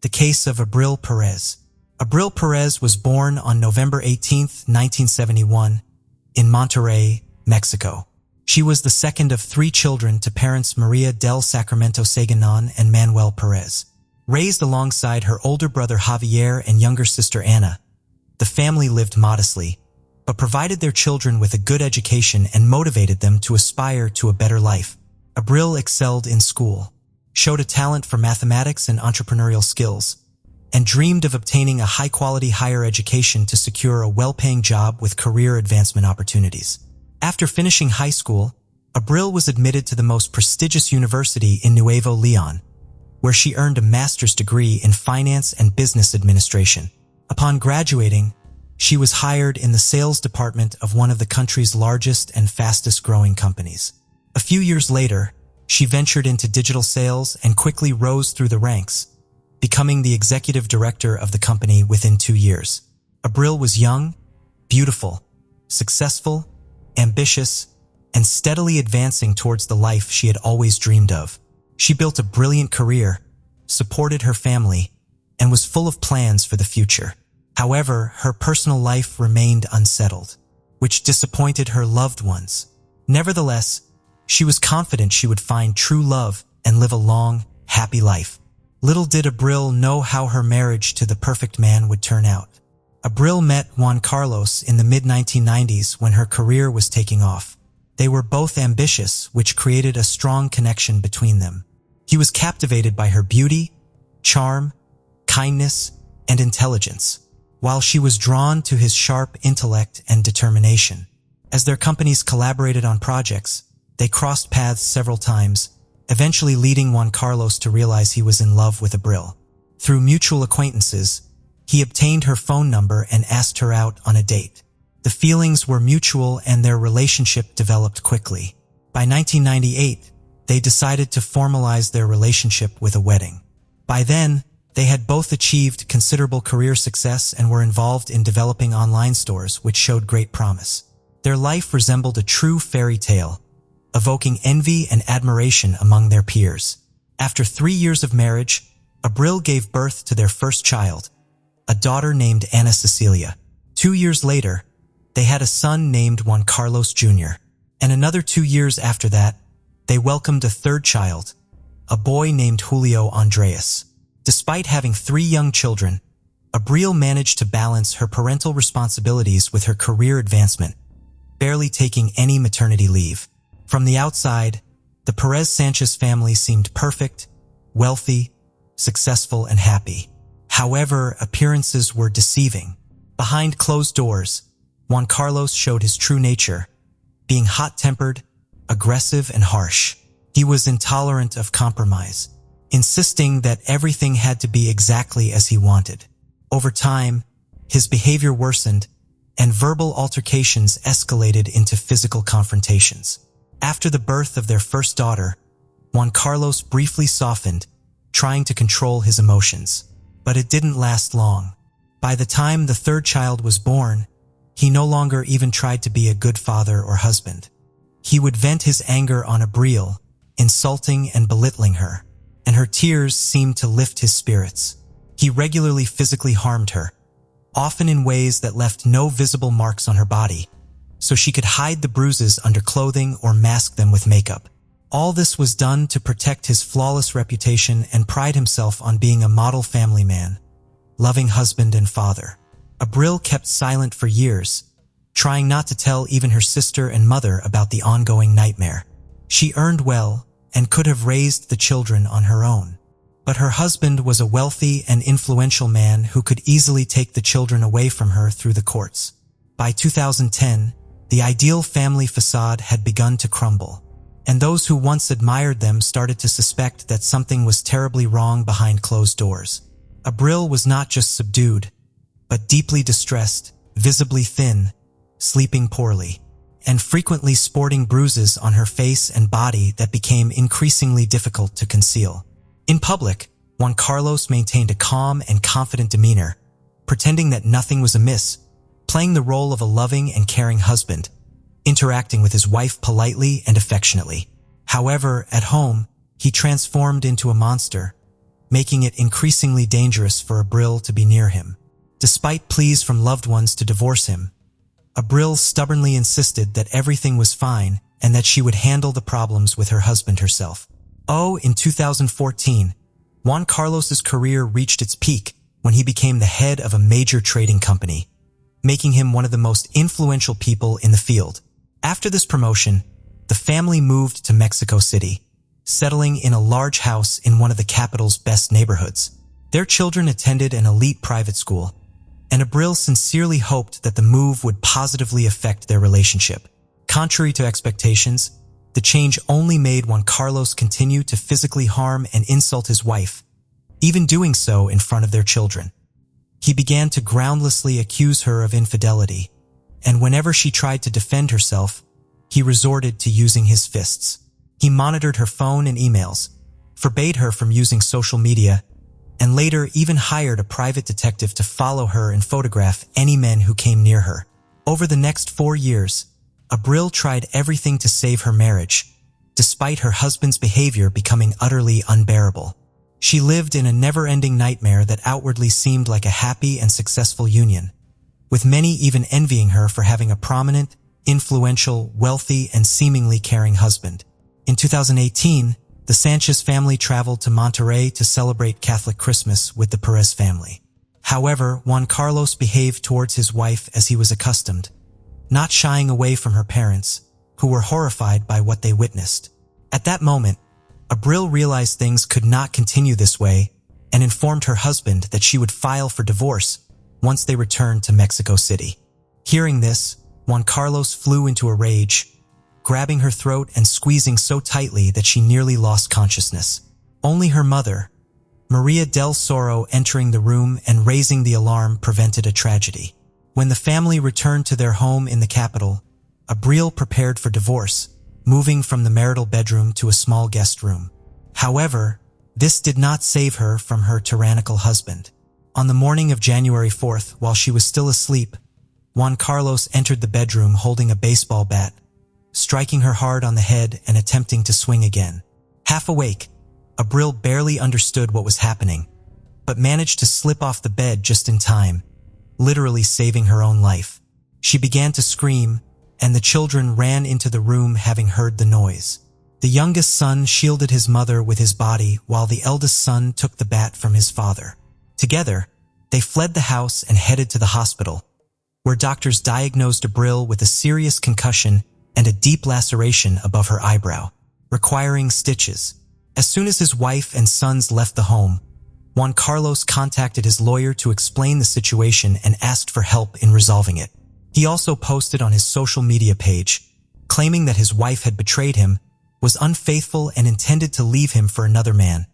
The case of Abril Perez. Abril Perez was born on November 18, 1971, in Monterrey, Mexico. She was the second of 3 children to parents Maria del Sacramento Saganon and Manuel Perez. Raised alongside her older brother Javier and younger sister Ana, the family lived modestly, but provided their children with a good education and motivated them to aspire to a better life. Abril excelled in school, showed a talent for mathematics and entrepreneurial skills, and dreamed of obtaining a high-quality higher education to secure a well-paying job with career advancement opportunities. After finishing high school, Abril was admitted to the most prestigious university in Nuevo Leon, where she earned a master's degree in finance and business administration. Upon graduating, she was hired in the sales department of one of the country's largest and fastest-growing companies. A few years later, she ventured into digital sales and quickly rose through the ranks, becoming the executive director of the company within 2 years. Abril was young, beautiful, successful, ambitious, and steadily advancing towards the life she had always dreamed of. She built a brilliant career, supported her family, and was full of plans for the future. However, her personal life remained unsettled, which disappointed her loved ones. Nevertheless, she was confident she would find true love and live a long, happy life. Little did Abril know how her marriage to the perfect man would turn out. Abril met Juan Carlos in the mid-1990s when her career was taking off. They were both ambitious, which created a strong connection between them. He was captivated by her beauty, charm, kindness, and intelligence, while she was drawn to his sharp intellect and determination. As their companies collaborated on projects, they crossed paths several times, eventually leading Juan Carlos to realize he was in love with Abril. Through mutual acquaintances, he obtained her phone number and asked her out on a date. The feelings were mutual and their relationship developed quickly. By 1998, they decided to formalize their relationship with a wedding. By then, they had both achieved considerable career success and were involved in developing online stores, which showed great promise. Their life resembled a true fairy tale, evoking envy and admiration among their peers. After 3 years of marriage, Abril gave birth to their first child, a daughter named Yana Casian. 2 years later, they had a son named Juan Carlos Jr., and another 2 years after that, they welcomed a third child, a boy named Julio Andres. Despite having 3 young children, Abril managed to balance her parental responsibilities with her career advancement, barely taking any maternity leave. From the outside, the Perez Sanchez family seemed perfect, wealthy, successful, and happy. However, appearances were deceiving. Behind closed doors, Juan Carlos showed his true nature, being hot-tempered, aggressive, and harsh. He was intolerant of compromise, insisting that everything had to be exactly as he wanted. Over time, his behavior worsened, and verbal altercations escalated into physical confrontations. After the birth of their first daughter, Juan Carlos briefly softened, trying to control his emotions. But it didn't last long. By the time the third child was born, he no longer even tried to be a good father or husband. He would vent his anger on Abril, insulting and belittling her, and her tears seemed to lift his spirits. He regularly physically harmed her, often in ways that left no visible marks on her body, so she could hide the bruises under clothing or mask them with makeup. All this was done to protect his flawless reputation and pride himself on being a model family man, loving husband and father. Abril kept silent for years, trying not to tell even her sister and mother about the ongoing nightmare. She earned well and could have raised the children on her own. But her husband was a wealthy and influential man who could easily take the children away from her through the courts. By 2010, the ideal family facade had begun to crumble, and those who once admired them started to suspect that something was terribly wrong behind closed doors. Abril was not just subdued, but deeply distressed, visibly thin, sleeping poorly, and frequently sporting bruises on her face and body that became increasingly difficult to conceal. In public, Juan Carlos maintained a calm and confident demeanor, pretending that nothing was amiss, playing the role of a loving and caring husband, interacting with his wife politely and affectionately. However, at home, he transformed into a monster, making it increasingly dangerous for Abril to be near him. Despite pleas from loved ones to divorce him, Abril stubbornly insisted that everything was fine and that she would handle the problems with her husband herself. In 2014, Juan Carlos's career reached its peak when he became the head of a major trading company, making him one of the most influential people in the field. After this promotion, the family moved to Mexico City, settling in a large house in one of the capital's best neighborhoods. Their children attended an elite private school, and Abril sincerely hoped that the move would positively affect their relationship. Contrary to expectations, the change only made Juan Carlos continue to physically harm and insult his wife, even doing so in front of their children. He began to groundlessly accuse her of infidelity, and whenever she tried to defend herself, he resorted to using his fists. He monitored her phone and emails, forbade her from using social media, and later even hired a private detective to follow her and photograph any men who came near her. Over the next 4 years, Abril tried everything to save her marriage, despite her husband's behavior becoming utterly unbearable. She lived in a never-ending nightmare that outwardly seemed like a happy and successful union, with many even envying her for having a prominent, influential, wealthy, and seemingly caring husband. In 2018, the Sanchez family traveled to Monterrey to celebrate Catholic Christmas with the Perez family. However, Juan Carlos behaved towards his wife as he was accustomed, not shying away from her parents, who were horrified by what they witnessed. At that moment, Abril realized things could not continue this way and informed her husband that she would file for divorce once they returned to Mexico City. Hearing this, Juan Carlos flew into a rage, grabbing her throat and squeezing so tightly that she nearly lost consciousness. Only her mother, Maria del Soro, entering the room and raising the alarm prevented a tragedy. When the family returned to their home in the capital, Abril prepared for divorce, moving from the marital bedroom to a small guest room. However, this did not save her from her tyrannical husband. On the morning of January 4th, while she was still asleep, Juan Carlos entered the bedroom holding a baseball bat, striking her hard on the head and attempting to swing again. Half awake, Abril barely understood what was happening, but managed to slip off the bed just in time, literally saving her own life. She began to scream, and the children ran into the room having heard the noise. The youngest son shielded his mother with his body while the eldest son took the bat from his father. Together, they fled the house and headed to the hospital, where doctors diagnosed Abril with a serious concussion and a deep laceration above her eyebrow, requiring stitches. As soon as his wife and sons left the home, Juan Carlos contacted his lawyer to explain the situation and asked for help in resolving it. He also posted on his social media page, claiming that his wife had betrayed him, was unfaithful and intended to leave him for another man,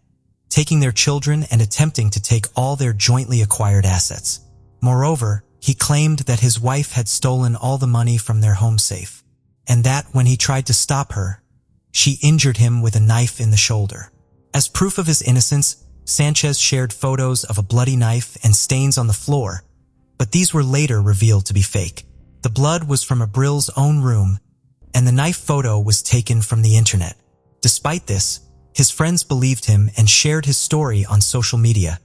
taking their children and attempting to take all their jointly acquired assets. Moreover, he claimed that his wife had stolen all the money from their home safe, and that when he tried to stop her, she injured him with a knife in the shoulder. As proof of his innocence, Sanchez shared photos of a bloody knife and stains on the floor, but these were later revealed to be fake. The blood was from Abril's own room, and the knife photo was taken from the internet. Despite this, his friends believed him and shared his story on social media,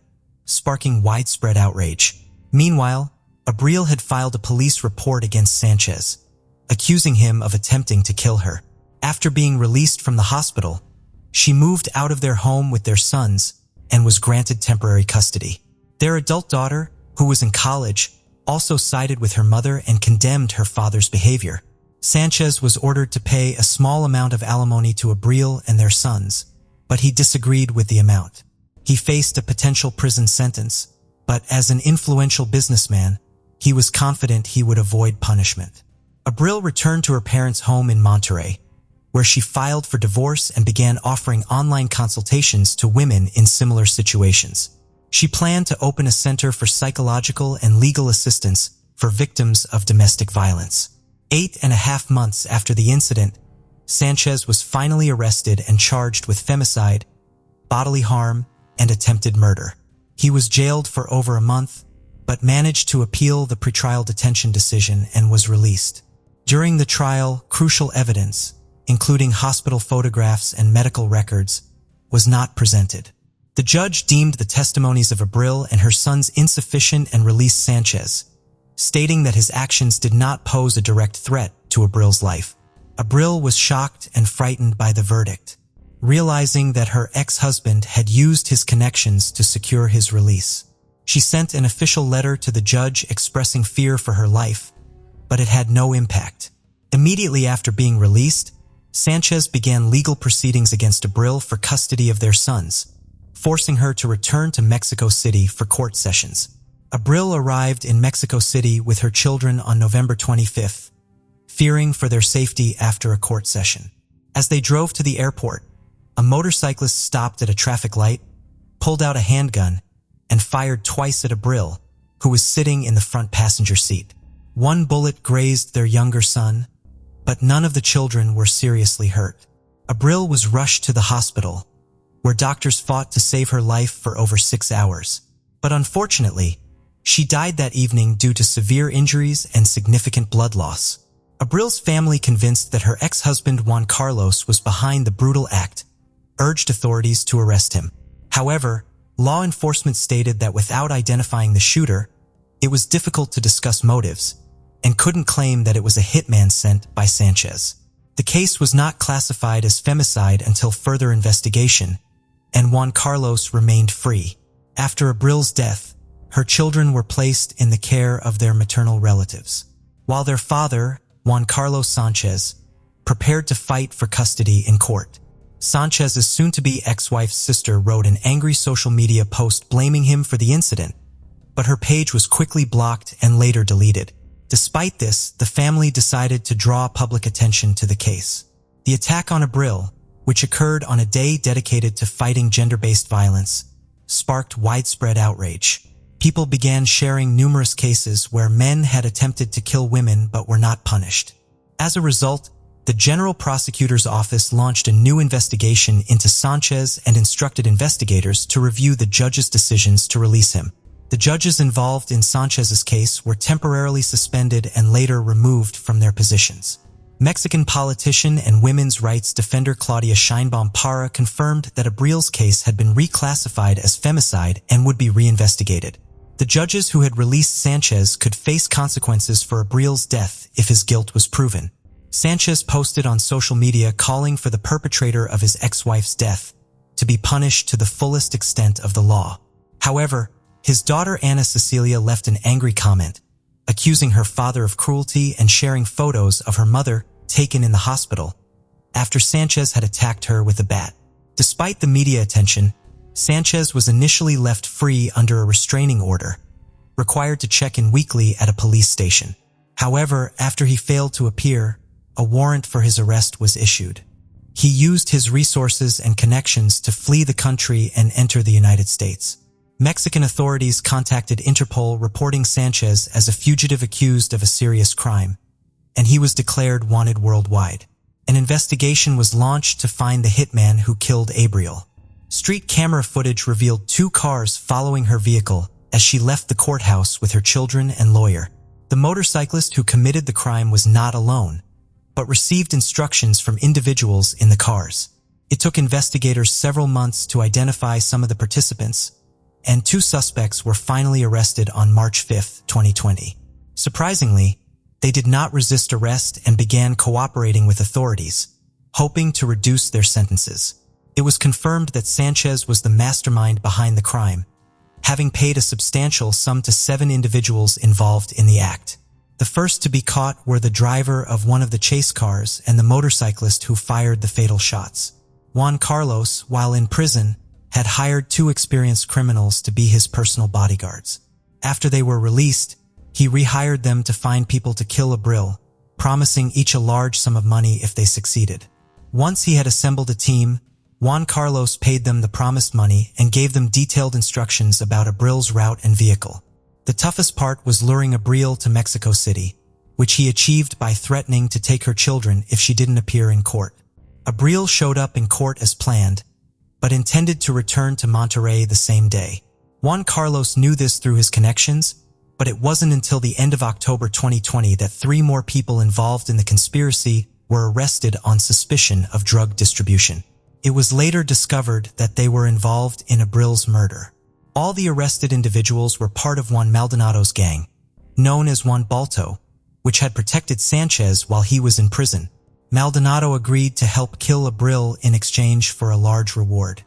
sparking widespread outrage. Meanwhile, Abril had filed a police report against Sanchez, accusing him of attempting to kill her. After being released from the hospital, she moved out of their home with their sons and was granted temporary custody. Their adult daughter, who was in college, also sided with her mother and condemned her father's behavior. Sanchez was ordered to pay a small amount of alimony to Abril and their sons, but he disagreed with the amount. He faced a potential prison sentence, but as an influential businessman, he was confident he would avoid punishment. Abril returned to her parents' home in Monterrey, where she filed for divorce and began offering online consultations to women in similar situations. She planned to open a center for psychological and legal assistance for victims of domestic violence. 8.5 months after the incident, Sanchez was finally arrested and charged with femicide, bodily harm, and attempted murder. He was jailed for over a month, but managed to appeal the pretrial detention decision and was released. During the trial, crucial evidence, including hospital photographs and medical records, was not presented. The judge deemed the testimonies of Abril and her sons insufficient and released Sanchez, stating that his actions did not pose a direct threat to Abril's life. Abril was shocked and frightened by the verdict, realizing that her ex-husband had used his connections to secure his release. She sent an official letter to the judge expressing fear for her life, but it had no impact. Immediately after being released, Sanchez began legal proceedings against Abril for custody of their sons, forcing her to return to Mexico City for court sessions. Abril arrived in Mexico City with her children on November 25th, fearing for their safety after a court session. As they drove to the airport, a motorcyclist stopped at a traffic light, pulled out a handgun, and fired twice at Abril, who was sitting in the front passenger seat. One bullet grazed their younger son, but none of the children were seriously hurt. Abril was rushed to the hospital, where doctors fought to save her life for over 6 hours. But unfortunately, she died that evening due to severe injuries and significant blood loss. Abril's family, convinced that her ex-husband Juan Carlos was behind the brutal act, urged authorities to arrest him. However, law enforcement stated that without identifying the shooter, it was difficult to discuss motives, and couldn't claim that it was a hitman sent by Sanchez. The case was not classified as femicide until further investigation, and Juan Carlos remained free. After Abril's death, her children were placed in the care of their maternal relatives, while their father, Juan Carlos Sanchez, prepared to fight for custody in court. Sanchez's soon-to-be ex-wife's sister wrote an angry social media post blaming him for the incident, but her page was quickly blocked and later deleted. Despite this, the family decided to draw public attention to the case. The attack on Abril, which occurred on a day dedicated to fighting gender-based violence, sparked widespread outrage. People began sharing numerous cases where men had attempted to kill women but were not punished. As a result, the General Prosecutor's Office launched a new investigation into Sanchez and instructed investigators to review the judge's decisions to release him. The judges involved in Sanchez's case were temporarily suspended and later removed from their positions. Mexican politician and women's rights defender Claudia Sheinbaum Parra confirmed that Abril's case had been reclassified as femicide and would be reinvestigated. The judges who had released Sanchez could face consequences for Abril's death if his guilt was proven. Sanchez posted on social media calling for the perpetrator of his ex-wife's death to be punished to the fullest extent of the law. However, his daughter Yana Cecilia left an angry comment, accusing her father of cruelty and sharing photos of her mother taken in the hospital after Sanchez had attacked her with a bat. Despite the media attention, Sanchez was initially left free under a restraining order, required to check in weekly at a police station. However, after he failed to appear, a warrant for his arrest was issued. He used his resources and connections to flee the country and enter the United States. Mexican authorities contacted Interpol reporting Sanchez as a fugitive accused of a serious crime, and he was declared wanted worldwide. An investigation was launched to find the hitman who killed Abril. Street camera footage revealed 2 cars following her vehicle as she left the courthouse with her children and lawyer. The motorcyclist who committed the crime was not alone, but received instructions from individuals in the cars. It took investigators several months to identify some of the participants, and 2 suspects were finally arrested on March 5, 2020. Surprisingly, they did not resist arrest and began cooperating with authorities, hoping to reduce their sentences. It was confirmed that Sanchez was the mastermind behind the crime, having paid a substantial sum to 7 individuals involved in the act. The first to be caught were the driver of one of the chase cars and the motorcyclist who fired the fatal shots. Juan Carlos, while in prison, had hired 2 experienced criminals to be his personal bodyguards. After they were released, he rehired them to find people to kill Abril, promising each a large sum of money if they succeeded. Once he had assembled a team, Juan Carlos paid them the promised money and gave them detailed instructions about Abril's route and vehicle. The toughest part was luring Abril to Mexico City, which he achieved by threatening to take her children if she didn't appear in court. Abril showed up in court as planned, but intended to return to Monterrey the same day. Juan Carlos knew this through his connections, but it wasn't until the end of October 2020 that 3 more people involved in the conspiracy were arrested on suspicion of drug distribution. It was later discovered that they were involved in Abril's murder. All the arrested individuals were part of Juan Maldonado's gang, known as Juan Balto, which had protected Sanchez while he was in prison. Maldonado agreed to help kill Abril in exchange for a large reward.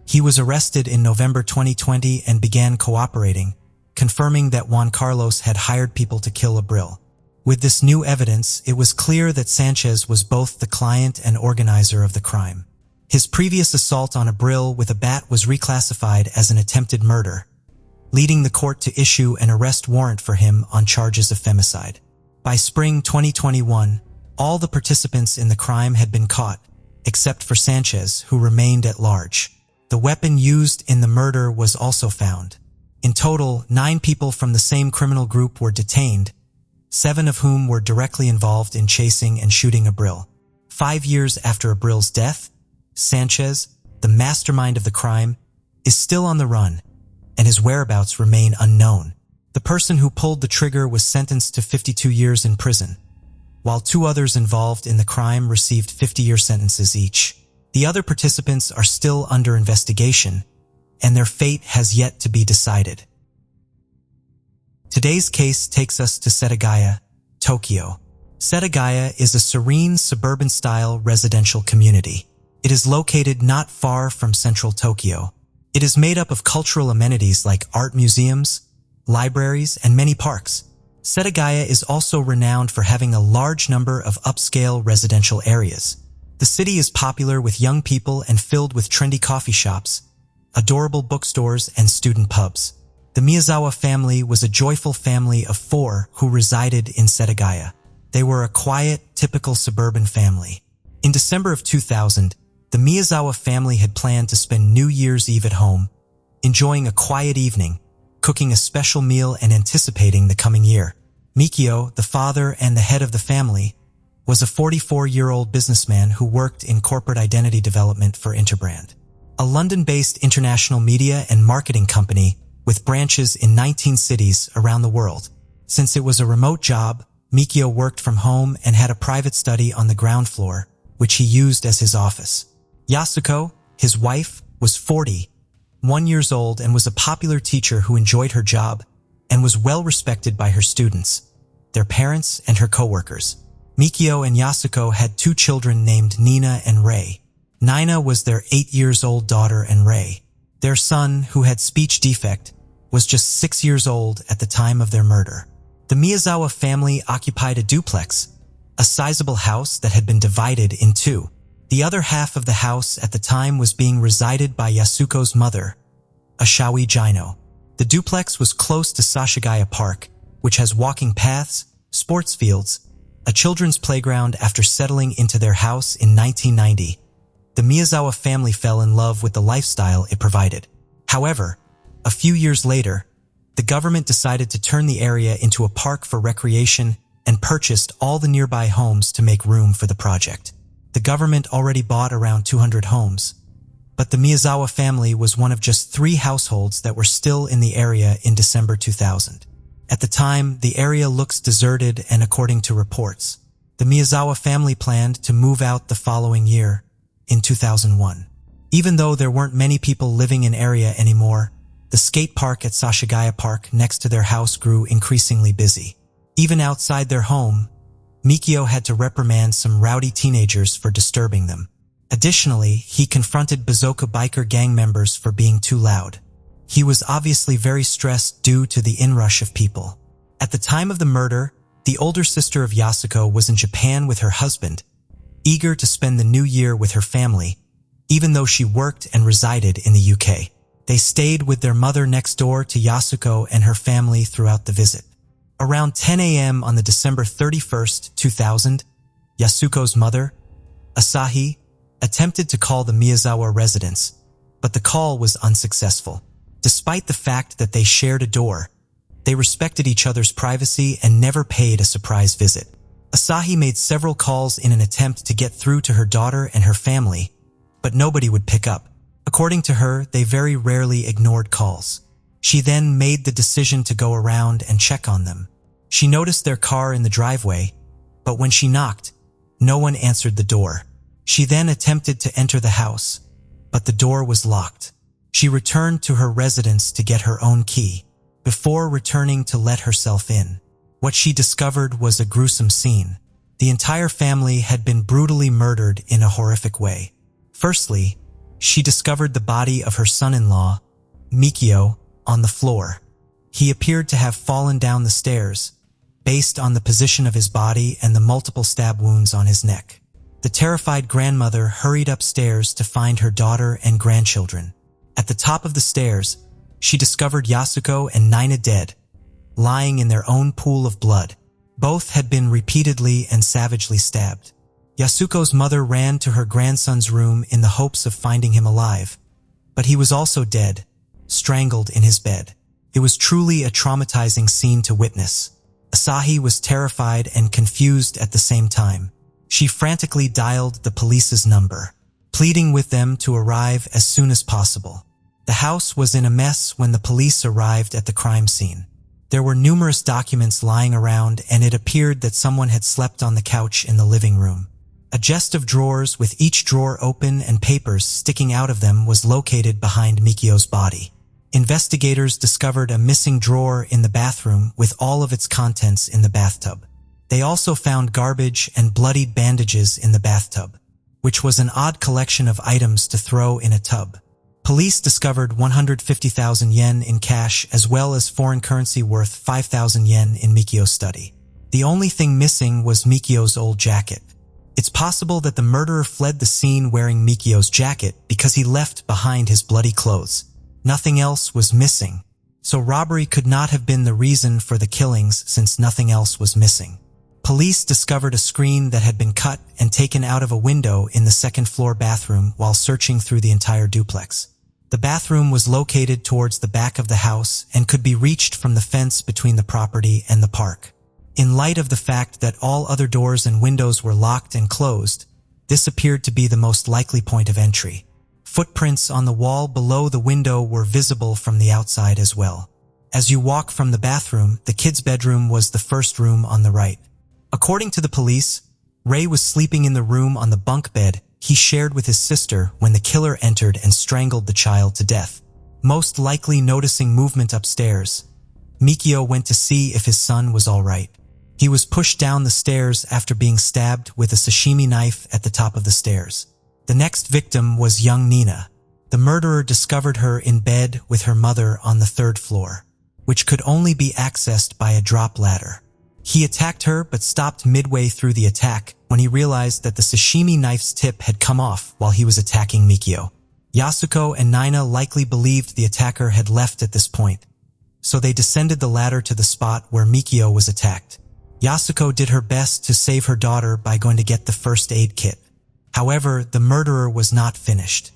He was arrested in November 2020 and began cooperating, confirming that Juan Carlos had hired people to kill Abril. With this new evidence, it was clear that Sanchez was both the client and organizer of the crime. His previous assault on Abril with a bat was reclassified as an attempted murder, leading the court to issue an arrest warrant for him on charges of femicide. By spring 2021, all the participants in the crime had been caught, except for Sanchez, who remained at large. The weapon used in the murder was also found. In total, 9 people from the same criminal group were detained, 7 of whom were directly involved in chasing and shooting Abril. 5 years after Abril's death, Sanchez, the mastermind of the crime, is still on the run, and his whereabouts remain unknown. The person who pulled the trigger was sentenced to 52 years in prison, while 2 others involved in the crime received 50-year sentences each. The other participants are still under investigation, and their fate has yet to be decided. Today's case takes us to Setagaya, Tokyo. Setagaya is a serene suburban-style residential community. It is located not far from central Tokyo. It is made up of cultural amenities like art museums, libraries, and many parks. Setagaya is also renowned for having a large number of upscale residential areas. The city is popular with young people and filled with trendy coffee shops, adorable bookstores, and student pubs. The Miyazawa family was a joyful family of 4 who resided in Setagaya. They were a quiet, typical suburban family. In December of 2000, the Miyazawa family had planned to spend New Year's Eve at home, enjoying a quiet evening, cooking a special meal and anticipating the coming year. Mikio, the father and the head of the family, was a 44-year-old businessman who worked in corporate identity development for Interbrand, a London-based international media and marketing company with branches in 19 cities around the world. Since it was a remote job, Mikio worked from home and had a private study on the ground floor, which he used as his office. Yasuko, his wife, was 41 years old and was a popular teacher who enjoyed her job and was well respected by her students, their parents, and her coworkers. Mikio and Yasuko had 2 children named Nina and Rei. Nina was their 8-year-old daughter and Rei, their son, who had speech defect, was just 6 years old at the time of their murder. The Miyazawa family occupied a duplex, a sizable house that had been divided in 2. The other half of the house at the time was being resided by Yasuko's mother, Ashawi Jino. The duplex was close to Sashigaya Park, which has walking paths, sports fields, a children's playground. After settling into their house in 1990, the Miyazawa family fell in love with the lifestyle it provided. However, a few years later, the government decided to turn the area into a park for recreation and purchased all the nearby homes to make room for the project. The government already bought around 200 homes, but the Miyazawa family was one of just 3 households that were still in the area in December 2000. At the time, the area looks deserted, and according to reports, the Miyazawa family planned to move out the following year, in 2001. Even though there weren't many people living in area anymore, the skate park at Sashigaya Park next to their house grew increasingly busy. Even outside their home, Mikio had to reprimand some rowdy teenagers for disturbing them. Additionally, he confronted Bazooka biker gang members for being too loud. He was obviously very stressed due to the inrush of people. At the time of the murder, the older sister of Yasuko was in Japan with her husband, eager to spend the new year with her family, even though she worked and resided in the UK. They stayed with their mother next door to Yasuko and her family throughout the visit. Around 10 a.m. on the December 31st, 2000, Yasuko's mother, Asahi, attempted to call the Miyazawa residence, but the call was unsuccessful. Despite the fact that they shared a door, they respected each other's privacy and never paid a surprise visit. Asahi made several calls in an attempt to get through to her daughter and her family, but nobody would pick up. According to her, they very rarely ignored calls. She then made the decision to go around and check on them. She noticed their car in the driveway, but when she knocked, no one answered the door. She then attempted to enter the house, but the door was locked. She returned to her residence to get her own key, before returning to let herself in. What she discovered was a gruesome scene. The entire family had been brutally murdered in a horrific way. Firstly, she discovered the body of her son-in-law, Mikio, on the floor. He appeared to have fallen down the stairs, based on the position of his body and the multiple stab wounds on his neck. The terrified grandmother hurried upstairs to find her daughter and grandchildren. At the top of the stairs, she discovered Yasuko and Nina dead, lying in their own pool of blood. Both had been repeatedly and savagely stabbed. Yasuko's mother ran to her grandson's room in the hopes of finding him alive, but he was also dead, strangled in his bed. It was truly a traumatizing scene to witness. Asahi was terrified and confused at the same time. She frantically dialed the police's number, pleading with them to arrive as soon as possible. The house was in a mess when the police arrived at the crime scene. There were numerous documents lying around, and it appeared that someone had slept on the couch in the living room. A chest of drawers with each drawer open and papers sticking out of them was located behind Mikio's body. Investigators discovered a missing drawer in the bathroom with all of its contents in the bathtub. They also found garbage and bloodied bandages in the bathtub, which was an odd collection of items to throw in a tub. Police discovered 150,000 yen in cash as well as foreign currency worth 5,000 yen in Mikio's study. The only thing missing was Mikio's old jacket. It's possible that the murderer fled the scene wearing Mikio's jacket because he left behind his bloody clothes. Nothing else was missing, so robbery could not have been the reason for the killings since nothing else was missing. Police discovered a screen that had been cut and taken out of a window in the second-floor bathroom while searching through the entire duplex. The bathroom was located towards the back of the house and could be reached from the fence between the property and the park. In light of the fact that all other doors and windows were locked and closed, this appeared to be the most likely point of entry. Footprints on the wall below the window were visible from the outside as well. As you walk from the bathroom, the kids' bedroom was the first room on the right. According to the police, Ray was sleeping in the room on the bunk bed he shared with his sister when the killer entered and strangled the child to death. Most likely noticing movement upstairs, Mikio went to see if his son was all right. He was pushed down the stairs after being stabbed with a sashimi knife at the top of the stairs. The next victim was young Nina. The murderer discovered her in bed with her mother on the third floor, which could only be accessed by a drop ladder. He attacked her but stopped midway through the attack when he realized that the sashimi knife's tip had come off while he was attacking Mikio. Yasuko and Nina likely believed the attacker had left at this point, so they descended the ladder to the spot where Mikio was attacked. Yasuko did her best to save her daughter by going to get the first aid kit. However, the murderer was not finished.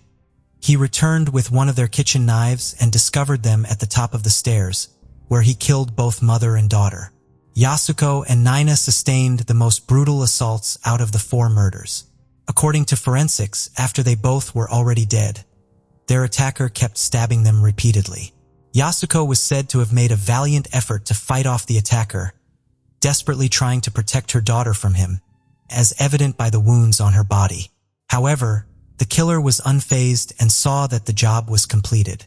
He returned with one of their kitchen knives and discovered them at the top of the stairs, where he killed both mother and daughter. Yasuko and Nina sustained the most brutal assaults out of the 4 murders. According to forensics, after they both were already dead, their attacker kept stabbing them repeatedly. Yasuko was said to have made a valiant effort to fight off the attacker, desperately trying to protect her daughter from him, as evident by the wounds on her body. However, the killer was unfazed and saw that the job was completed.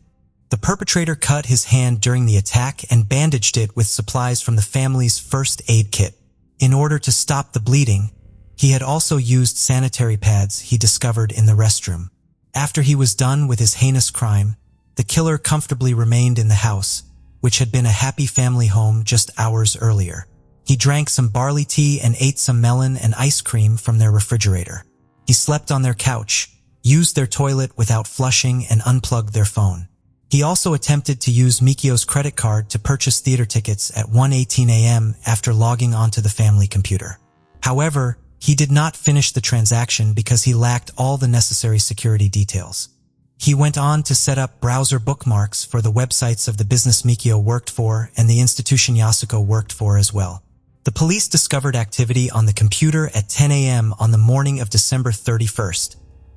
The perpetrator cut his hand during the attack and bandaged it with supplies from the family's first aid kit. In order to stop the bleeding, he had also used sanitary pads he discovered in the restroom. After he was done with his heinous crime, the killer comfortably remained in the house, which had been a happy family home just hours earlier. He drank some barley tea and ate some melon and ice cream from their refrigerator. He slept on their couch, used their toilet without flushing, and unplugged their phone. He also attempted to use Mikio's credit card to purchase theater tickets at 1:18 a.m. after logging onto the family computer. However, he did not finish the transaction because he lacked all the necessary security details. He went on to set up browser bookmarks for the websites of the business Mikio worked for and the institution Yasuko worked for as well. The police discovered activity on the computer at 10 a.m. on the morning of December 31st,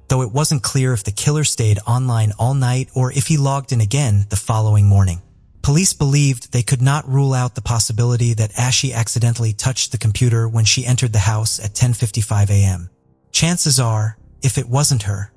though it wasn't clear if the killer stayed online all night or if he logged in again the following morning. Police believed they could not rule out the possibility that Ashi accidentally touched the computer when she entered the house at 10:55 a.m. Chances are, If it wasn't her,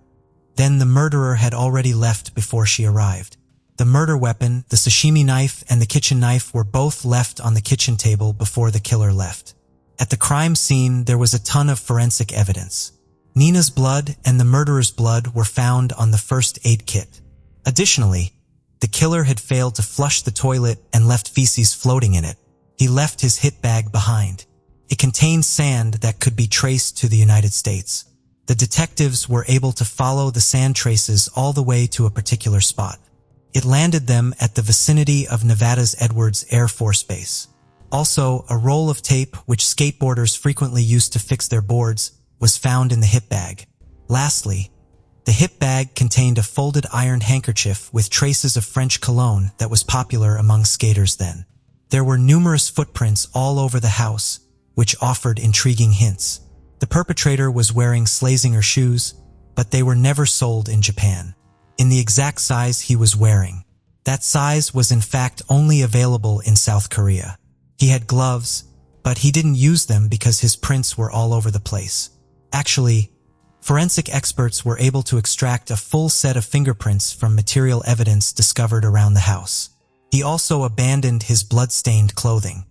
then the murderer had already left before she arrived. The murder weapon, the sashimi knife and the kitchen knife were both left on the kitchen table before the killer left. At the crime scene, there was a ton of forensic evidence. Nina's blood and the murderer's blood were found on the first aid kit. Additionally, the killer had failed to flush the toilet and left feces floating in it. He left his hit bag behind. It contained sand that could be traced to the United States. The detectives were able to follow the sand traces all the way to a particular spot. It landed them at the vicinity of Nevada's Edwards Air Force Base. Also, a roll of tape, which skateboarders frequently used to fix their boards, was found in the hip bag. Lastly, the hip bag contained a folded iron handkerchief with traces of French cologne that was popular among skaters then. There were numerous footprints all over the house, which offered intriguing hints. The perpetrator was wearing Slazenger shoes, but they were never sold in Japan. In the exact size he was wearing. That size was in fact only available in South Korea. He had gloves, but he didn't use them because his prints were all over the place. Actually, forensic experts were able to extract a full set of fingerprints from material evidence discovered around the house. He also abandoned his blood-stained clothing.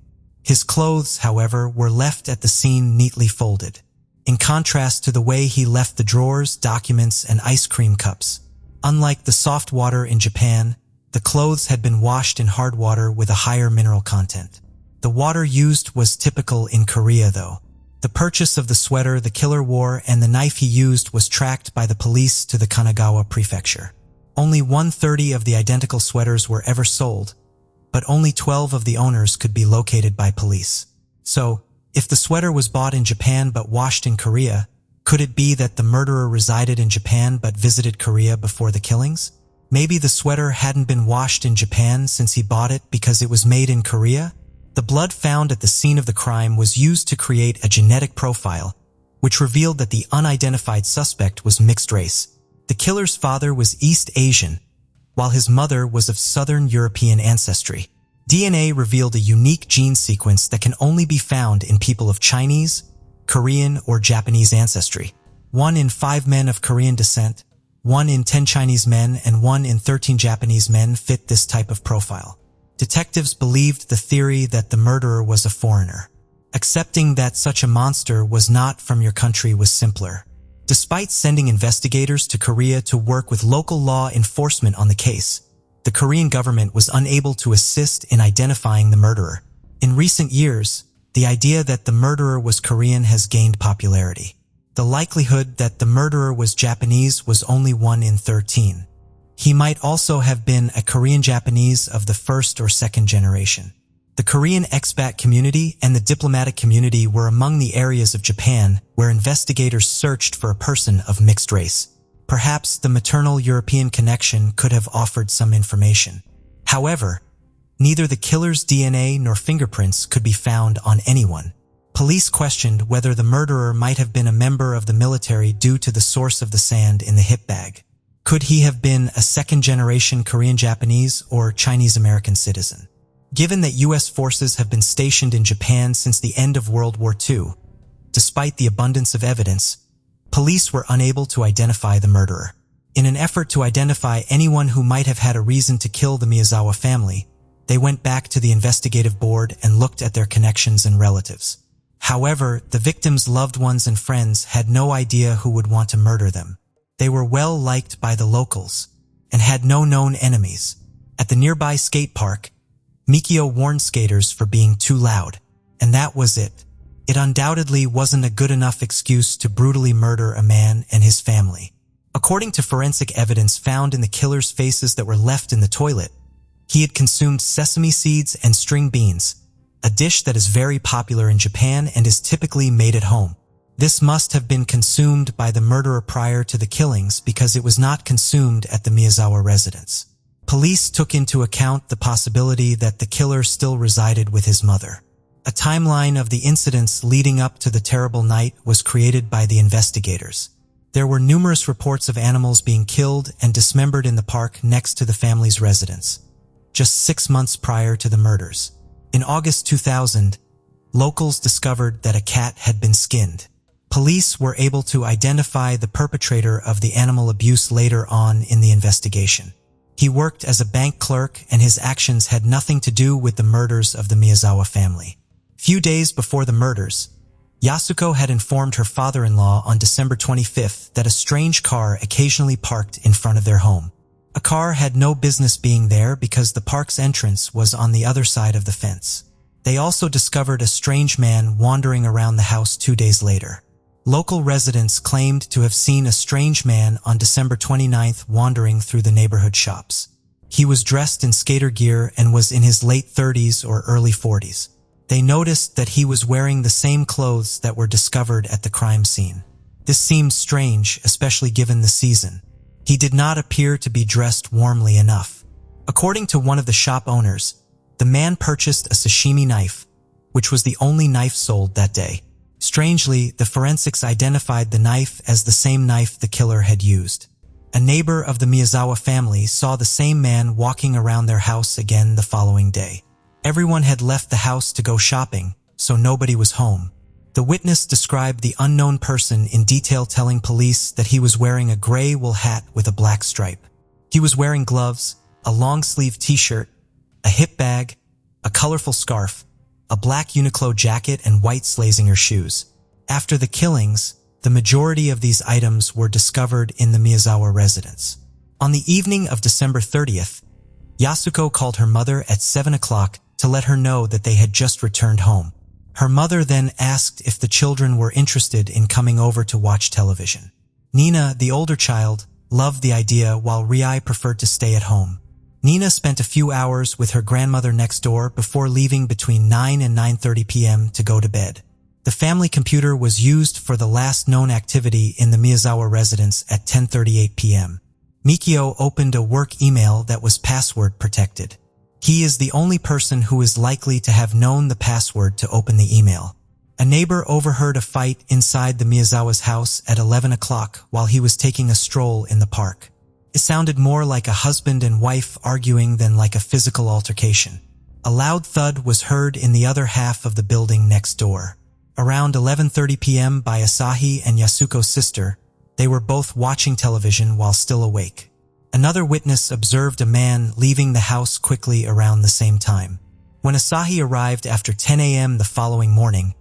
His clothes, however, were left at the scene neatly folded. In contrast to the way he left the drawers, documents, and ice cream cups. Unlike the soft water in Japan, the clothes had been washed in hard water with a higher mineral content. The water used was typical in Korea though. The purchase of the sweater the killer wore and the knife he used was tracked by the police to the Kanagawa prefecture. Only 130 of the identical sweaters were ever sold, but only 12 of the owners could be located by police. So, if the sweater was bought in Japan but washed in Korea, could it be that the murderer resided in Japan but visited Korea before the killings? Maybe the sweater hadn't been washed in Japan since he bought it because it was made in Korea? The blood found at the scene of the crime was used to create a genetic profile, which revealed that the unidentified suspect was mixed race. The killer's father was East Asian, while his mother was of Southern European ancestry. DNA revealed a unique gene sequence that can only be found in people of Chinese, Korean, or Japanese ancestry. 1 in 5 men of Korean descent, 1 in 10 Chinese men, and 1 in 13 Japanese men fit this type of profile. Detectives believed the theory that the murderer was a foreigner. Accepting that such a monster was not from your country was simpler. Despite sending investigators to Korea to work with local law enforcement on the case, the Korean government was unable to assist in identifying the murderer. In recent years, the idea that the murderer was Korean has gained popularity. The likelihood that the murderer was Japanese was only 1 in 13. He might also have been a Korean Japanese of the first or second generation. The Korean expat community and the diplomatic community were among the areas of Japan where investigators searched for a person of mixed race. Perhaps the maternal European connection could have offered some information. However, neither the killer's DNA nor fingerprints could be found on anyone. Police questioned whether the murderer might have been a member of the military due to the source of the sand in the hip bag. Could he have been a second-generation Korean-Japanese or Chinese-American citizen? Given that U.S. forces have been stationed in Japan since the end of World War II, despite the abundance of evidence, police were unable to identify the murderer. In an effort to identify anyone who might have had a reason to kill the Miyazawa family, they went back to the investigative board and looked at their connections and relatives. However, the victims' loved ones and friends had no idea who would want to murder them. They were well liked by the locals and had no known enemies. At the nearby skate park, Mikio warned skaters for being too loud, and that was it. It undoubtedly wasn't a good enough excuse to brutally murder a man and his family. According to forensic evidence found in the killer's faces that were left in the toilet, he had consumed sesame seeds and string beans, a dish that is very popular in Japan and is typically made at home. This must have been consumed by the murderer prior to the killings because it was not consumed at the Miyazawa residence. Police took into account the possibility that the killer still resided with his mother. A timeline of the incidents leading up to the terrible night was created by the investigators. There were numerous reports of animals being killed and dismembered in the park next to the family's residence, just 6 months prior to the murders. In August 2000, locals discovered that a cat had been skinned. Police were able to identify the perpetrator of the animal abuse later on in the investigation. He worked as a bank clerk, and his actions had nothing to do with the murders of the Miyazawa family. Few days before the murders, Yasuko had informed her father-in-law on December 25th that a strange car occasionally parked in front of their home. A car had no business being there because the park's entrance was on the other side of the fence. They also discovered a strange man wandering around the house 2 days later. Local residents claimed to have seen a strange man on December 29th wandering through the neighborhood shops. He was dressed in skater gear and was in his late 30s or early 40s. They noticed that he was wearing the same clothes that were discovered at the crime scene. This seemed strange, especially given the season. He did not appear to be dressed warmly enough. According to one of the shop owners, the man purchased a sashimi knife, which was the only knife sold that day. Strangely, the forensics identified the knife as the same knife the killer had used. A neighbor of the Miyazawa family saw the same man walking around their house again the following day. Everyone had left the house to go shopping, so nobody was home. The witness described the unknown person in detail, telling police that he was wearing a gray wool hat with a black stripe. He was wearing gloves, a long-sleeve t-shirt, a hip bag, a colorful scarf, a black Uniqlo jacket, and white Slazenger shoes. After the killings, the majority of these items were discovered in the Miyazawa residence. On the evening of December 30th, Yasuko called her mother at 7 o'clock to let her know that they had just returned home. Her mother then asked if the children were interested in coming over to watch television. Nina, the older child, loved the idea, while Rai preferred to stay at home. Nina spent a few hours with her grandmother next door before leaving between 9 and 9:30 p.m. to go to bed. The family computer was used for the last known activity in the Miyazawa residence at 10:38 p.m. Mikio opened a work email that was password protected. He is the only person who is likely to have known the password to open the email. A neighbor overheard a fight inside the Miyazawa's house at 11 o'clock while he was taking a stroll in the park. It sounded more like a husband and wife arguing than like a physical altercation. A loud thud was heard in the other half of the building next door. Around 11:30 p.m. by Asahi and Yasuko's sister, they were both watching television while still awake. Another witness observed a man leaving the house quickly around the same time. When Asahi arrived after 10 a.m. the following morning,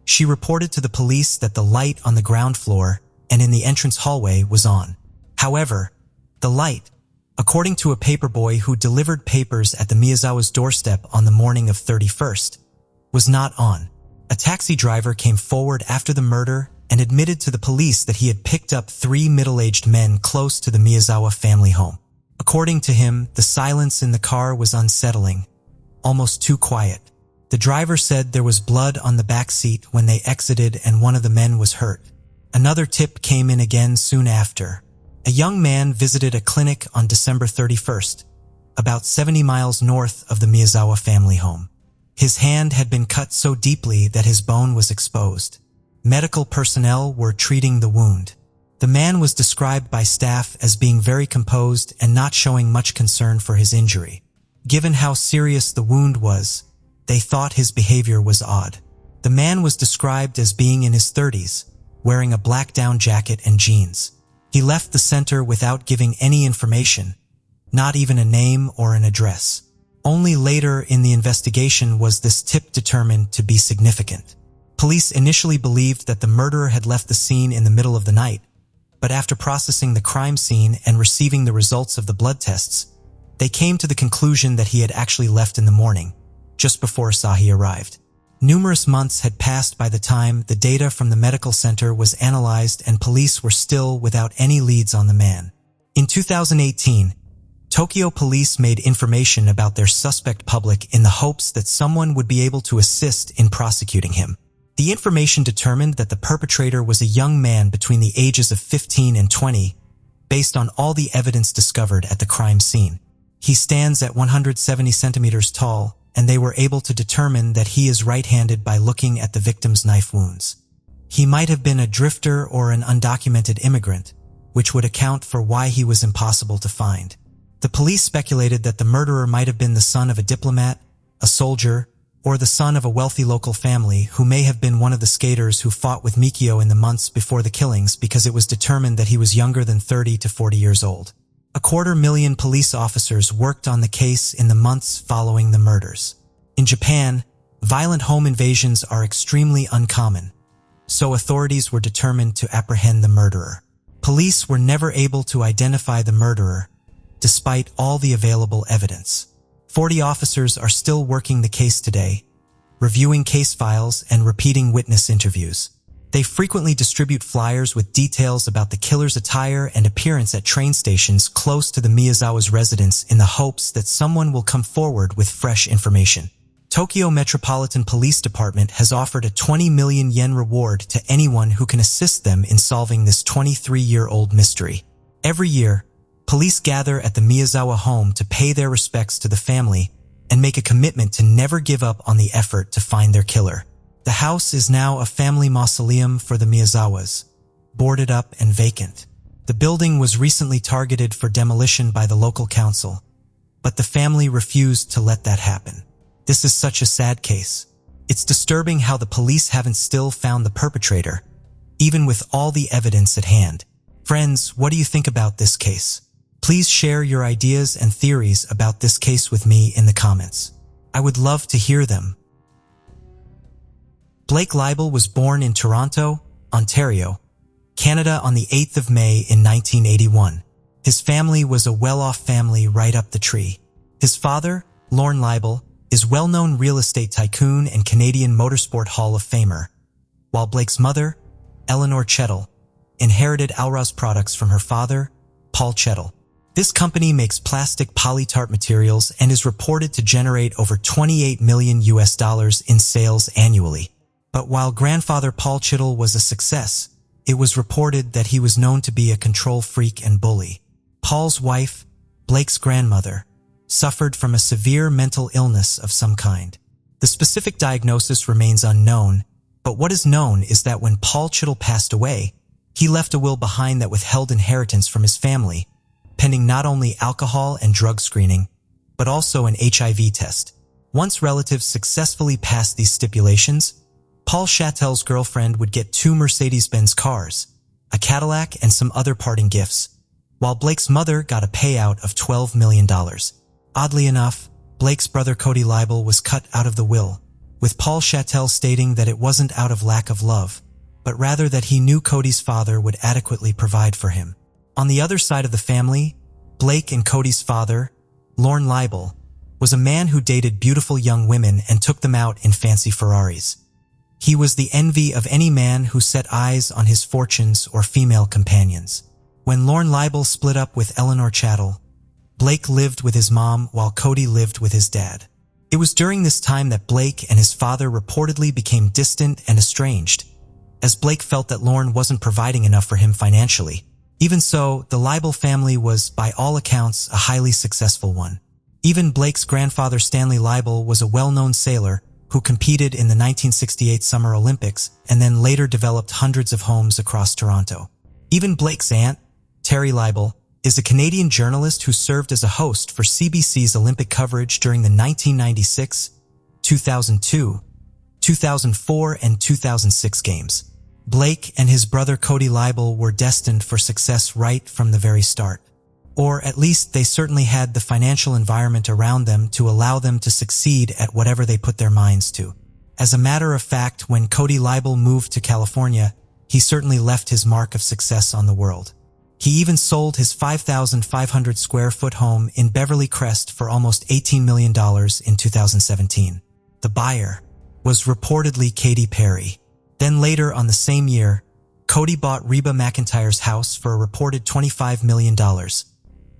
she reported to the police that the light on the ground floor and in the entrance hallway was on. However, the light, according to a paperboy who delivered papers at the Miyazawa's doorstep on the morning of 31st, was not on. A taxi driver came forward after the murder and admitted to the police that he had picked up 3 middle-aged men close to the Miyazawa family home. According to him, the silence in the car was unsettling, almost too quiet. The driver said there was blood on the back seat when they exited and one of the men was hurt. Another tip came in again soon after. A young man visited a clinic on December 31st, about 70 miles north of the Miyazawa family home. His hand had been cut so deeply that his bone was exposed. Medical personnel were treating the wound. The man was described by staff as being very composed and not showing much concern for his injury. Given how serious the wound was, they thought his behavior was odd. The man was described as being in his 30s, wearing a black down jacket and jeans. He left the center without giving any information, not even a name or an address. Only later in the investigation was this tip determined to be significant. Police initially believed that the murderer had left the scene in the middle of the night, but after processing the crime scene and receiving the results of the blood tests, they came to the conclusion that he had actually left in the morning, just before Asahi arrived. Numerous months had passed by the time the data from the medical center was analyzed, and police were still without any leads on the man. In 2018, Tokyo police made information about their suspect public in the hopes that someone would be able to assist in prosecuting him. The information determined that the perpetrator was a young man between the ages of 15 and 20, based on all the evidence discovered at the crime scene. He stands at 170 centimeters tall, and they were able to determine that he is right-handed by looking at the victim's knife wounds. He might have been a drifter or an undocumented immigrant, which would account for why he was impossible to find. The police speculated that the murderer might have been the son of a diplomat, a soldier, or the son of a wealthy local family who may have been one of the skaters who fought with Mikio in the months before the killings because it was determined that he was younger than 30 to 40 years old. 250,000 police officers worked on the case in the months following the murders. In Japan, violent home invasions are extremely uncommon, so authorities were determined to apprehend the murderer. Police were never able to identify the murderer, despite all the available evidence. 40 officers are still working the case today, reviewing case files and repeating witness interviews. They frequently distribute flyers with details about the killer's attire and appearance at train stations close to the Miyazawa's residence in the hopes that someone will come forward with fresh information. Tokyo Metropolitan Police Department has offered a 20 million yen reward to anyone who can assist them in solving this 23-year-old mystery. Every year, police gather at the Miyazawa home to pay their respects to the family and make a commitment to never give up on the effort to find their killer. The house is now a family mausoleum for the Miyazawas, boarded up and vacant. The building was recently targeted for demolition by the local council, but the family refused to let that happen. This is such a sad case. It's disturbing how the police haven't still found the perpetrator, even with all the evidence at hand. Friends, what do you think about this case? Please share your ideas and theories about this case with me in the comments. I would love to hear them. Blake Leibel was born in Toronto, Ontario, Canada on the 8th of May in 1981. His family was a well-off family right up the tree. His father, Lorne Leibel, is well-known real estate tycoon and Canadian Motorsport Hall of Famer, while Blake's mother, Eleanor Chettle, inherited Alraz products from her father, Paul Chettle. This company makes plastic polytart materials and is reported to generate over $28 million in sales annually. But while grandfather Paul Chettle was a success, it was reported that he was known to be a control freak and bully. Paul's wife, Blake's grandmother, suffered from a severe mental illness of some kind. The specific diagnosis remains unknown, but what is known is that when Paul Chettle passed away, he left a will behind that withheld inheritance from his family, pending not only alcohol and drug screening, but also an HIV test. Once relatives successfully passed these stipulations, Paul Chettel's girlfriend would get 2 Mercedes-Benz cars, a Cadillac, and some other parting gifts, while Blake's mother got a payout of $12 million. Oddly enough, Blake's brother Cody Leibel was cut out of the will, with Paul Chettel stating that it wasn't out of lack of love, but rather that he knew Cody's father would adequately provide for him. On the other side of the family, Blake and Cody's father, Lorne Leibel, was a man who dated beautiful young women and took them out in fancy Ferraris. He was the envy of any man who set eyes on his fortunes or female companions. When Lorne Leibel split up with Eleanor Chettle, Blake lived with his mom while Cody lived with his dad. It was during this time that Blake and his father reportedly became distant and estranged, as Blake felt that Lorne wasn't providing enough for him financially. Even so, the Leibel family was, by all accounts, a highly successful one. Even Blake's grandfather Stanley Leibel was a well-known sailor who competed in the 1968 Summer Olympics and then later developed hundreds of homes across Toronto. Even Blake's aunt, Terry Leibel, is a Canadian journalist who served as a host for CBC's Olympic coverage during the 1996, 2002, 2004, and 2006 games. Blake and his brother Cody Leibel were destined for success right from the very start. Or at least they certainly had the financial environment around them to allow them to succeed at whatever they put their minds to. As a matter of fact, when Cody Leibel moved to California, he certainly left his mark of success on the world. He even sold his 5,500 square foot home in Beverly Crest for almost $18 million in 2017. The buyer was reportedly Katy Perry. Then later on the same year, Cody bought Reba McEntire's house for a reported $25 million,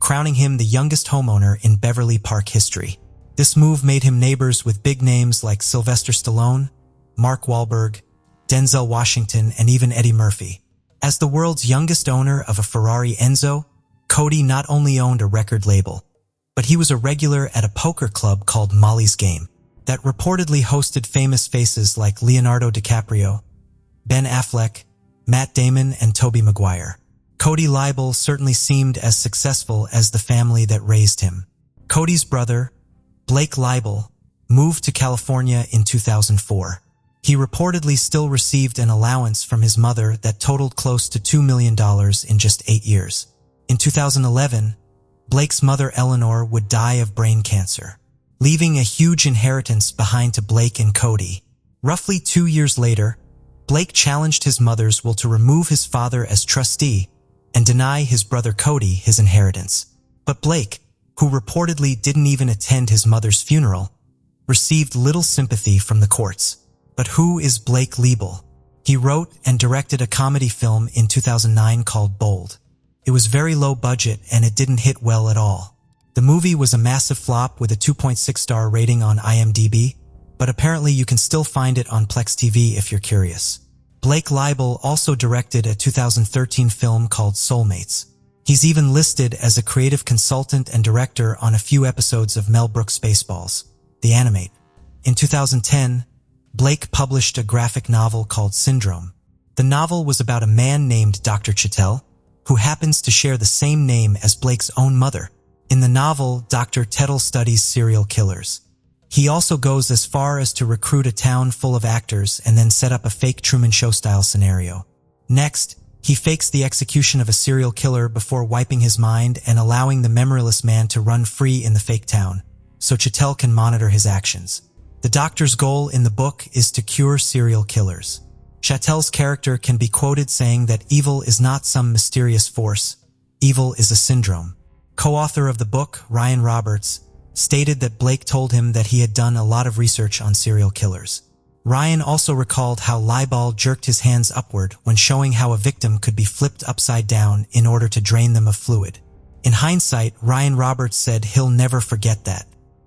crowning him the youngest homeowner in Beverly Park history. This move made him neighbors with big names like Sylvester Stallone, Mark Wahlberg, Denzel Washington, and even Eddie Murphy. As the world's youngest owner of a Ferrari Enzo, Cody not only owned a record label, but he was a regular at a poker club called Molly's Game that reportedly hosted famous faces like Leonardo DiCaprio, Ben Affleck, Matt Damon, and Tobey Maguire. Cody Leibel certainly seemed as successful as the family that raised him. Cody's brother, Blake Leibel, moved to California in 2004. He reportedly still received an allowance from his mother that totaled close to $2 million in just 8 years. In 2011, Blake's mother Eleanor would die of brain cancer, leaving a huge inheritance behind to Blake and Cody. Roughly 2 years later, Blake challenged his mother's will to remove his father as trustee and deny his brother Cody his inheritance. But Blake, who reportedly didn't even attend his mother's funeral, received little sympathy from the courts. But who is Blake Leibel? He wrote and directed a comedy film in 2009 called Bold. It was very low budget and it didn't hit well at all. The movie was a massive flop with a 2.6-star rating on IMDb, but apparently you can still find it on Plex TV if you're curious. Blake Leibel also directed a 2013 film called Soulmates. He's even listed as a creative consultant and director on a few episodes of Mel Brooks' Spaceballs, the animate. In 2010, Blake published a graphic novel called Syndrome. The novel was about a man named Dr. Chettle, who happens to share the same name as Blake's own mother. In the novel, Dr. Chettle studies serial killers. He also goes as far as to recruit a town full of actors and then set up a fake Truman Show-style scenario. Next, he fakes the execution of a serial killer before wiping his mind and allowing the memoryless man to run free in the fake town, so Chettle can monitor his actions. The doctor's goal in the book is to cure serial killers. Chettel's character can be quoted saying that evil is not some mysterious force, evil is a syndrome. Co-author of the book, Ryan Roberts, stated that Blake told him that he had done a lot of research on serial killers. Ryan also recalled how Leibel jerked his hands upward when showing how a victim could be flipped upside down in order to drain them of fluid. In hindsight, Ryan Roberts said he'll never forget that.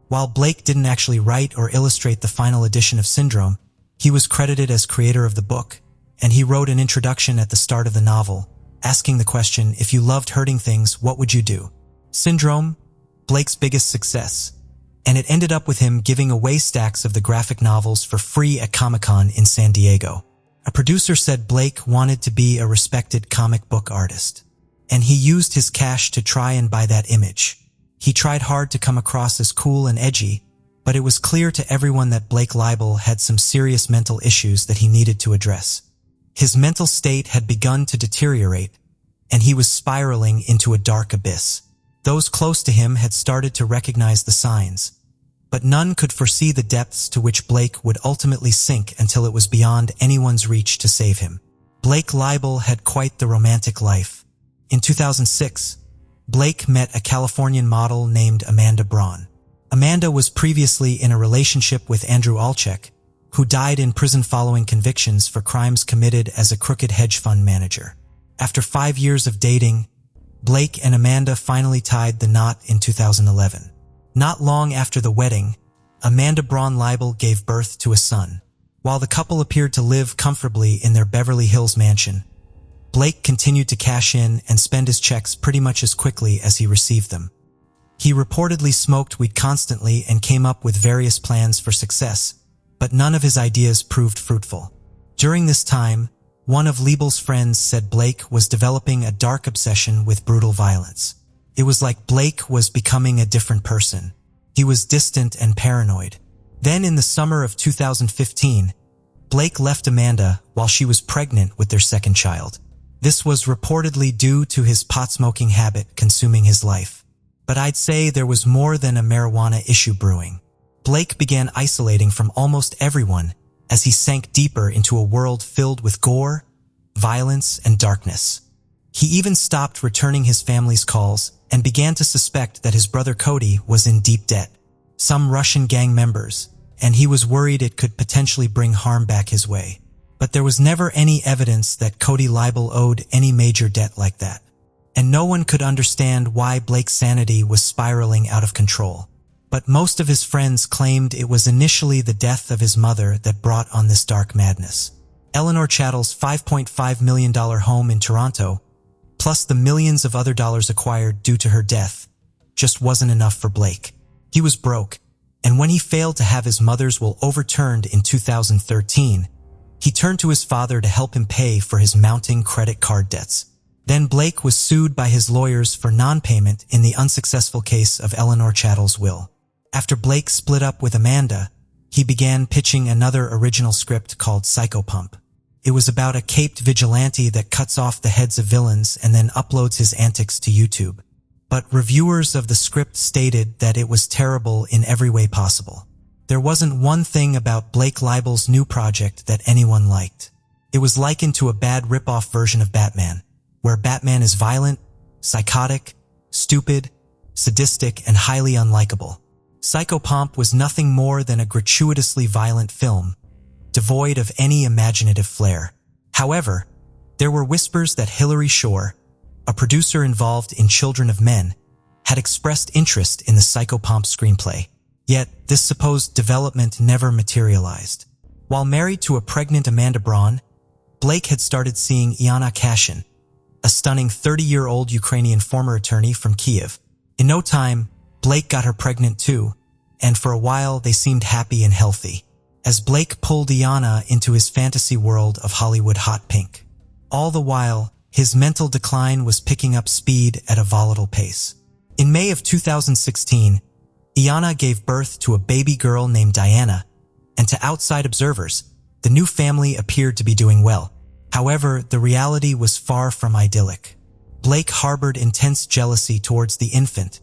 While Blake didn't actually write or illustrate the final edition of Syndrome, he was credited as creator of the book, and he wrote an introduction at the start of the novel, asking the question, if you loved hurting things, what would you do? Syndrome, Blake's biggest success, and it ended up with him giving away stacks of the graphic novels for free at Comic-Con in San Diego. A producer said Blake wanted to be a respected comic book artist, and he used his cash to try and buy that image. He tried hard to come across as cool and edgy, but it was clear to everyone that Blake Leibel had some serious mental issues that he needed to address. His mental state had begun to deteriorate, and he was spiraling into a dark abyss. Those close to him had started to recognize the signs, but none could foresee the depths to which Blake would ultimately sink until it was beyond anyone's reach to save him. Blake Leibel had quite the romantic life. In 2006, Blake met a Californian model named Amanda Braun. Amanda was previously in a relationship with Andrew Alchek, who died in prison following convictions for crimes committed as a crooked hedge fund manager. After 5 years of dating, Blake and Amanda finally tied the knot in 2011. Not long after the wedding, Amanda Braun Leibel gave birth to a son. While the couple appeared to live comfortably in their Beverly Hills mansion, Blake continued to cash in and spend his checks pretty much as quickly as he received them. He reportedly smoked weed constantly and came up with various plans for success, but none of his ideas proved fruitful. During this time, one of Leibel's friends said Blake was developing a dark obsession with brutal violence. It was like Blake was becoming a different person. He was distant and paranoid. Then in the summer of 2015, Blake left Amanda while she was pregnant with their second child. This was reportedly due to his pot-smoking habit consuming his life. But I'd say there was more than a marijuana issue brewing. Blake began isolating from almost everyone as he sank deeper into a world filled with gore, violence, and darkness. He even stopped returning his family's calls and began to suspect that his brother Cody was in deep debt. Some Russian gang members, and he was worried it could potentially bring harm back his way. But there was never any evidence that Cody Leibel owed any major debt like that. And no one could understand why Blake's sanity was spiraling out of control. But most of his friends claimed it was initially the death of his mother that brought on this dark madness. Eleanor Chettle's $5.5 million home in Toronto, plus the millions of other dollars acquired due to her death, just wasn't enough for Blake. He was broke, and when he failed to have his mother's will overturned in 2013, he turned to his father to help him pay for his mounting credit card debts. Then Blake was sued by his lawyers for non-payment in the unsuccessful case of Eleanor Chettle's will. After Blake split up with Amanda, he began pitching another original script called Psychopump. It was about a caped vigilante that cuts off the heads of villains and then uploads his antics to YouTube. But reviewers of the script stated that it was terrible in every way possible. There wasn't one thing about Blake Leibel's new project that anyone liked. It was likened to a bad rip-off version of Batman, where Batman is violent, psychotic, stupid, sadistic, and highly unlikable. Psychopomp was nothing more than a gratuitously violent film, devoid of any imaginative flair. However, there were whispers that Hilary Shore, a producer involved in Children of Men, had expressed interest in the Psychopomp screenplay. Yet, this supposed development never materialized. While married to a pregnant Amanda Braun, Blake had started seeing Yana Casian, a stunning 30-year-old Ukrainian former attorney from Kiev. In no time, Blake got her pregnant too, and for a while they seemed happy and healthy, as Blake pulled Yana into his fantasy world of Hollywood hot pink. All the while, his mental decline was picking up speed at a volatile pace. In May of 2016, Yana gave birth to a baby girl named Diana, and to outside observers, the new family appeared to be doing well. However, the reality was far from idyllic. Blake harbored intense jealousy towards the infant,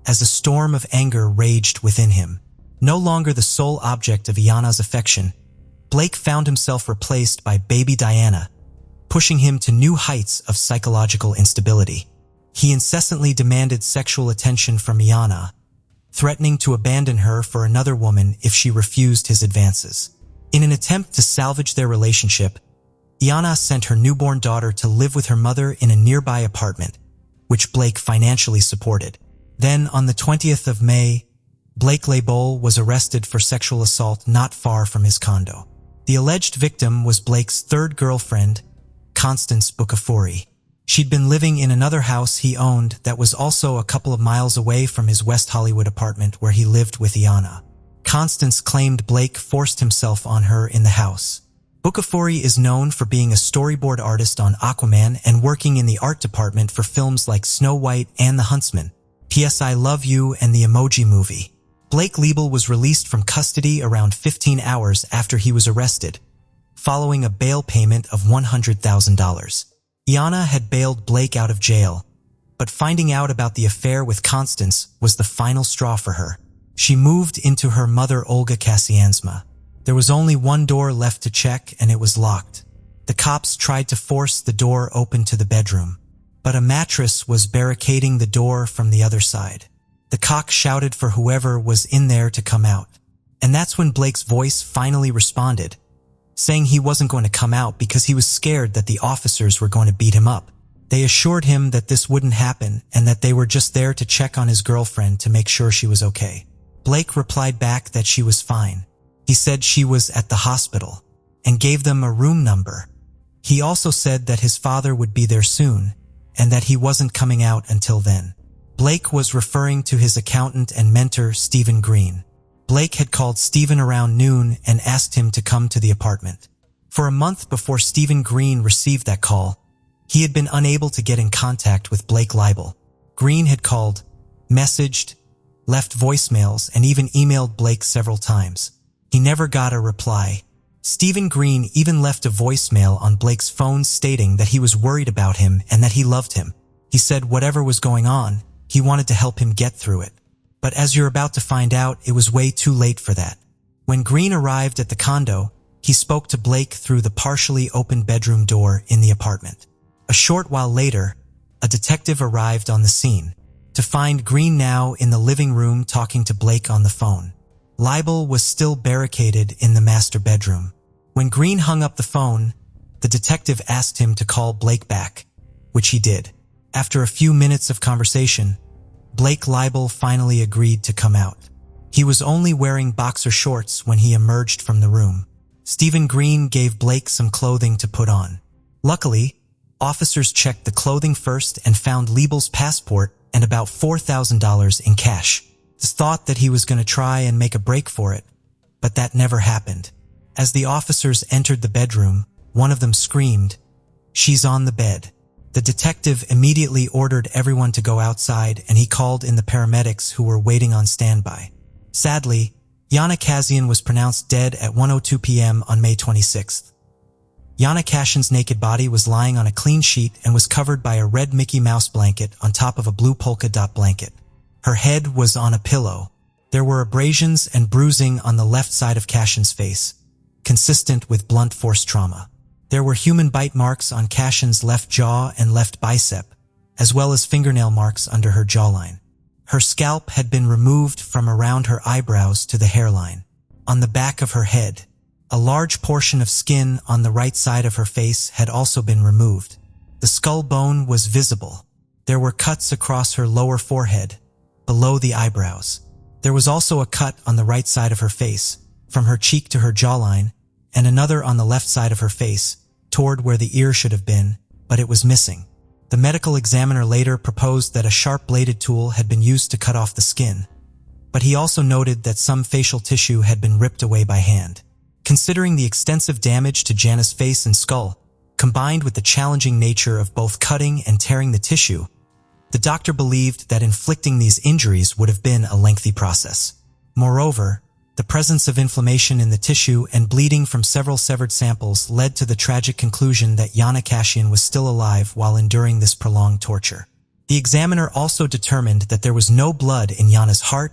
as a storm of anger raged within him. No longer the sole object of Yana's affection, Blake found himself replaced by baby Diana, pushing him to new heights of psychological instability. He incessantly demanded sexual attention from Yana, threatening to abandon her for another woman if she refused his advances. In an attempt to salvage their relationship, Yana sent her newborn daughter to live with her mother in a nearby apartment, which Blake financially supported. Then, on the 20th of May, Blake Leibel was arrested for sexual assault not far from his condo. The alleged victim was Blake's third girlfriend, Constance Bucafori. She'd been living in another house he owned that was also a couple of miles away from his West Hollywood apartment where he lived with Yana. Constance claimed Blake forced himself on her in the house. Bucafori is known for being a storyboard artist on Aquaman and working in the art department for films like Snow White and The Huntsman, P.S. I Love You, and the Emoji Movie. Blake Leibel was released from custody around 15 hours after he was arrested, following a bail payment of $100,000. Yana had bailed Blake out of jail, but finding out about the affair with Constance was the final straw for her. She moved into her mother Olga Casian's. There was only one door left to check, and it was locked. The cops tried to force the door open to the bedroom, but a mattress was barricading the door from the other side. The cock shouted for whoever was in there to come out. And that's when Blake's voice finally responded, saying he wasn't going to come out because he was scared that the officers were going to beat him up. They assured him that this wouldn't happen and that they were just there to check on his girlfriend to make sure she was okay. Blake replied back that she was fine. He said she was at the hospital and gave them a room number. He also said that his father would be there soon and that he wasn't coming out until then. Blake was referring to his accountant and mentor, Stephen Green. Blake had called Stephen around noon and asked him to come to the apartment. For a month before Stephen Green received that call, he had been unable to get in contact with Blake Leibel. Green had called, messaged, left voicemails, and even emailed Blake several times. He never got a reply. Stephen Green even left a voicemail on Blake's phone stating that he was worried about him and that he loved him. He said whatever was going on, he wanted to help him get through it. But as you're about to find out, it was way too late for that. When Green arrived at the condo, he spoke to Blake through the partially open bedroom door in the apartment. A short while later, a detective arrived on the scene to find Green now in the living room talking to Blake on the phone. Leibel was still barricaded in the master bedroom. When Green hung up the phone, the detective asked him to call Blake back, which he did. After a few minutes of conversation, Blake Leibel finally agreed to come out. He was only wearing boxer shorts when he emerged from the room. Stephen Green gave Blake some clothing to put on. Luckily, officers checked the clothing first and found Leibel's passport and about $4,000 in cash. This thought that he was going to try and make a break for it, but that never happened. As the officers entered the bedroom, one of them screamed, "She's on the bed." The detective immediately ordered everyone to go outside, and he called in the paramedics who were waiting on standby. Sadly, Yana Casian was pronounced dead at 1:02 p.m. on May 26th. Yana Casian's naked body was lying on a clean sheet and was covered by a red Mickey Mouse blanket on top of a blue polka dot blanket. Her head was on a pillow. There were abrasions and bruising on the left side of Casian's face, consistent with blunt force trauma. There were human bite marks on Casian's left jaw and left bicep, as well as fingernail marks under her jawline. Her scalp had been removed from around her eyebrows to the hairline. On the back of her head, a large portion of skin on the right side of her face had also been removed. The skull bone was visible. There were cuts across her lower forehead, below the eyebrows. There was also a cut on the right side of her face, from her cheek to her jawline, and another on the left side of her face, toward where the ear should have been, but it was missing. The medical examiner later proposed that a sharp-bladed tool had been used to cut off the skin, but he also noted that some facial tissue had been ripped away by hand. Considering the extensive damage to Jana's face and skull, combined with the challenging nature of both cutting and tearing the tissue, the doctor believed that inflicting these injuries would have been a lengthy process. Moreover, the presence of inflammation in the tissue and bleeding from several severed samples led to the tragic conclusion that Yana Casian was still alive while enduring this prolonged torture. The examiner also determined that there was no blood in Yana's heart,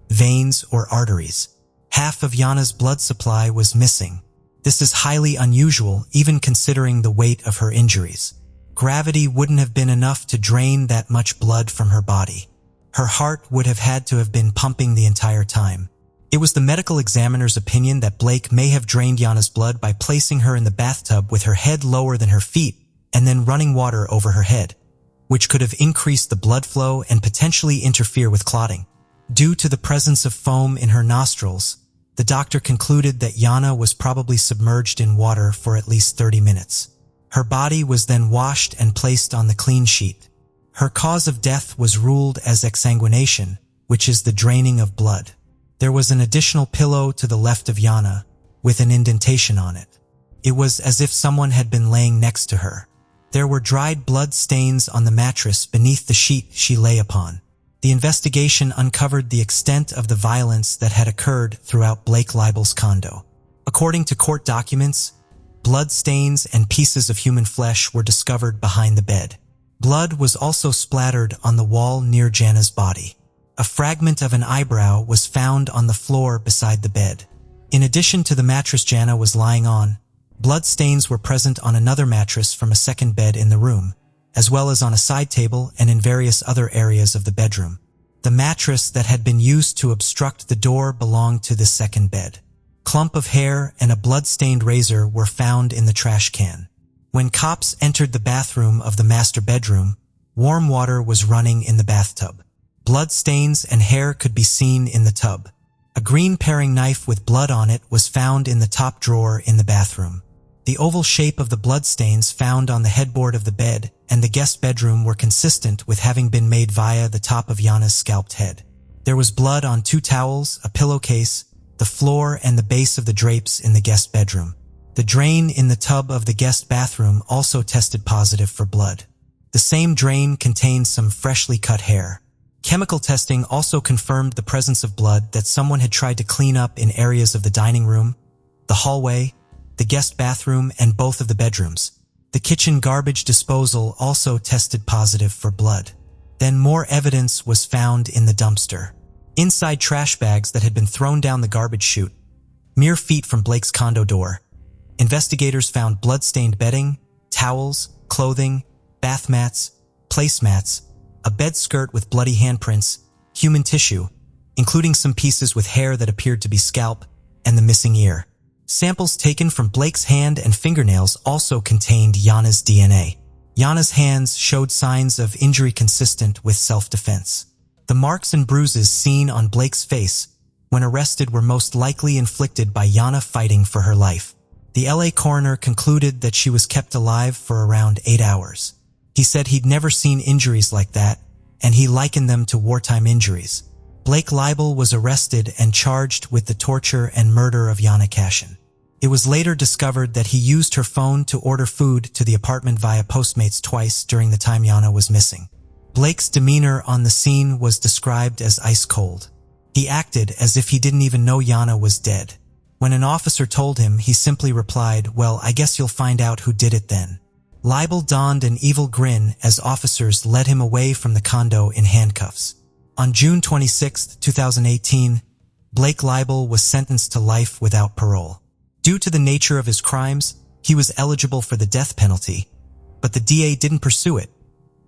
veins, or arteries. Half of Yana's blood supply was missing. This is highly unusual, even considering the weight of her injuries. Gravity wouldn't have been enough to drain that much blood from her body. Her heart would have had to have been pumping the entire time. It was the medical examiner's opinion that Blake may have drained Yana's blood by placing her in the bathtub with her head lower than her feet and then running water over her head, which could have increased the blood flow and potentially interfere with clotting. Due to the presence of foam in her nostrils, the doctor concluded that Yana was probably submerged in water for at least 30 minutes. Her body was then washed and placed on the clean sheet. Her cause of death was ruled as exsanguination, which is the draining of blood. There was an additional pillow to the left of Yana, with an indentation on it. It was as if someone had been laying next to her. There were dried blood stains on the mattress beneath the sheet she lay upon. The investigation uncovered the extent of the violence that had occurred throughout Blake Leibel's condo. According to court documents, blood stains and pieces of human flesh were discovered behind the bed. Blood was also splattered on the wall near Jana's body. A fragment of an eyebrow was found on the floor beside the bed. In addition to the mattress Jana was lying on, blood stains were present on another mattress from a second bed in the room, as well as on a side table and in various other areas of the bedroom. The mattress that had been used to obstruct the door belonged to the second bed. Clump of hair and a blood-stained razor were found in the trash can. When cops entered the bathroom of the master bedroom, warm water was running in the bathtub. Blood stains and hair could be seen in the tub. A green paring knife with blood on it was found in the top drawer in the bathroom. The oval shape of the bloodstains found on the headboard of the bed and the guest bedroom were consistent with having been made via the top of Yana's scalped head. There was blood on 2 towels, a pillowcase, the floor, and the base of the drapes in the guest bedroom. The drain in the tub of the guest bathroom also tested positive for blood. The same drain contained some freshly cut hair. Chemical testing also confirmed the presence of blood that someone had tried to clean up in areas of the dining room, the hallway, the guest bathroom, and both of the bedrooms. The kitchen garbage disposal also tested positive for blood. Then more evidence was found in the dumpster. Inside trash bags that had been thrown down the garbage chute, mere feet from Blake's condo door, investigators found blood-stained bedding, towels, clothing, bath mats, placemats, a bed skirt with bloody handprints, human tissue, including some pieces with hair that appeared to be scalp, and the missing ear. Samples taken from Blake's hand and fingernails also contained Yana's DNA. Yana's hands showed signs of injury consistent with self-defense. The marks and bruises seen on Blake's face when arrested were most likely inflicted by Yana fighting for her life. The LA coroner concluded that she was kept alive for around 8 hours. He said he'd never seen injuries like that, and he likened them to wartime injuries. Blake Leibel was arrested and charged with the torture and murder of Yana Casian. It was later discovered that he used her phone to order food to the apartment via Postmates twice during the time Yana was missing. Blake's demeanor on the scene was described as ice cold. He acted as if he didn't even know Yana was dead. When an officer told him, he simply replied, "Well, I guess you'll find out who did it then." Leibel donned an evil grin as officers led him away from the condo in handcuffs. On June 26, 2018, Blake Leibel was sentenced to life without parole. Due to the nature of his crimes, he was eligible for the death penalty, but the DA didn't pursue it,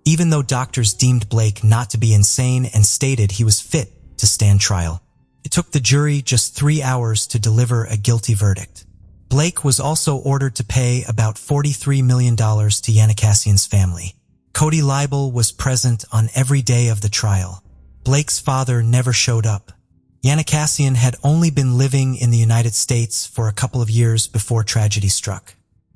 even though doctors deemed Blake not to be insane and stated he was fit to stand trial. It took the jury just 3 hours to deliver a guilty verdict. Blake was also ordered to pay about $43 million to Yana Casian's family. Cody Leibel was present on every day of the trial. Blake's father never showed up. Yana Casian had only been living in the United States for a couple of years before tragedy struck.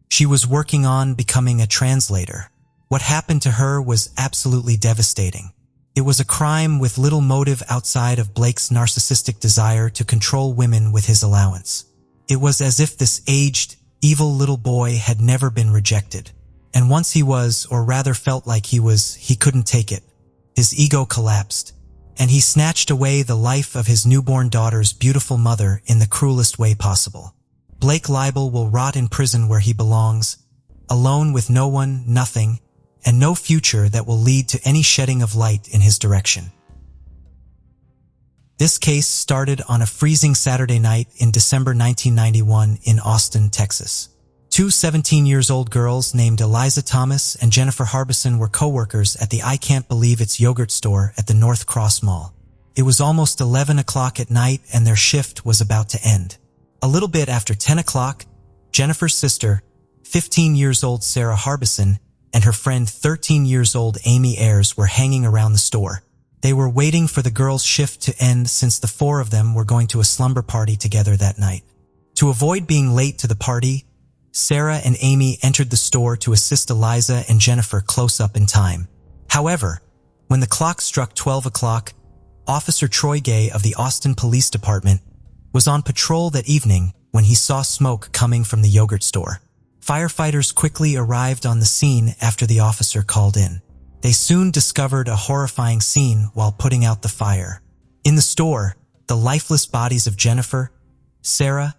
She was working on becoming a translator. What happened to her was absolutely devastating. It was a crime with little motive outside of Blake's narcissistic desire to control women with his allowance. It was as if this aged, evil little boy had never been rejected. And once he was, or rather felt like he couldn't take it. His ego collapsed, and he snatched away the life of his newborn daughter's beautiful mother in the cruelest way possible. Blake Leibel will rot in prison where he belongs, alone with no one, nothing, and no future that will lead to any shedding of light in his direction. This case started on a freezing Saturday night in December 1991 in Austin, Texas. Two 17-year-old girls named Eliza Thomas and Jennifer Harbison were co-workers at the I Can't Believe It's yogurt store at the North Cross Mall. It was almost 11 o'clock at night and their shift was about to end. A little bit after 10 o'clock, Jennifer's sister, 15-year-old Sarah Harbison, and her friend 13-year-old Amy Ayers were hanging around the store. They were waiting for the girls' shift to end since the four of them were going to a slumber party together that night. To avoid being late to the party, Sarah and Amy entered the store to assist Eliza and Jennifer close up in time. However, when the clock struck 12 o'clock, Officer Troy Gay of the Austin Police Department was on patrol that evening when he saw smoke coming from the yogurt store. Firefighters quickly arrived on the scene after the officer called in. They soon discovered a horrifying scene while putting out the fire. In the store, the lifeless bodies of Jennifer, Sarah,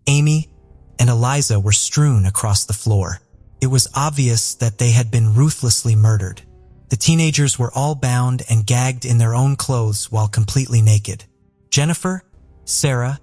Amy, and Eliza were strewn across the floor. It was obvious that they had been ruthlessly murdered. The teenagers were all bound and gagged in their own clothes while completely naked. Jennifer, Sarah,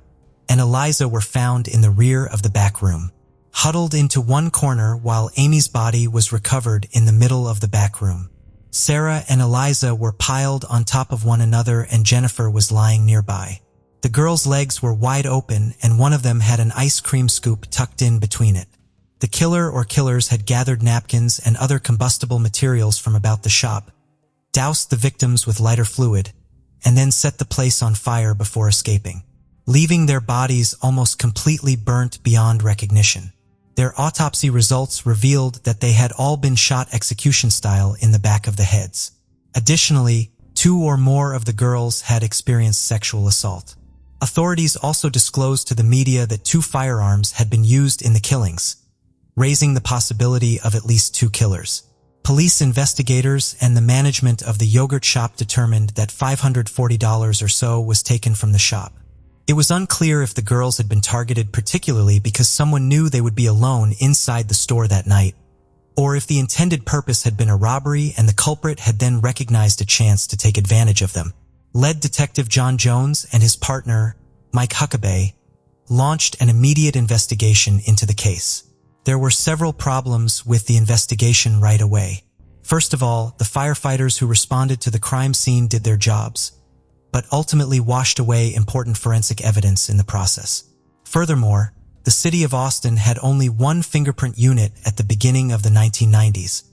and Eliza were found in the rear of the back room, huddled into one corner while Amy's body was recovered in the middle of the back room. Sarah and Eliza were piled on top of one another and Jennifer was lying nearby. The girls' legs were wide open and one of them had an ice cream scoop tucked in between it. The killer or killers had gathered napkins and other combustible materials from about the shop, doused the victims with lighter fluid, and then set the place on fire before escaping, leaving their bodies almost completely burnt beyond recognition. Their autopsy results revealed that they had all been shot execution style in the back of the heads. Additionally, 2 or more of the girls had experienced sexual assault. Authorities also disclosed to the media that 2 firearms had been used in the killings, raising the possibility of at least 2 killers. Police investigators and the management of the yogurt shop determined that $540 or so was taken from the shop. It was unclear if the girls had been targeted particularly because someone knew they would be alone inside the store that night, or if the intended purpose had been a robbery and the culprit had then recognized a chance to take advantage of them. Lead Detective John Jones and his partner, Mike Huckabee, launched an immediate investigation into the case. There were several problems with the investigation right away. First of all, the firefighters who responded to the crime scene did their jobs, but ultimately washed away important forensic evidence in the process. Furthermore, the city of Austin had only one fingerprint unit at the beginning of the 1990s,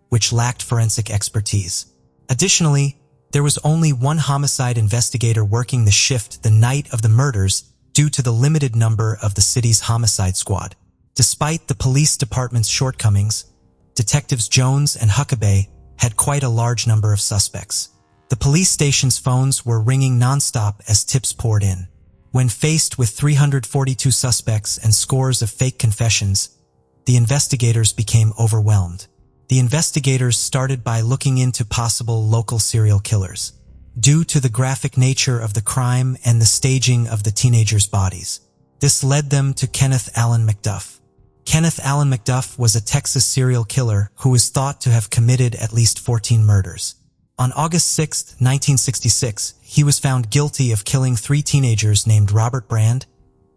which lacked forensic expertise. Additionally, there was only one homicide investigator working the shift the night of the murders due to the limited number of the city's homicide squad. Despite the police department's shortcomings, Detectives Jones and Huckabee had quite a large number of suspects. The police station's phones were ringing nonstop as tips poured in. When faced with 342 suspects and scores of fake confessions, the investigators became overwhelmed. The investigators started by looking into possible local serial killers. due to the graphic nature of the crime and the staging of the teenagers' bodies. This led them to Kenneth Allen McDuff. Kenneth Allen McDuff was a Texas serial killer who is thought to have committed at least 14 murders. On August 6, 1966, he was found guilty of killing 3 teenagers named Robert Brand,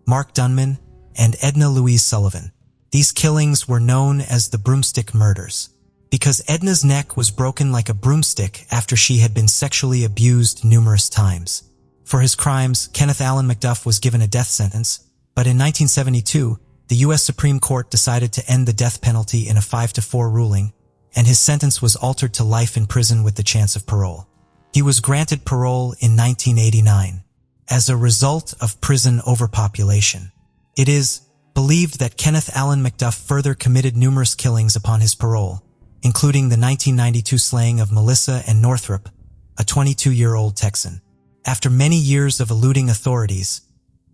Mark Dunman, and Edna Louise Sullivan. These killings were known as the broomstick murders, because Edna's neck was broken like a broomstick after she had been sexually abused numerous times. For his crimes, Kenneth Allen McDuff was given a death sentence, but in 1972, the U.S. Supreme Court decided to end the death penalty in a 5-4 ruling, and his sentence was altered to life in prison with the chance of parole. He was granted parole in 1989 as a result of prison overpopulation. It is believed that Kenneth Allen McDuff further committed numerous killings upon his parole, including the 1992 slaying of Melissa and Northrup, a 22-year-old Texan. After many years of eluding authorities,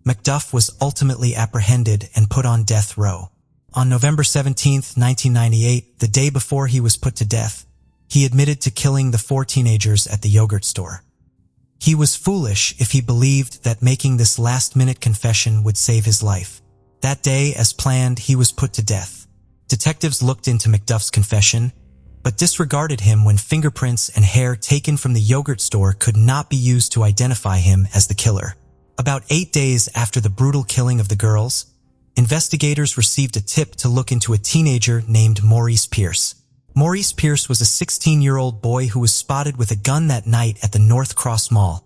McDuff was ultimately apprehended and put on death row. On November 17, 1998, the day before he was put to death, he admitted to killing the 4 teenagers at the yogurt store. He was foolish if he believed that making this last-minute confession would save his life. That day, as planned, he was put to death. Detectives looked into McDuff's confession, but disregarded him when fingerprints and hair taken from the yogurt store could not be used to identify him as the killer. About 8 days after the brutal killing of the girls, investigators received a tip to look into a teenager named Maurice Pierce. Maurice Pierce was a 16-year-old boy who was spotted with a gun that night at the North Cross Mall,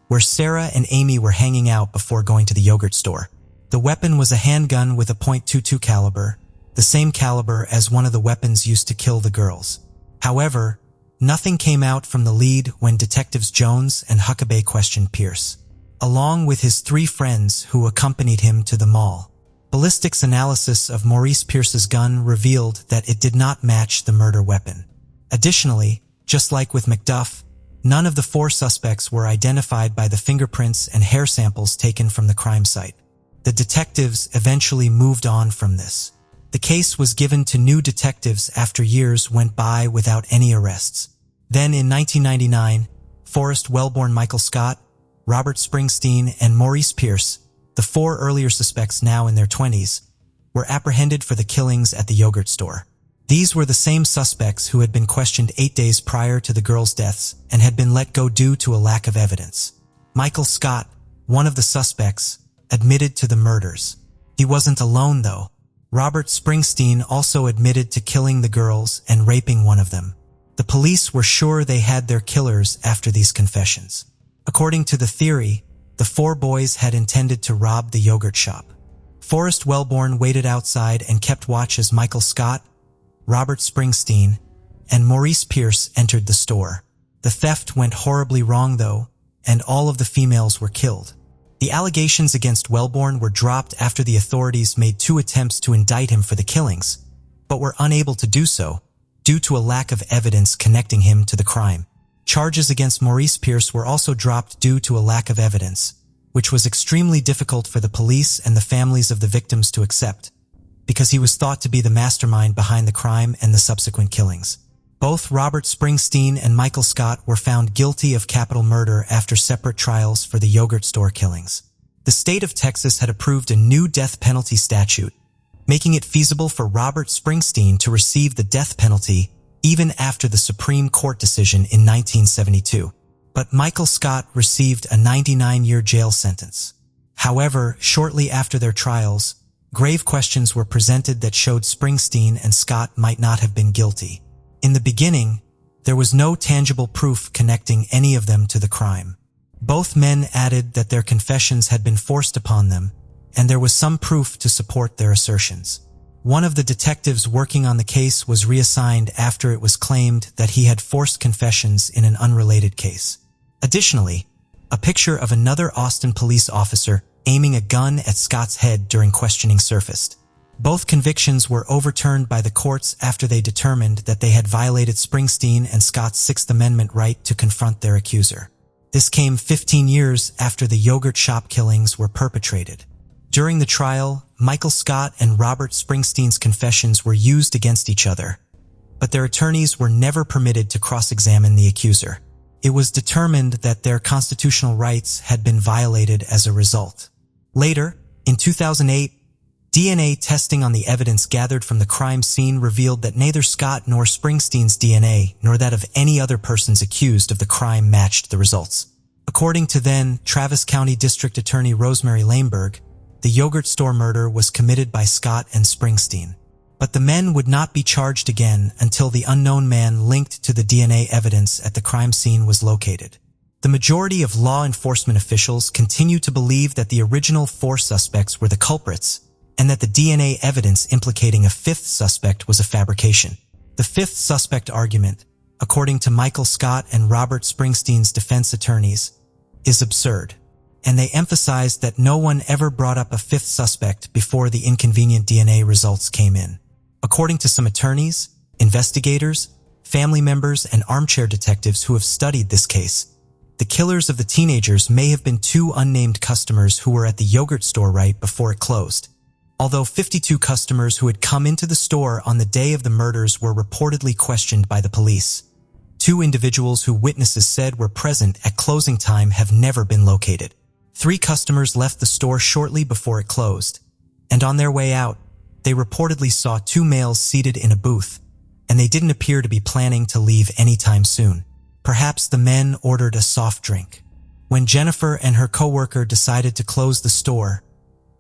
where Sarah and Amy were hanging out before going to the yogurt store. The weapon was a handgun with a .22 caliber, the same caliber as one of the weapons used to kill the girls. However, nothing came out from the lead when Detectives Jones and Huckabee questioned Pierce, along with his 3 friends who accompanied him to the mall. Ballistics analysis of Maurice Pierce's gun revealed that it did not match the murder weapon. Additionally, just like with McDuff, none of the 4 suspects were identified by the fingerprints and hair samples taken from the crime site. The detectives eventually moved on from this. The case was given to new detectives after years went by without any arrests. Then in 1999, Forrest Wellborn, Michael Scott, Robert Springsteen, and Maurice Pierce, the 4 earlier suspects now in their 20s, were apprehended for the killings at the yogurt store. These were the same suspects who had been questioned 8 days prior to the girls' deaths and had been let go due to a lack of evidence. Michael Scott, one of the suspects, admitted to the murders. He wasn't alone, though. Robert Springsteen also admitted to killing the girls and raping one of them. The police were sure they had their killers after these confessions. According to the theory, the 4 boys had intended to rob the yogurt shop. Forrest Wellborn waited outside and kept watch as Michael Scott, Robert Springsteen, and Maurice Pierce entered the store. The theft went horribly wrong, though, and all of the females were killed. The allegations against Wellborn were dropped after the authorities made 2 attempts to indict him for the killings, but were unable to do so due to a lack of evidence connecting him to the crime. Charges against Maurice Pierce were also dropped due to a lack of evidence, which was extremely difficult for the police and the families of the victims to accept, because he was thought to be the mastermind behind the crime and the subsequent killings. Both Robert Springsteen and Michael Scott were found guilty of capital murder after separate trials for the yogurt store killings. The state of Texas had approved a new death penalty statute, making it feasible for Robert Springsteen to receive the death penalty even after the Supreme Court decision in 1972. But Michael Scott received a 99-year jail sentence. However, shortly after their trials, grave questions were presented that showed Springsteen and Scott might not have been guilty. In the beginning, there was no tangible proof connecting any of them to the crime. Both men added that their confessions had been forced upon them, and there was some proof to support their assertions. One of the detectives working on the case was reassigned after it was claimed that he had forced confessions in an unrelated case. Additionally, a picture of another Austin police officer aiming a gun at Scott's head during questioning surfaced. Both convictions were overturned by the courts after they determined that they had violated Springsteen and Scott's Sixth Amendment right to confront their accuser. This came 15 years after the yogurt shop killings were perpetrated. During the trial, Michael Scott and Robert Springsteen's confessions were used against each other, but their attorneys were never permitted to cross-examine the accuser. It was determined that their constitutional rights had been violated as a result. Later, in 2008, DNA testing on the evidence gathered from the crime scene revealed that neither Scott nor Springsteen's DNA, nor that of any other persons accused of the crime, matched the results. According to then Travis County District Attorney Rosemary Laneberg, the yogurt store murder was committed by Scott and Springsteen. But the men would not be charged again until the unknown man linked to the DNA evidence at the crime scene was located. The majority of law enforcement officials continue to believe that the original 4 suspects were the culprits, and that the DNA evidence implicating a 5th suspect was a fabrication. The 5th suspect argument, according to Michael Scott and Robert Springsteen's defense attorneys, is absurd, and they emphasized that no one ever brought up a 5th suspect before the inconvenient DNA results came in. According to some attorneys, investigators, family members, and armchair detectives who have studied this case, the killers of the teenagers may have been 2 unnamed customers who were at the yogurt store right before it closed. Although 52 customers who had come into the store on the day of the murders were reportedly questioned by the police, 2 individuals who witnesses said were present at closing time have never been located. 3 customers left the store shortly before it closed, and on their way out, they reportedly saw 2 males seated in a booth, and they didn't appear to be planning to leave anytime soon. Perhaps the men ordered a soft drink. When Jennifer and her coworker decided to close the store,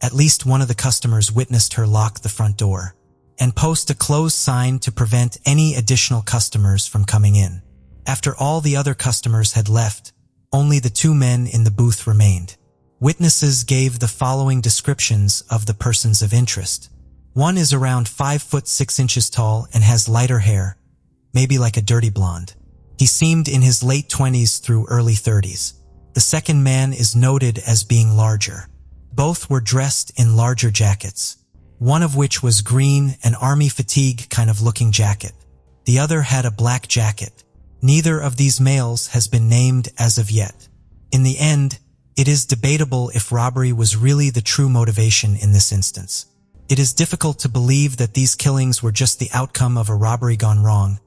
at least one of the customers witnessed her lock the front door and post a close sign to prevent any additional customers from coming in. After all the other customers had left, only the 2 men in the booth remained. Witnesses gave the following descriptions of the persons of interest. One is around 5 foot 6 inches tall and has lighter hair, maybe like a dirty blonde. He seemed in his late 20s through early 30s. The second man is noted as being larger. Both were dressed in larger jackets, one of which was green, an army fatigue kind of looking jacket. The other had a black jacket. Neither of these males has been named as of yet. In the end, it is debatable if robbery was really the true motivation in this instance. It is difficult to believe that these killings were just the outcome of a robbery gone wrong,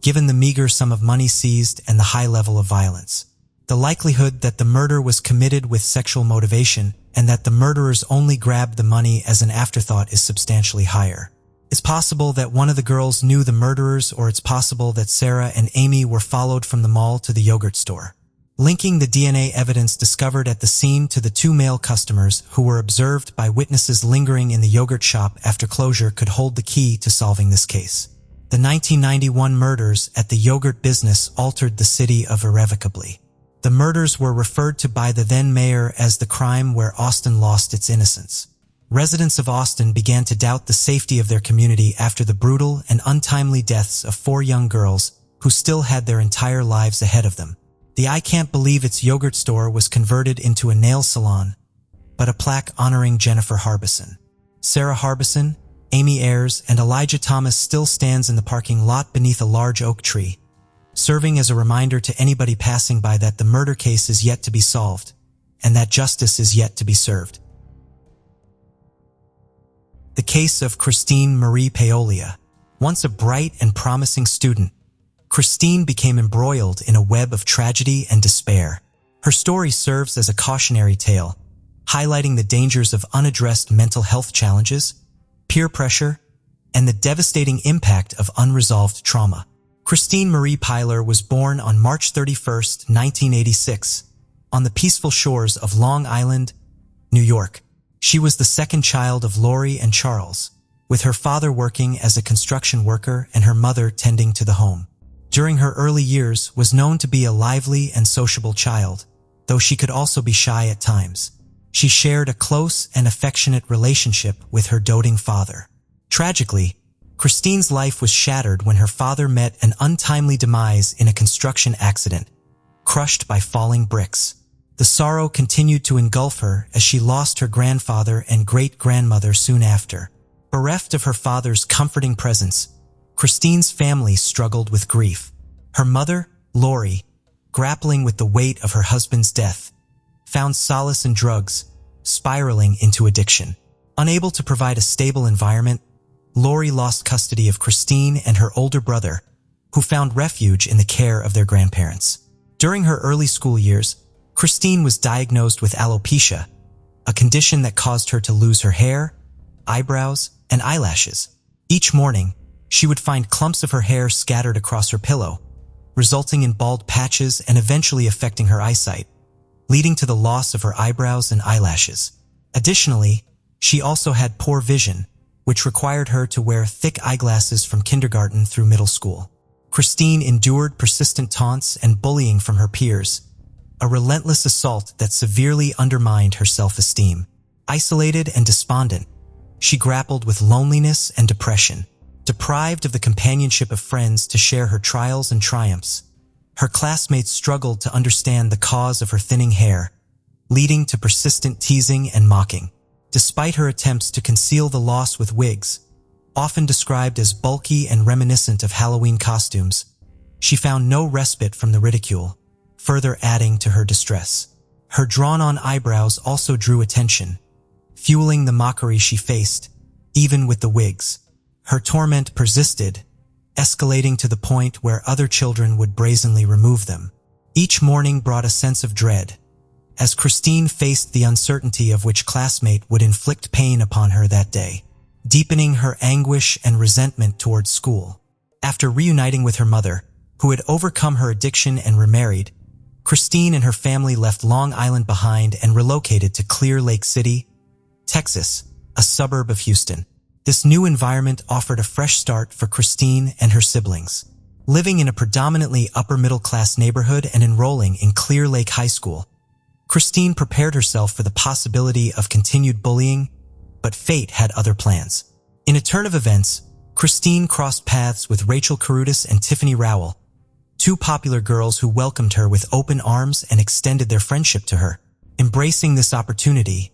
given the meager sum of money seized and the high level of violence. The likelihood that the murder was committed with sexual motivation and that the murderers only grabbed the money as an afterthought is substantially higher. It's possible that one of the girls knew the murderers, or it's possible that Sarah and Amy were followed from the mall to the yogurt store. Linking the DNA evidence discovered at the scene to the 2 male customers who were observed by witnesses lingering in the yogurt shop after closure could hold the key to solving this case. The 1991 murders at the yogurt business altered the city irrevocably. The murders were referred to by the then mayor as the crime where Austin lost its innocence. Residents of Austin began to doubt the safety of their community after the brutal and untimely deaths of 4 young girls who still had their entire lives ahead of them. The I Can't Believe It's yogurt store was converted into a nail salon, but a plaque honoring Jennifer Harbison, Sarah Harbison, Amy Ayers, and Elijah Thomas still stands in the parking lot beneath a large oak tree, serving as a reminder to anybody passing by that the murder case is yet to be solved, and that justice is yet to be served. The case of Christine Marie Paolia. Once a bright and promising student, Christine became embroiled in a web of tragedy and despair. Her story serves as a cautionary tale, highlighting the dangers of unaddressed mental health challenges, peer pressure, and the devastating impact of unresolved trauma. Christine Marie Pyler was born on March 31, 1986, on the peaceful shores of Long Island, New York. She was the second child of Lori and Charles, with her father working as a construction worker and her mother tending to the home. During her early years, was known to be a lively and sociable child, though she could also be shy at times. She shared a close and affectionate relationship with her doting father. Tragically, Christine's life was shattered when her father met an untimely demise in a construction accident, crushed by falling bricks. The sorrow continued to engulf her as she lost her grandfather and great-grandmother soon after. Bereft of her father's comforting presence, Christine's family struggled with grief. Her mother, Lori, grappling with the weight of her husband's death, found solace in drugs, spiraling into addiction. Unable to provide a stable environment, Lori lost custody of Christine and her older brother, who found refuge in the care of their grandparents. During her early school years, Christine was diagnosed with alopecia, a condition that caused her to lose her hair, eyebrows, and eyelashes. Each morning, she would find clumps of her hair scattered across her pillow, resulting in bald patches and eventually affecting her eyesight, leading to the loss of her eyebrows and eyelashes. Additionally, she also had poor vision, which required her to wear thick eyeglasses from kindergarten through middle school. Christine endured persistent taunts and bullying from her peers, a relentless assault that severely undermined her self-esteem. Isolated and despondent, she grappled with loneliness and depression. Deprived of the companionship of friends to share her trials and triumphs, her classmates struggled to understand the cause of her thinning hair, leading to persistent teasing and mocking. Despite her attempts to conceal the loss with wigs, often described as bulky and reminiscent of Halloween costumes, she found no respite from the ridicule, further adding to her distress. Her drawn-on eyebrows also drew attention, fueling the mockery she faced, even with the wigs. Her torment persisted, escalating to the point where other children would brazenly remove them. Each morning brought a sense of dread, as Christine faced the uncertainty of which classmate would inflict pain upon her that day, deepening her anguish and resentment towards school. After reuniting with her mother, who had overcome her addiction and remarried, Christine and her family left Long Island behind and relocated to Clear Lake City, Texas, a suburb of Houston. This new environment offered a fresh start for Christine and her siblings. Living in a predominantly upper-middle-class neighborhood and enrolling in Clear Lake High School, Christine prepared herself for the possibility of continued bullying, but fate had other plans. In a turn of events, Christine crossed paths with Rachel Carudis and Tiffany Rowell, two popular girls who welcomed her with open arms and extended their friendship to her. Embracing this opportunity,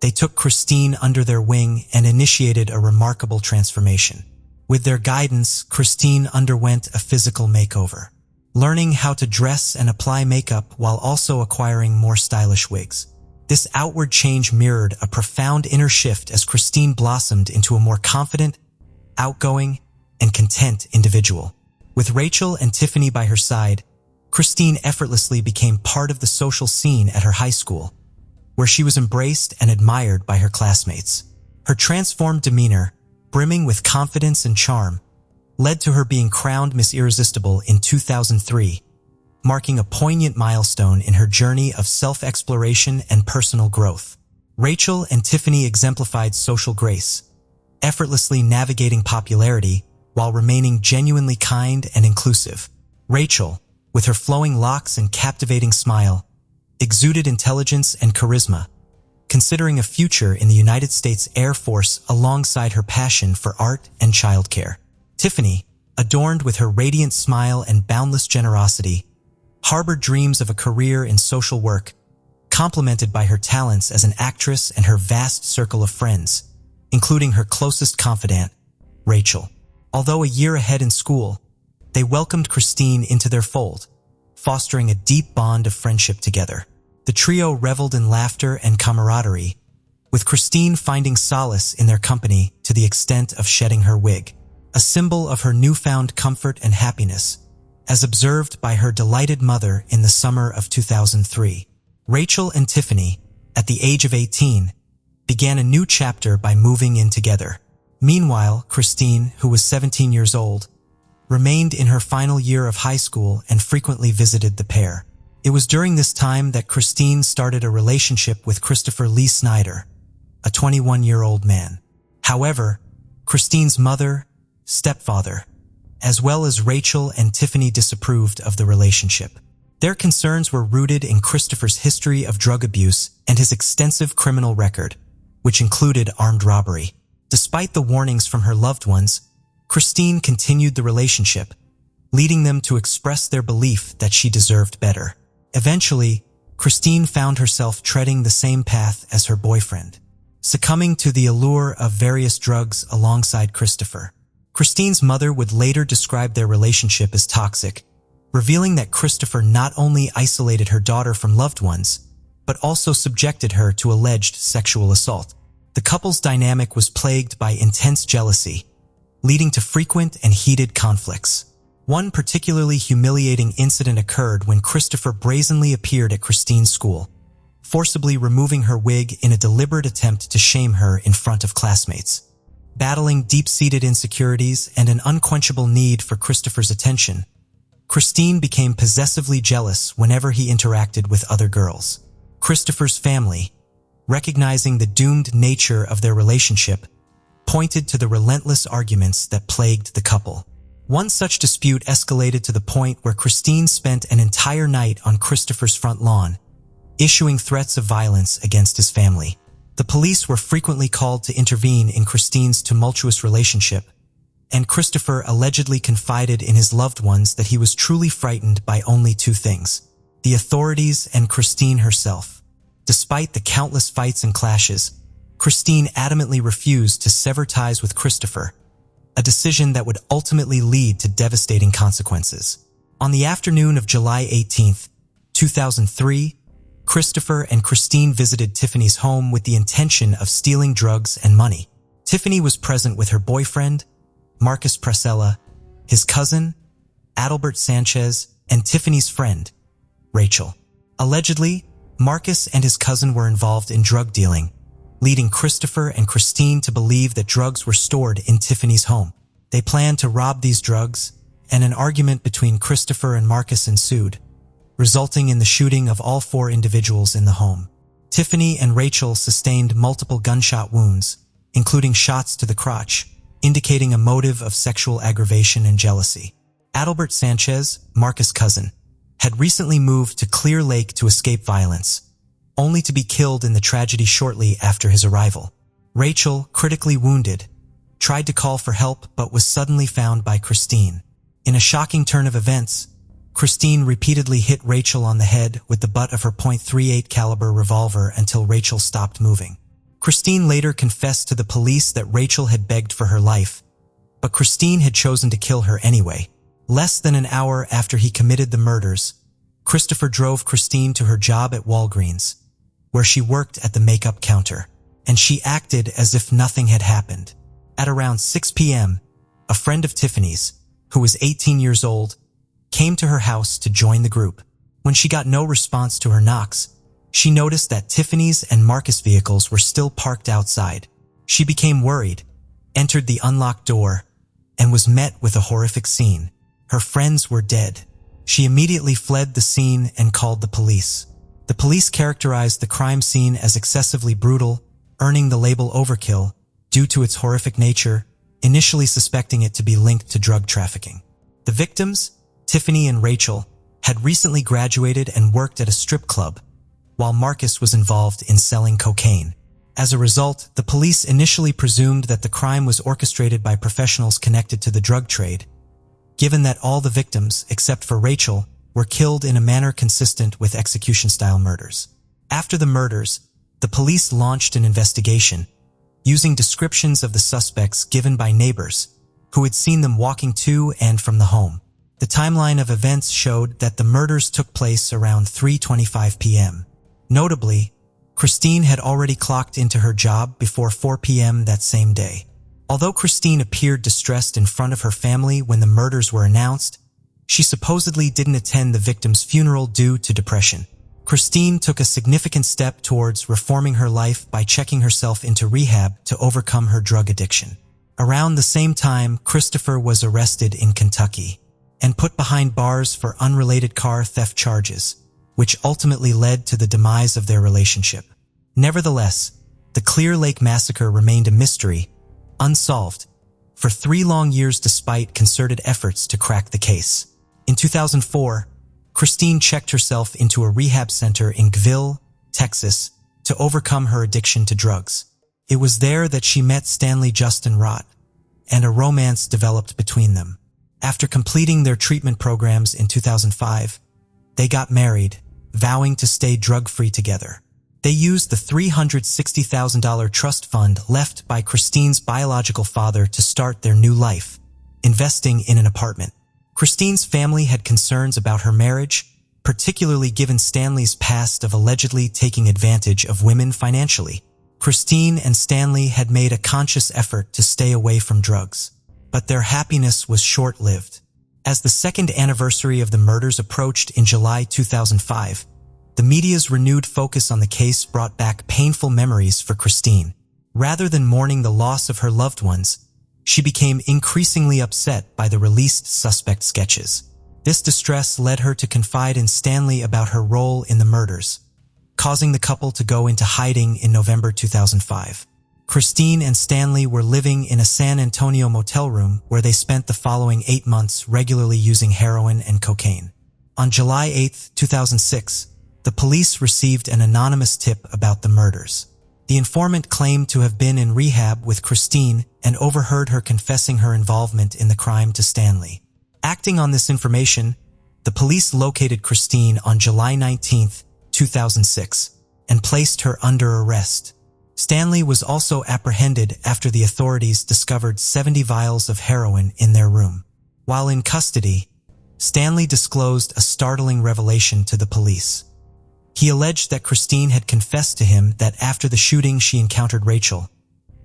they took Christine under their wing and initiated a remarkable transformation. With their guidance, Christine underwent a physical makeover, learning how to dress and apply makeup while also acquiring more stylish wigs. This outward change mirrored a profound inner shift as Christine blossomed into a more confident, outgoing, and content individual. With Rachel and Tiffany by her side, Christine effortlessly became part of the social scene at her high school, where she was embraced and admired by her classmates. Her transformed demeanor, brimming with confidence and charm, led to her being crowned Miss Irresistible in 2003, marking a poignant milestone in her journey of self-exploration and personal growth. Rachel and Tiffany exemplified social grace, effortlessly navigating popularity while remaining genuinely kind and inclusive. Rachel, with her flowing locks and captivating smile, exuded intelligence and charisma, considering a future in the United States Air Force alongside her passion for art and childcare. Tiffany, adorned with her radiant smile and boundless generosity, harbored dreams of a career in social work, complemented by her talents as an actress and her vast circle of friends, including her closest confidant, Rachel. Although a year ahead in school, they welcomed Christine into their fold, fostering a deep bond of friendship together. The trio reveled in laughter and camaraderie, with Christine finding solace in their company to the extent of shedding her wig, a symbol of her newfound comfort and happiness, as observed by her delighted mother in the summer of 2003. Rachel and Tiffany, at the age of 18, began a new chapter by moving in together. Meanwhile, Christine, who was 17 years old, remained in her final year of high school and frequently visited the pair. It was during this time that Christine started a relationship with Christopher Lee Snyder, a 21-year-old man. However, Christine's mother, stepfather, as well as Rachel and Tiffany disapproved of the relationship. Their concerns were rooted in Christopher's history of drug abuse and his extensive criminal record, which included armed robbery. Despite the warnings from her loved ones, Christine continued the relationship, leading them to express their belief that she deserved better. Eventually, Christine found herself treading the same path as her boyfriend, succumbing to the allure of various drugs alongside Christopher. Christine's mother would later describe their relationship as toxic, revealing that Christopher not only isolated her daughter from loved ones, but also subjected her to alleged sexual assault. The couple's dynamic was plagued by intense jealousy, leading to frequent and heated conflicts. One particularly humiliating incident occurred when Christopher brazenly appeared at Christine's school, forcibly removing her wig in a deliberate attempt to shame her in front of classmates. Battling deep-seated insecurities and an unquenchable need for Christopher's attention, Christine became possessively jealous whenever he interacted with other girls. Christopher's family, recognizing the doomed nature of their relationship, pointed to the relentless arguments that plagued the couple. One such dispute escalated to the point where Christine spent an entire night on Christopher's front lawn, issuing threats of violence against his family. The police were frequently called to intervene in Christine's tumultuous relationship, and Christopher allegedly confided in his loved ones that he was truly frightened by only two things: the authorities and Christine herself. Despite the countless fights and clashes, Christine adamantly refused to sever ties with Christopher, a decision that would ultimately lead to devastating consequences. On the afternoon of July 18, 2003, Christopher and Christine visited Tiffany's home with the intention of stealing drugs and money. Tiffany was present with her boyfriend, Marcus Presella, his cousin, Adalbert Sanchez, and Tiffany's friend, Rachel. Allegedly, Marcus and his cousin were involved in drug dealing, leading Christopher and Christine to believe that drugs were stored in Tiffany's home. They planned to rob these drugs, and an argument between Christopher and Marcus ensued, resulting in the shooting of all four individuals in the home. Tiffany and Rachel sustained multiple gunshot wounds, including shots to the crotch, indicating a motive of sexual aggravation and jealousy. Adalbert Sanchez, Marcus' cousin, had recently moved to Clear Lake to escape violence, only to be killed in the tragedy shortly after his arrival. Rachel, critically wounded, tried to call for help but was suddenly found by Christine. In a shocking turn of events, Christine repeatedly hit Rachel on the head with the butt of her .38 caliber revolver until Rachel stopped moving. Christine later confessed to the police that Rachel had begged for her life, but Christine had chosen to kill her anyway. Less than an hour after he committed the murders, Christopher drove Christine to her job at Walgreens, where she worked at the makeup counter, and she acted as if nothing had happened. At around 6 p.m., a friend of Tiffany's, who was 18 years old, came to her house to join the group. When she got no response to her knocks, she noticed that Tiffany's and Marcus' vehicles were still parked outside. She became worried, entered the unlocked door, and was met with a horrific scene. Her friends were dead. She immediately fled the scene and called the police. The police characterized the crime scene as excessively brutal, earning the label overkill due to its horrific nature, initially suspecting it to be linked to drug trafficking. The victims, Tiffany and Rachel, had recently graduated and worked at a strip club, while Marcus was involved in selling cocaine. As a result, the police initially presumed that the crime was orchestrated by professionals connected to the drug trade, given that all the victims, except for Rachel, were killed in a manner consistent with execution-style murders. After the murders, the police launched an investigation, using descriptions of the suspects given by neighbors, who had seen them walking to and from the home. The timeline of events showed that the murders took place around 3:25 p.m. Notably, Christine had already clocked into her job before 4 p.m. that same day. Although Christine appeared distressed in front of her family when the murders were announced, she supposedly didn't attend the victim's funeral due to depression. Christine took a significant step towards reforming her life by checking herself into rehab to overcome her drug addiction. Around the same time, Christopher was arrested in Kentucky and put behind bars for unrelated car theft charges, which ultimately led to the demise of their relationship. Nevertheless, the Clear Lake massacre remained a mystery, unsolved, for 3 long years despite concerted efforts to crack the case. In 2004, Christine checked herself into a rehab center in Gville, Texas, to overcome her addiction to drugs. It was there that she met Stanley Justin Rott, and a romance developed between them. After completing their treatment programs in 2005, they got married, vowing to stay drug-free together. They used the $360,000 trust fund left by Christine's biological father to start their new life, investing in an apartment. Christine's family had concerns about her marriage, particularly given Stanley's past of allegedly taking advantage of women financially. Christine and Stanley had made a conscious effort to stay away from drugs, but their happiness was short-lived. As the second anniversary of the murders approached in July 2005, the media's renewed focus on the case brought back painful memories for Christine. Rather than mourning the loss of her loved ones, she became increasingly upset by the released suspect sketches. This distress led her to confide in Stanley about her role in the murders, causing the couple to go into hiding in November 2005. Christine and Stanley were living in a San Antonio motel room where they spent the following 8 months regularly using heroin and cocaine. On July 8, 2006, the police received an anonymous tip about the murders. The informant claimed to have been in rehab with Christine and overheard her confessing her involvement in the crime to Stanley. Acting on this information, the police located Christine on July 19, 2006, and placed her under arrest. Stanley was also apprehended after the authorities discovered 70 vials of heroin in their room. While in custody, Stanley disclosed a startling revelation to the police. He alleged that Christine had confessed to him that after the shooting she encountered Rachel,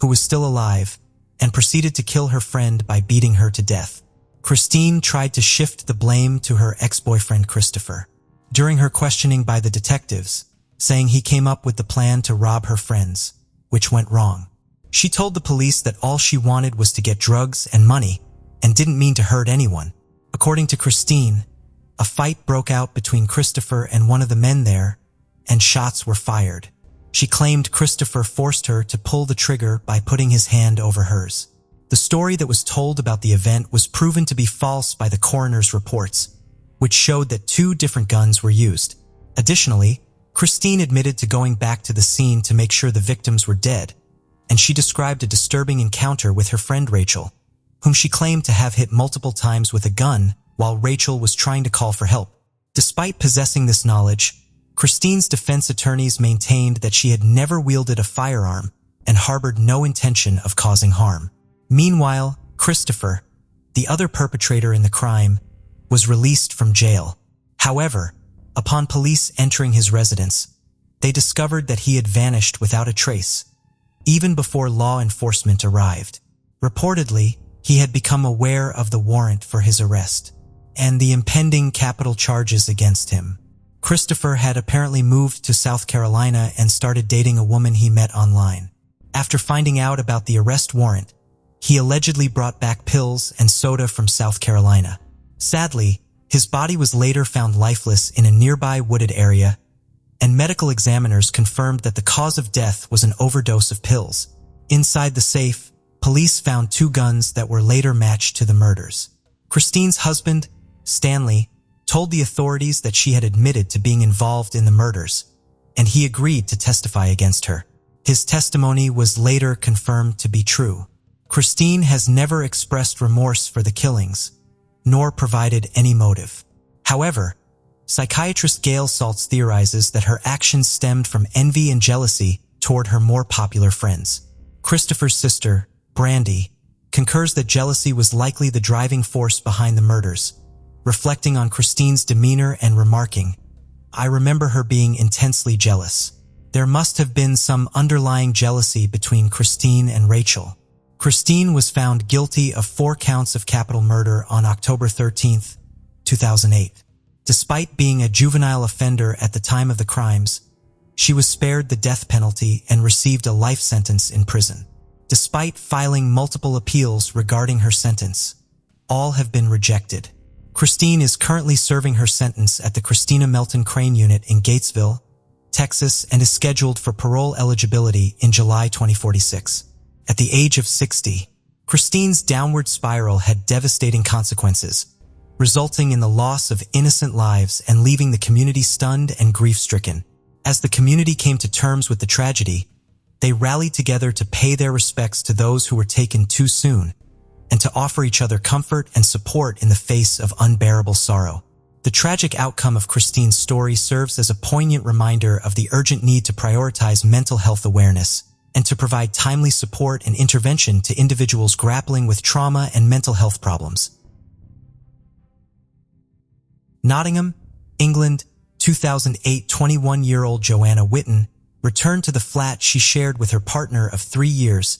who was still alive, and proceeded to kill her friend by beating her to death. Christine tried to shift the blame to her ex-boyfriend Christopher. During her questioning by the detectives, saying he came up with the plan to rob her friends, which went wrong. She told the police that all she wanted was to get drugs and money and didn't mean to hurt anyone. According to Christine, a fight broke out between Christopher and one of the men there, and shots were fired. She claimed Christopher forced her to pull the trigger by putting his hand over hers. The story that was told about the event was proven to be false by the coroner's reports, which showed that 2 different guns were used. Additionally, Christine admitted to going back to the scene to make sure the victims were dead, and she described a disturbing encounter with her friend Rachel, whom she claimed to have hit multiple times with a gun while Rachel was trying to call for help. Despite possessing this knowledge, Christine's defense attorneys maintained that she had never wielded a firearm and harbored no intention of causing harm. Meanwhile, Christopher, the other perpetrator in the crime, was released from jail. However, upon police entering his residence, they discovered that he had vanished without a trace, even before law enforcement arrived. Reportedly, he had become aware of the warrant for his arrest and the impending capital charges against him. Christopher had apparently moved to South Carolina and started dating a woman he met online. After finding out about the arrest warrant, he allegedly brought back pills and soda from South Carolina. Sadly, his body was later found lifeless in a nearby wooded area, and medical examiners confirmed that the cause of death was an overdose of pills. Inside the safe, police found 2 guns that were later matched to the murders. Christine's husband, Stanley, told the authorities that she had admitted to being involved in the murders, and he agreed to testify against her. His testimony was later confirmed to be true. Christine has never expressed remorse for the killings, nor provided any motive. However, psychiatrist Gail Saltz theorizes that her actions stemmed from envy and jealousy toward her more popular friends. Christopher's sister, Brandy, concurs that jealousy was likely the driving force behind the murders, reflecting on Christine's demeanor and remarking, "I remember her being intensely jealous." There must have been some underlying jealousy between Christine and Rachel. Christine was found guilty of 4 counts of capital murder on October 13, 2008. Despite being a juvenile offender at the time of the crimes, she was spared the death penalty and received a life sentence in prison. Despite filing multiple appeals regarding her sentence, all have been rejected. Christine is currently serving her sentence at the Christina Melton Crane Unit in Gatesville, Texas, and is scheduled for parole eligibility in July 2046. At the age of 60, Christine's downward spiral had devastating consequences, resulting in the loss of innocent lives and leaving the community stunned and grief-stricken. As the community came to terms with the tragedy, they rallied together to pay their respects to those who were taken too soon and to offer each other comfort and support in the face of unbearable sorrow. The tragic outcome of Christine's story serves as a poignant reminder of the urgent need to prioritize mental health awareness and to provide timely support and intervention to individuals grappling with trauma and mental health problems. Nottingham, England, 2008. 21-year-old Joanna Whitten returned to the flat she shared with her partner of 3 years,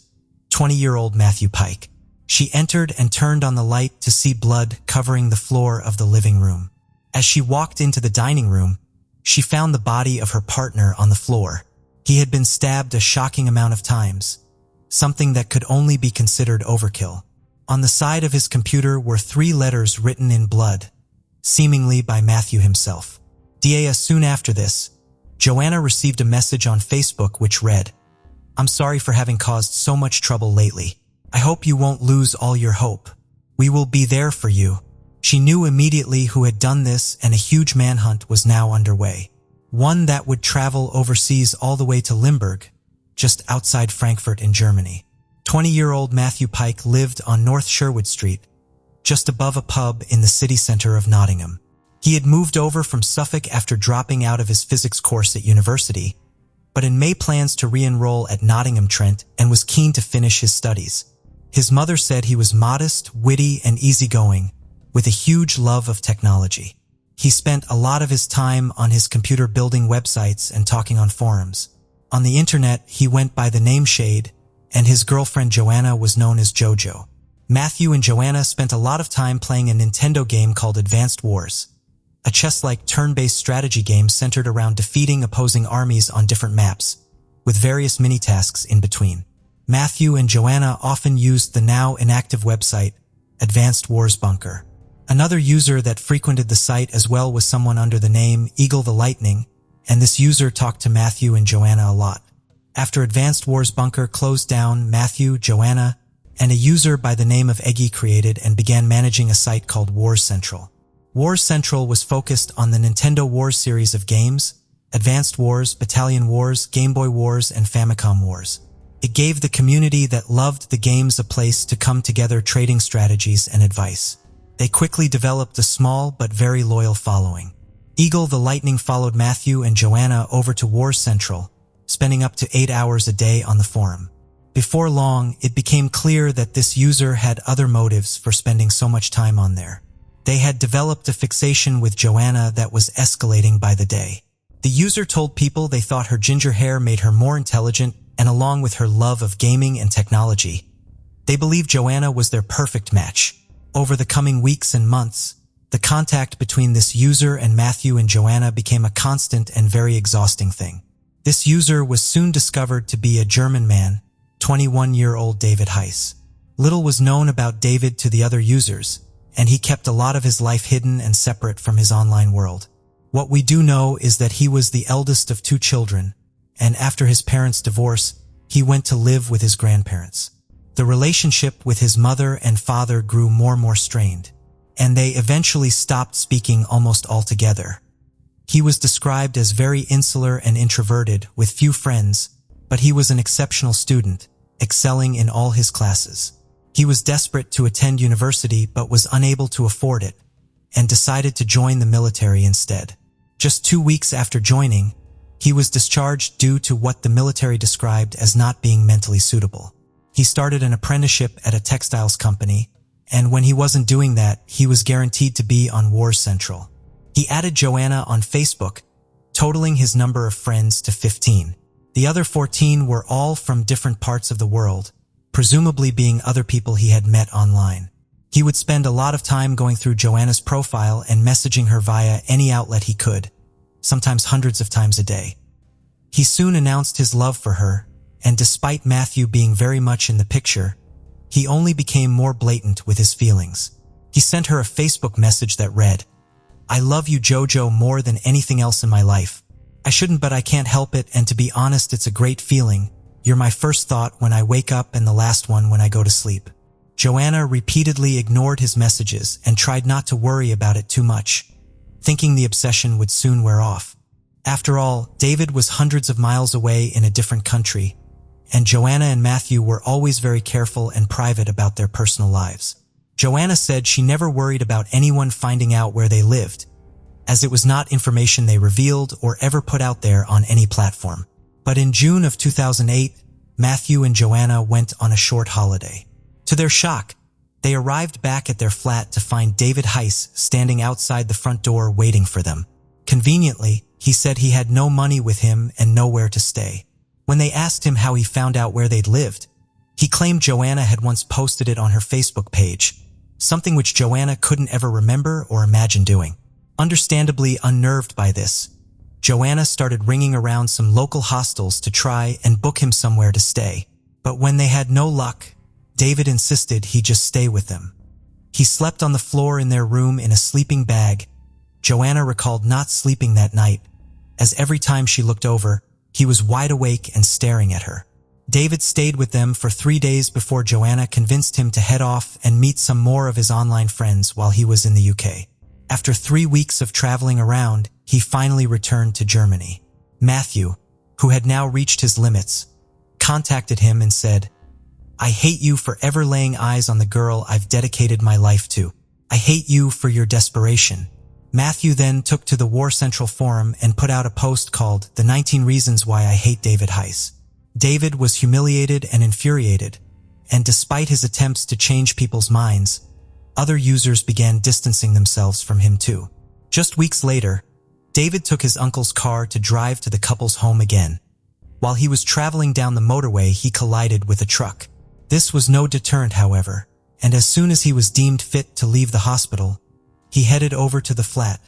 20-year-old Matthew Pike. She entered and turned on the light to see blood covering the floor of the living room. As she walked into the dining room, she found the body of her partner on the floor. He had been stabbed a shocking amount of times, something that could only be considered overkill. On the side of his computer were 3 letters written in blood, seemingly by Matthew himself. Soon after this, Joanna received a message on Facebook which read, "I'm sorry for having caused so much trouble lately. I hope you won't lose all your hope. We will be there for you." She knew immediately who had done this, and a huge manhunt was now underway. One that would travel overseas all the way to Limburg, just outside Frankfurt in Germany. 20-year-old Matthew Pike lived on North Sherwood Street, just above a pub in the city center of Nottingham. He had moved over from Suffolk after dropping out of his physics course at university, but in May plans to re-enroll at Nottingham Trent and was keen to finish his studies. His mother said he was modest, witty, and easygoing, with a huge love of technology. He spent a lot of his time on his computer building websites and talking on forums. On the internet, he went by the name Shade, and his girlfriend Joanna was known as Jojo. Matthew and Joanna spent a lot of time playing a Nintendo game called Advanced Wars, a chess-like turn-based strategy game centered around defeating opposing armies on different maps, with various mini-tasks in between. Matthew and Joanna often used the now inactive website, Advanced Wars Bunker. Another user that frequented the site as well was someone under the name Eagle the Lightning, and this user talked to Matthew and Joanna a lot. After Advanced Wars Bunker closed down, Matthew, Joanna, and a user by the name of Eggy created and began managing a site called Wars Central. Wars Central was focused on the Nintendo Wars series of games, Advanced Wars, Battalion Wars, Game Boy Wars, and Famicom Wars. It gave the community that loved the games a place to come together trading strategies and advice. They quickly developed a small but very loyal following. Eagle the Lightning followed Matthew and Joanna over to Wars Central, spending up to 8 hours a day on the forum. Before long, it became clear that this user had other motives for spending so much time on there. They had developed a fixation with Joanna that was escalating by the day. The user told people they thought her ginger hair made her more intelligent, and along with her love of gaming and technology, they believed Joanna was their perfect match. Over the coming weeks and months, the contact between this user and Matthew and Joanna became a constant and very exhausting thing. This user was soon discovered to be a German man, 21-year-old David Heiss. Little was known about David to the other users, and he kept a lot of his life hidden and separate from his online world. What we do know is that he was the eldest of 2 children, and after his parents' divorce, he went to live with his grandparents. The relationship with his mother and father grew more and more strained, and they eventually stopped speaking almost altogether. He was described as very insular and introverted, with few friends, but he was an exceptional student, excelling in all his classes. He was desperate to attend university but was unable to afford it, and decided to join the military instead. Just 2 weeks after joining, he was discharged due to what the military described as not being mentally suitable. He started an apprenticeship at a textiles company, and when he wasn't doing that, he was guaranteed to be on Wars Central. He added Joanna on Facebook, totaling his number of friends to 15. The other 14 were all from different parts of the world, presumably being other people he had met online. He would spend a lot of time going through Joanna's profile and messaging her via any outlet he could, sometimes hundreds of times a day. He soon announced his love for her, and despite Matthew being very much in the picture, he only became more blatant with his feelings. He sent her a Facebook message that read, "I love you, Jojo, more than anything else in my life. I shouldn't, but I can't help it, and to be honest, it's a great feeling. You're my first thought when I wake up and the last one when I go to sleep." Joanna repeatedly ignored his messages and tried not to worry about it too much, thinking the obsession would soon wear off. After all, David was hundreds of miles away in a different country, and Joanna and Matthew were always very careful and private about their personal lives. Joanna said she never worried about anyone finding out where they lived, as it was not information they revealed or ever put out there on any platform. But in June of 2008, Matthew and Joanna went on a short holiday. To their shock, they arrived back at their flat to find David Heiss standing outside the front door waiting for them. Conveniently, he said he had no money with him and nowhere to stay. When they asked him how he found out where they'd lived, He claimed Joanna had once posted it on her Facebook page, something which Joanna couldn't ever remember or imagine doing. Understandably unnerved by this, Joanna started ringing around some local hostels to try and book him somewhere to stay. But when they had no luck, David insisted he just stay with them. He slept on the floor in their room in a sleeping bag. Joanna recalled not sleeping that night, as every time she looked over, he was wide awake and staring at her. David stayed with them for 3 days before Joanna convinced him to head off and meet some more of his online friends while he was in the UK. After 3 weeks of traveling around, he finally returned to Germany. Matthew, who had now reached his limits, contacted him and said, "I hate you for ever laying eyes on the girl I've dedicated my life to. I hate you for your desperation." Matthew then took to the War Central forum and put out a post called "The 19 Reasons Why I Hate David Heiss." David was humiliated and infuriated, and despite his attempts to change people's minds, other users began distancing themselves from him too. Just weeks later, David took his uncle's car to drive to the couple's home again. While he was traveling down the motorway, he collided with a truck. This was no deterrent, however, and as soon as he was deemed fit to leave the hospital, he headed over to the flat,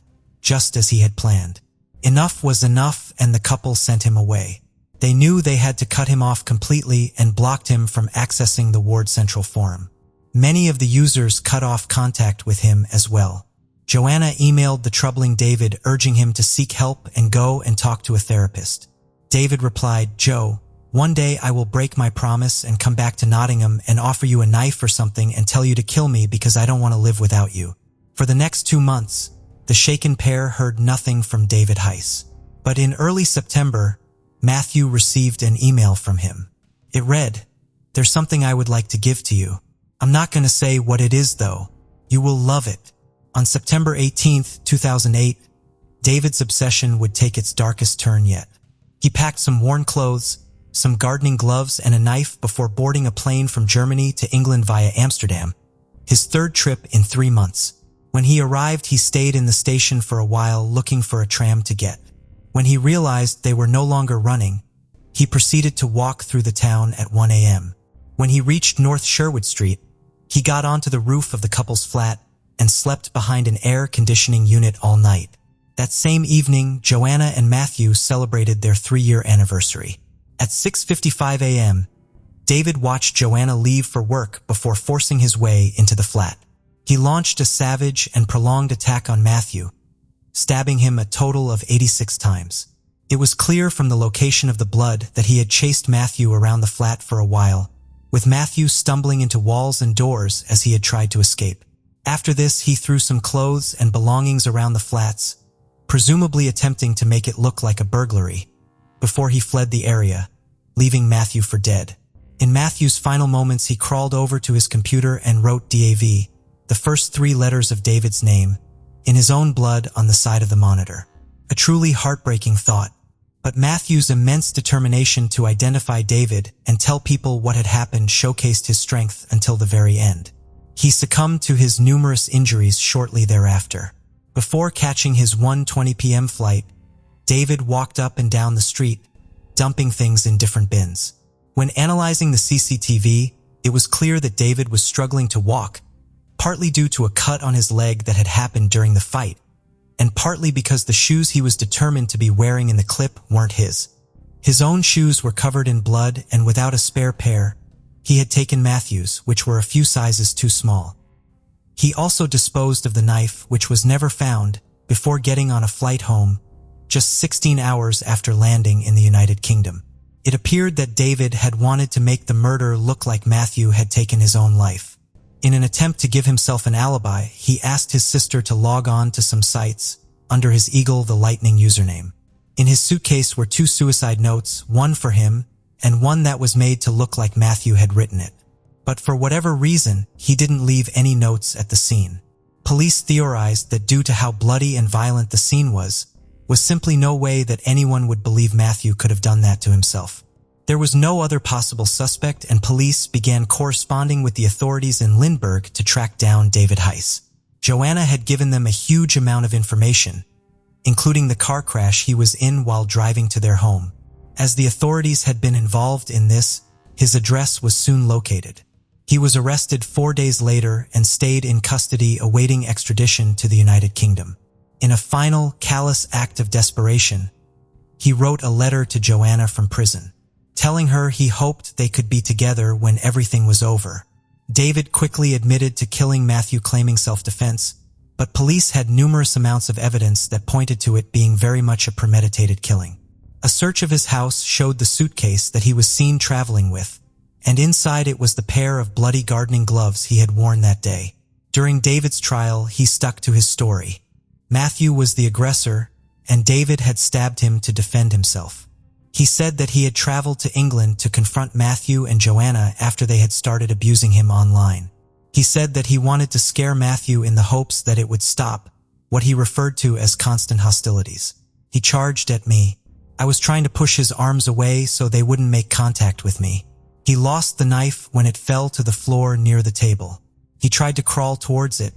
just as he had planned. Enough was enough, and the couple sent him away. They knew they had to cut him off completely and blocked him from accessing the Ward Central forum. Many of the users cut off contact with him as well. Joanna emailed the troubling David, urging him to seek help and go and talk to a therapist. David replied, "Joe, one day I will break my promise and come back to Nottingham and offer you a knife or something and tell you to kill me because I don't want to live without you." For the next 2 months, the shaken pair heard nothing from David Heiss. But in early September, Matthew received an email from him. It read, "There's something I would like to give to you. I'm not going to say what it is though. You will love it." On September 18th, 2008, David's obsession would take its darkest turn yet. He packed some worn clothes, some gardening gloves, and a knife before boarding a plane from Germany to England via Amsterdam, his third trip in 3 months. When he arrived, he stayed in the station for a while looking for a tram to get. When he realized they were no longer running, he proceeded to walk through the town at 1 a.m. When he reached North Sherwood Street, he got onto the roof of the couple's flat and slept behind an air conditioning unit all night. That same evening, Joanna and Matthew celebrated their 3-year anniversary. At 6:55 a.m., David watched Joanna leave for work before forcing his way into the flat. He launched a savage and prolonged attack on Matthew, stabbing him a total of 86 times. It was clear from the location of the blood that he had chased Matthew around the flat for a while, with Matthew stumbling into walls and doors as he had tried to escape. After this, he threw some clothes and belongings around the flats, presumably attempting to make it look like a burglary, before he fled the area, leaving Matthew for dead. In Matthew's final moments, he crawled over to his computer and wrote DAV, the first 3 letters of David's name, in his own blood on the side of the monitor. A truly heartbreaking thought. But Matthew's immense determination to identify David and tell people what had happened showcased his strength until the very end. He succumbed to his numerous injuries shortly thereafter. Before catching his 1:20 p.m. flight, David walked up and down the street, dumping things in different bins. When analyzing the CCTV, it was clear that David was struggling to walk, partly due to a cut on his leg that had happened during the fight, and partly because the shoes he was determined to be wearing in the clip weren't his. His own shoes were covered in blood, and without a spare pair, he had taken Matthew's, which were a few sizes too small. He also disposed of the knife, which was never found, before getting on a flight home, just 16 hours after landing in the United Kingdom. It appeared that David had wanted to make the murder look like Matthew had taken his own life. In an attempt to give himself an alibi, he asked his sister to log on to some sites under his Eagle the Lightning username. In his suitcase were 2 suicide notes, one for him and one that was made to look like Matthew had written it. But for whatever reason, he didn't leave any notes at the scene. Police theorized that due to how bloody and violent the scene was simply no way that anyone would believe Matthew could have done that to himself. There was no other possible suspect, and police began corresponding with the authorities in Lindbergh to track down David Heiss. Joanna had given them a huge amount of information, including the car crash he was in while driving to their home. As the authorities had been involved in this, His address was soon located. He was arrested 4 days later and stayed in custody awaiting extradition to the United Kingdom. In a final, callous act of desperation, he wrote a letter to Joanna from prison, telling her he hoped they could be together when everything was over. David quickly admitted to killing Matthew, claiming self-defense, but police had numerous amounts of evidence that pointed to it being very much a premeditated killing. A search of his house showed the suitcase that he was seen traveling with, and inside it was the pair of bloody gardening gloves he had worn that day. During David's trial, he stuck to his story. Matthew was the aggressor, and David had stabbed him to defend himself. He said that he had traveled to England to confront Matthew and Joanna after they had started abusing him online. He said that he wanted to scare Matthew in the hopes that it would stop what he referred to as constant hostilities. He charged at me. I was trying to push his arms away so they wouldn't make contact with me. He lost the knife when it fell to the floor near the table. He tried to crawl towards it,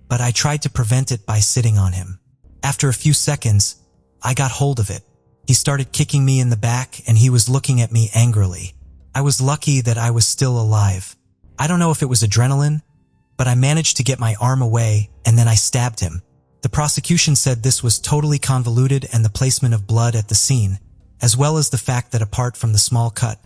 but I tried to prevent it by sitting on him. After a few seconds, I got hold of it. He started kicking me in the back and he was looking at me angrily. I was lucky that I was still alive. I don't know if it was adrenaline, but I managed to get my arm away and then I stabbed him. The prosecution said this was totally convoluted, and the placement of blood at the scene, as well as the fact that apart from the small cut,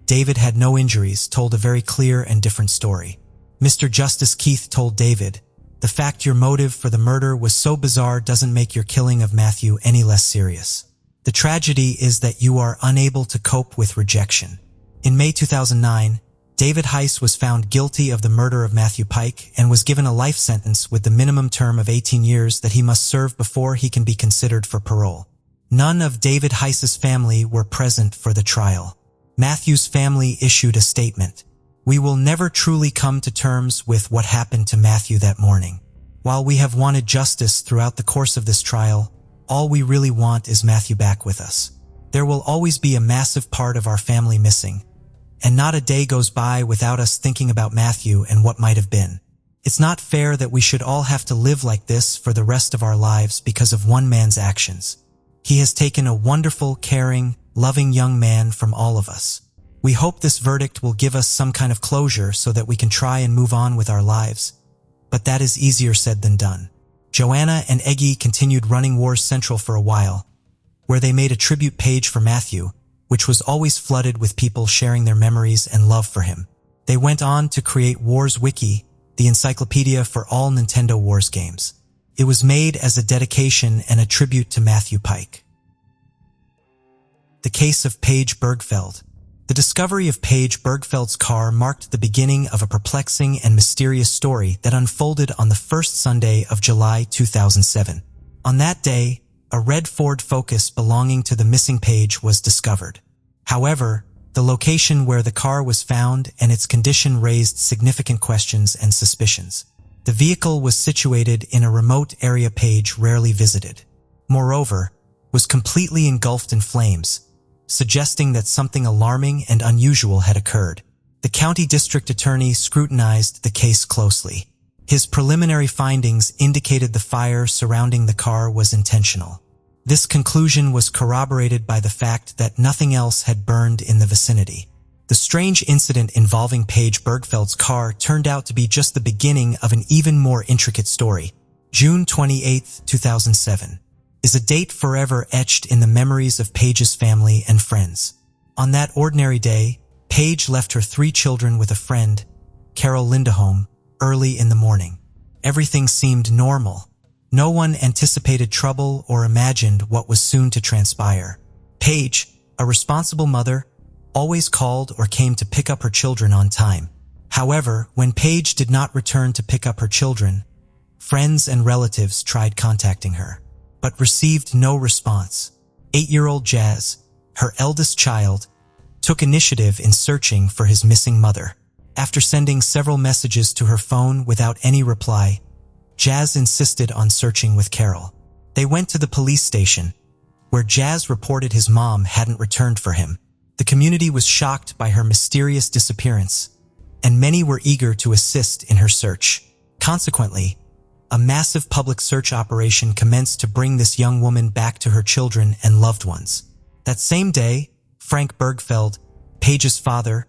David had no injuries, told a very clear and different story. Mr. Justice Keith told David, "The fact your motive for the murder was so bizarre doesn't make your killing of Matthew any less serious. The tragedy is that you are unable to cope with rejection." In May 2009, David Heiss was found guilty of the murder of Matthew Pike and was given a life sentence with the minimum term of 18 years that he must serve before he can be considered for parole. None of David Heiss's family were present for the trial. Matthew's family issued a statement. "We will never truly come to terms with what happened to Matthew that morning. While we have wanted justice throughout the course of this trial, all we really want is Matthew back with us. There will always be a massive part of our family missing, and not a day goes by without us thinking about Matthew and what might have been. It's not fair that we should all have to live like this for the rest of our lives because of one man's actions. He has taken a wonderful, caring, loving young man from all of us. We hope this verdict will give us some kind of closure so that we can try and move on with our lives. But that is easier said than done." Joanna and Eggy continued running Wars Central for a while, where they made a tribute page for Matthew, which was always flooded with people sharing their memories and love for him. They went on to create Wars Wiki, the encyclopedia for all Nintendo Wars games. It was made as a dedication and a tribute to Matthew Pike. The case of Paige Bergfeld. The discovery of Paige Bergfeld's car marked the beginning of a perplexing and mysterious story that unfolded on the first Sunday of July 2007. On that day, a red Ford Focus belonging to the missing Paige was discovered. However, the location where the car was found and its condition raised significant questions and suspicions. The vehicle was situated in a remote area Paige rarely visited. Moreover, was completely engulfed in flames, suggesting that something alarming and unusual had occurred. The county district attorney scrutinized the case closely. His preliminary findings indicated the fire surrounding the car was intentional. This conclusion was corroborated by the fact that nothing else had burned in the vicinity. The strange incident involving Paige Bergfeld's car turned out to be just the beginning of an even more intricate story. June 28, 2007. Is a date forever etched in the memories of Paige's family and friends. On that ordinary day, Paige left her 3 children with a friend, Carol Lindholm, early in the morning. Everything seemed normal. No one anticipated trouble or imagined what was soon to transpire. Paige, a responsible mother, always called or came to pick up her children on time. However, when Paige did not return to pick up her children, friends and relatives tried contacting her, but received no response. 8-year-old Jazz, her eldest child, took initiative in searching for his missing mother. After sending several messages to her phone without any reply, Jazz insisted on searching with Carol. They went to the police station, where Jazz reported his mom hadn't returned for him. The community was shocked by her mysterious disappearance, and many were eager to assist in her search. Consequently, a massive public search operation commenced to bring this young woman back to her children and loved ones. That same day, Frank Bergfeld, Paige's father,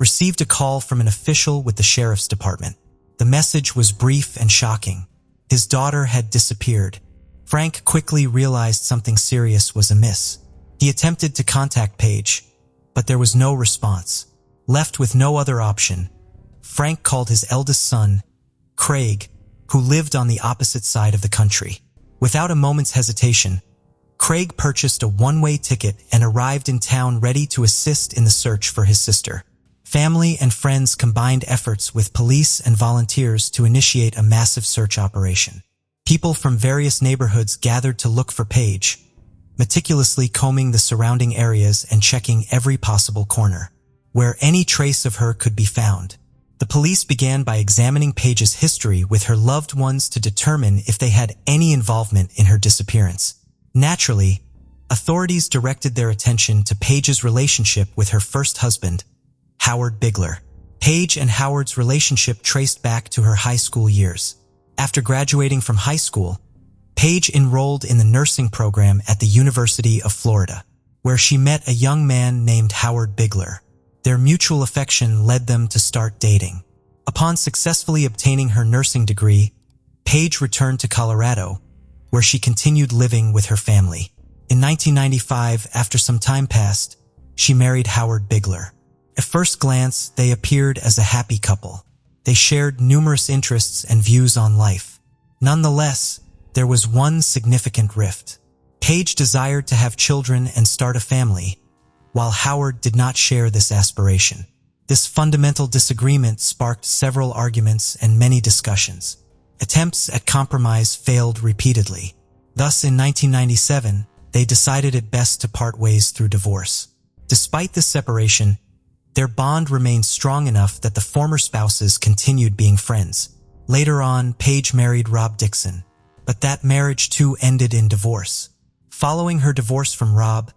received a call from an official with the sheriff's department. The message was brief and shocking. His daughter had disappeared. Frank quickly realized something serious was amiss. He attempted to contact Paige, but there was no response. Left with no other option, Frank called his eldest son, Craig, who lived on the opposite side of the country. Without a moment's hesitation, Craig purchased a one-way ticket and arrived in town ready to assist in the search for his sister. Family and friends combined efforts with police and volunteers to initiate a massive search operation. People from various neighborhoods gathered to look for Paige, meticulously combing the surrounding areas and checking every possible corner, where any trace of her could be found. The police began by examining Paige's history with her loved ones to determine if they had any involvement in her disappearance. Naturally, authorities directed their attention to Paige's relationship with her first husband, Howard Bigler. Paige and Howard's relationship traced back to her high school years. After graduating from high school, Paige enrolled in the nursing program at the University of Florida, where she met a young man named Howard Bigler. Their mutual affection led them to start dating. Upon successfully obtaining her nursing degree, Paige returned to Colorado, where she continued living with her family. In 1995, after some time passed, she married Howard Bigler. At first glance, they appeared as a happy couple. They shared numerous interests and views on life. Nonetheless, there was one significant rift. Paige desired to have children and start a family, while Howard did not share this aspiration. This fundamental disagreement sparked several arguments and many discussions. Attempts at compromise failed repeatedly. Thus, in 1997, they decided it best to part ways through divorce. Despite this separation, their bond remained strong enough that the former spouses continued being friends. Later on, Paige married Rob Dixon, but that marriage too ended in divorce. Following her divorce from Rob,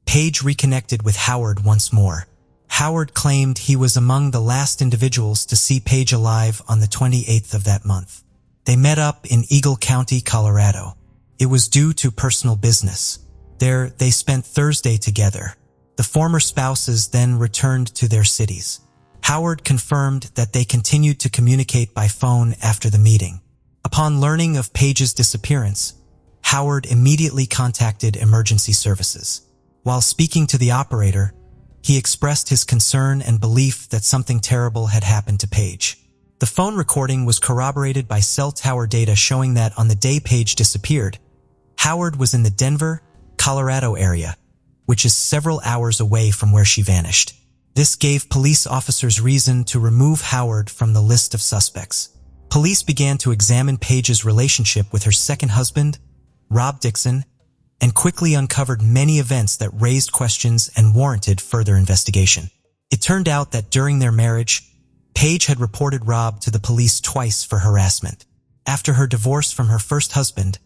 Paige reconnected with Howard once more. Howard claimed he was among the last individuals to see Paige alive on the 28th of that month. They met up in Eagle County, Colorado. It was due to personal business. There, they spent Thursday together. The former spouses then returned to their cities. Howard confirmed that they continued to communicate by phone after the meeting. Upon learning of Paige's disappearance, Howard immediately contacted emergency services. While speaking to the operator, he expressed his concern and belief that something terrible had happened to Paige. The phone recording was corroborated by cell tower data showing that on the day Paige disappeared, Howard was in the Denver, Colorado area, which is several hours away from where she vanished. This gave police officers reason to remove Howard from the list of suspects. Police began to examine Paige's relationship with her second husband, Rob Dixon, and quickly uncovered many events that raised questions and warranted further investigation. It turned out that during their marriage, Paige had reported Rob to the police twice for harassment. After her divorce from her first husband,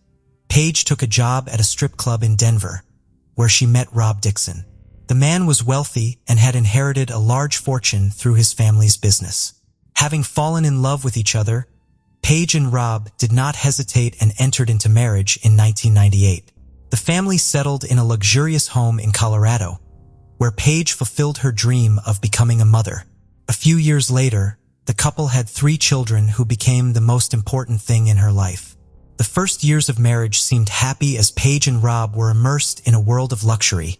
Paige took a job at a strip club in Denver, where she met Rob Dixon. The man was wealthy and had inherited a large fortune through his family's business. Having fallen in love with each other, Paige and Rob did not hesitate and entered into marriage in 1998. The family settled in a luxurious home in Colorado, where Paige fulfilled her dream of becoming a mother. A few years later, the couple had 3 children who became the most important thing in her life. The first years of marriage seemed happy as Paige and Rob were immersed in a world of luxury,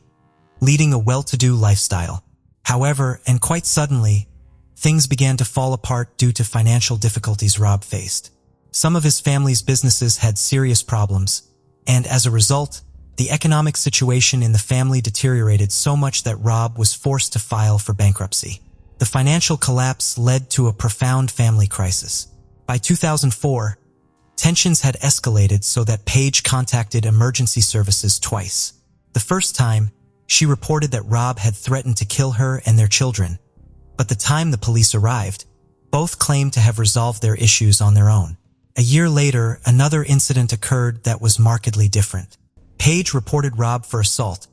leading a well-to-do lifestyle. However, and quite suddenly, things began to fall apart due to financial difficulties Rob faced. Some of his family's businesses had serious problems, and as a result, the economic situation in the family deteriorated so much that Rob was forced to file for bankruptcy. The financial collapse led to a profound family crisis. By 2004, tensions had escalated so that Paige contacted emergency services twice. The first time, she reported that Rob had threatened to kill her and their children, but the time the police arrived, both claimed to have resolved their issues on their own. A year later, another incident occurred that was markedly different. Paige reported Rob for assault,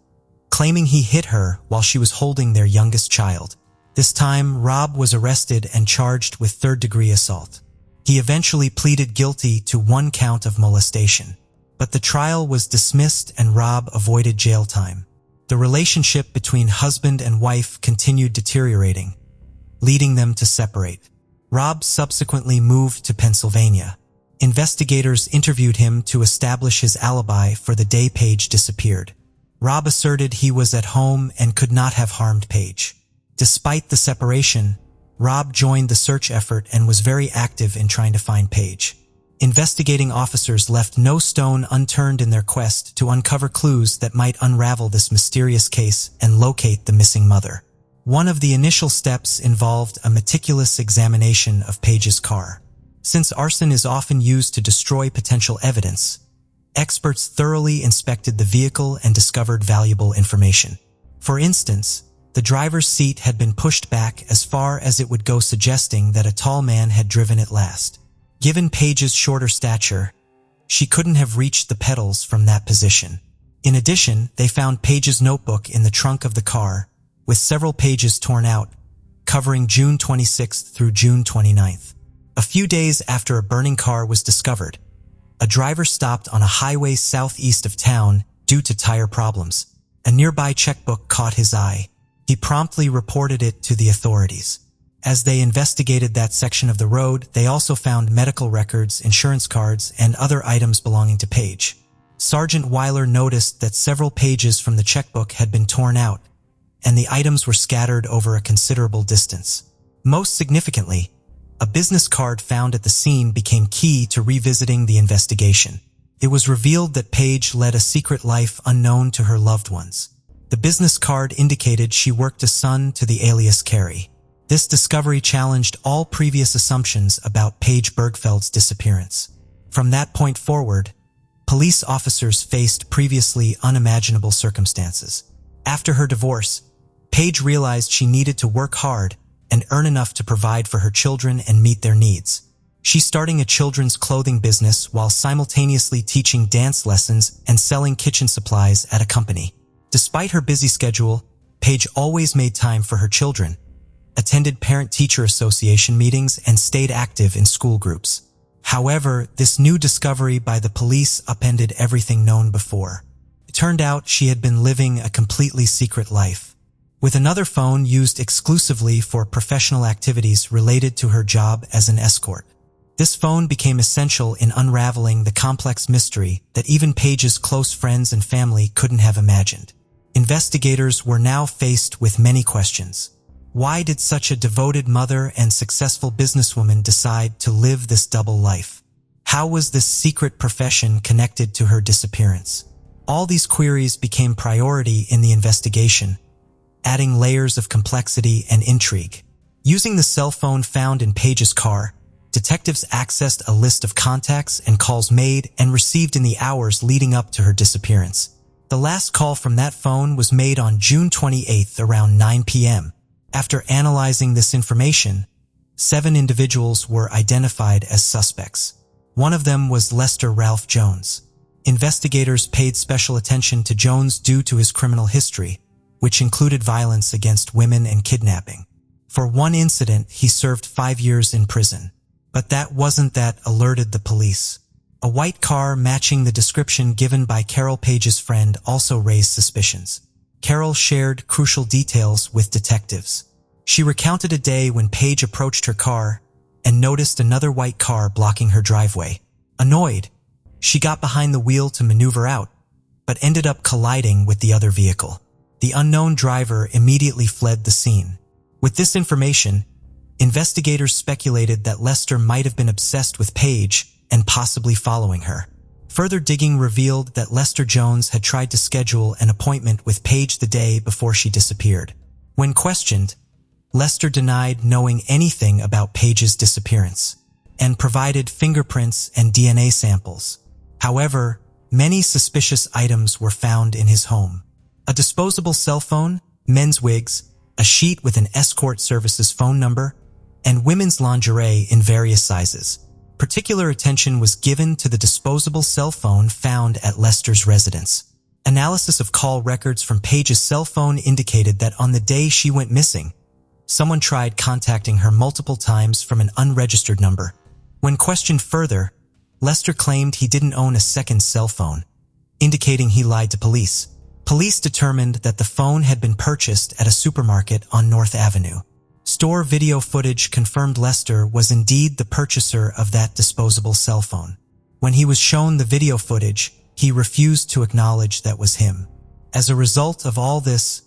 claiming he hit her while she was holding their youngest child. This time, Rob was arrested and charged with third-degree assault. He eventually pleaded guilty to 1 count of molestation, but the trial was dismissed and Rob avoided jail time. The relationship between husband and wife continued deteriorating, leading them to separate. Rob subsequently moved to Pennsylvania. Investigators interviewed him to establish his alibi for the day Paige disappeared. Rob asserted he was at home and could not have harmed Paige. Despite the separation, Rob joined the search effort and was very active in trying to find Paige. Investigating officers left no stone unturned in their quest to uncover clues that might unravel this mysterious case and locate the missing mother. One of the initial steps involved a meticulous examination of Paige's car. Since arson is often used to destroy potential evidence, experts thoroughly inspected the vehicle and discovered valuable information. For instance, the driver's seat had been pushed back as far as it would go, suggesting that a tall man had driven it last. Given Paige's shorter stature, she couldn't have reached the pedals from that position. In addition, they found Paige's notebook in the trunk of the car, with several pages torn out, covering June 26th through June 29th. A few days after a burning car was discovered, a driver stopped on a highway southeast of town due to tire problems. A nearby checkbook caught his eye. He promptly reported it to the authorities. As they investigated that section of the road, they also found medical records, insurance cards, and other items belonging to Paige. Sergeant Weiler noticed that several pages from the checkbook had been torn out, and the items were scattered over a considerable distance. Most significantly, a business card found at the scene became key to revisiting the investigation. It was revealed that Paige led a secret life unknown to her loved ones. The business card indicated she worked as son to the alias Carrie. This discovery challenged all previous assumptions about Paige Bergfeld's disappearance. From that point forward, police officers faced previously unimaginable circumstances. After her divorce, Paige realized she needed to work hard and earn enough to provide for her children and meet their needs. She's starting a children's clothing business while simultaneously teaching dance lessons and selling kitchen supplies at a company. Despite her busy schedule, Paige always made time for her children, attended parent-teacher association meetings, and stayed active in school groups. However, this new discovery by the police upended everything known before. It turned out she had been living a completely secret life, with another phone used exclusively for professional activities related to her job as an escort. This phone became essential in unraveling the complex mystery that even Paige's close friends and family couldn't have imagined. Investigators were now faced with many questions. Why did such a devoted mother and successful businesswoman decide to live this double life? How was this secret profession connected to her disappearance? All these queries became priority in the investigation, adding layers of complexity and intrigue. Using the cell phone found in Paige's car, detectives accessed a list of contacts and calls made and received in the hours leading up to her disappearance. The last call from that phone was made on June 28th around 9 p.m. After analyzing this information, 7 individuals were identified as suspects. One of them was Lester Ralph Jones. Investigators paid special attention to Jones due to his criminal history, which included violence against women and kidnapping. For one incident, he served 5 years in prison. But that wasn't that alerted the police. A white car matching the description given by Carol Paige's friend also raised suspicions. Carol shared crucial details with detectives. She recounted a day when Paige approached her car and noticed another white car blocking her driveway. Annoyed, she got behind the wheel to maneuver out, but ended up colliding with the other vehicle. The unknown driver immediately fled the scene. With this information, investigators speculated that Lester might have been obsessed with Paige and possibly following her. Further digging revealed that Lester Jones had tried to schedule an appointment with Paige the day before she disappeared. When questioned, Lester denied knowing anything about Paige's disappearance and provided fingerprints and DNA samples. However, many suspicious items were found in his home. A disposable cell phone, men's wigs, a sheet with an escort services phone number, and women's lingerie in various sizes. Particular attention was given to the disposable cell phone found at Lester's residence. Analysis of call records from Paige's cell phone indicated that on the day she went missing, someone tried contacting her multiple times from an unregistered number. When questioned further, Lester claimed he didn't own a second cell phone, indicating he lied to police. Police determined that the phone had been purchased at a supermarket on North Avenue. store video footage confirmed Lester was indeed the purchaser of that disposable cell phone. When he was shown the video footage, he refused to acknowledge that was him. As a result of all this,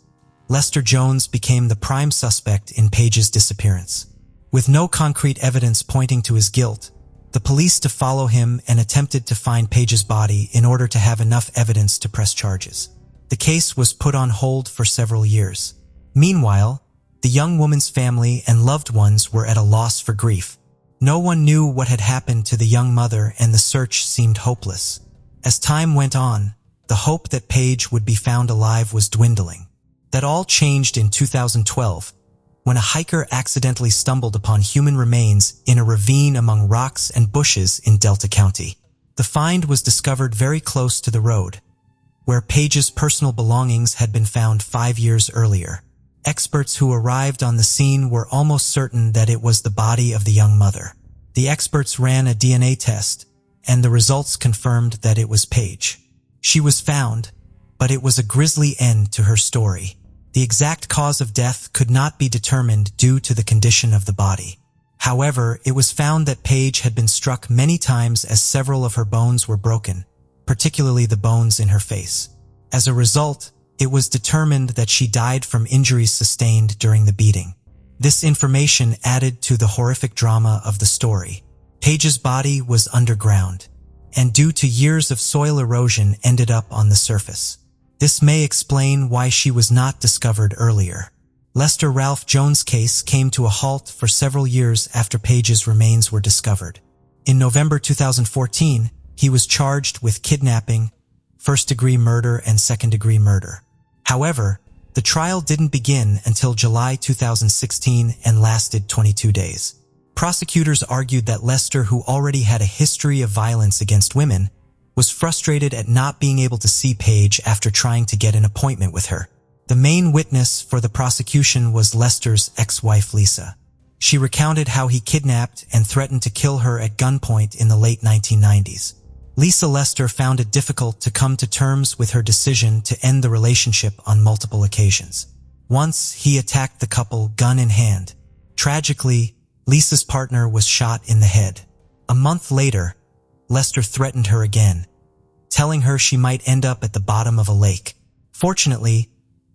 Lester Jones became the prime suspect in Paige's disappearance. With no concrete evidence pointing to his guilt, the police to follow him and attempted to find Paige's body in order to have enough evidence to press charges. The case was put on hold for several years. Meanwhile, the young woman's family and loved ones were at a loss for grief. No one knew what had happened to the young mother, and the search seemed hopeless. As time went on, the hope that Paige would be found alive was dwindling. That all changed in 2012, when a hiker accidentally stumbled upon human remains in a ravine among rocks and bushes in Delta County. The find was discovered very close to the road, where Paige's personal belongings had been found 5 years earlier. Experts who arrived on the scene were almost certain that it was the body of the young mother. The experts ran a DNA test, and the results confirmed that it was Paige. She was found, but it was a grisly end to her story. The exact cause of death could not be determined due to the condition of the body. However, it was found that Paige had been struck many times as several of her bones were broken, particularly the bones in her face. As a result, it was determined that she died from injuries sustained during the beating. This information added to the horrific drama of the story. Paige's body was underground, and due to years of soil erosion ended up on the surface. This may explain why she was not discovered earlier. Lester Ralph Jones' case came to a halt for several years after Paige's remains were discovered. In November 2014, he was charged with kidnapping, first-degree murder, and second-degree murder. However, the trial didn't begin until July 2016 and lasted 22 days. Prosecutors argued that Lester, who already had a history of violence against women, was frustrated at not being able to see Paige after trying to get an appointment with her. The main witness for the prosecution was Lester's ex-wife Lisa. She recounted how he kidnapped and threatened to kill her at gunpoint in the late 1990s. Lisa Lester found it difficult to come to terms with her decision to end the relationship on multiple occasions. Once, he attacked the couple gun in hand. Tragically, Lisa's partner was shot in the head. A month later, Lester threatened her again, telling her she might end up at the bottom of a lake. Fortunately,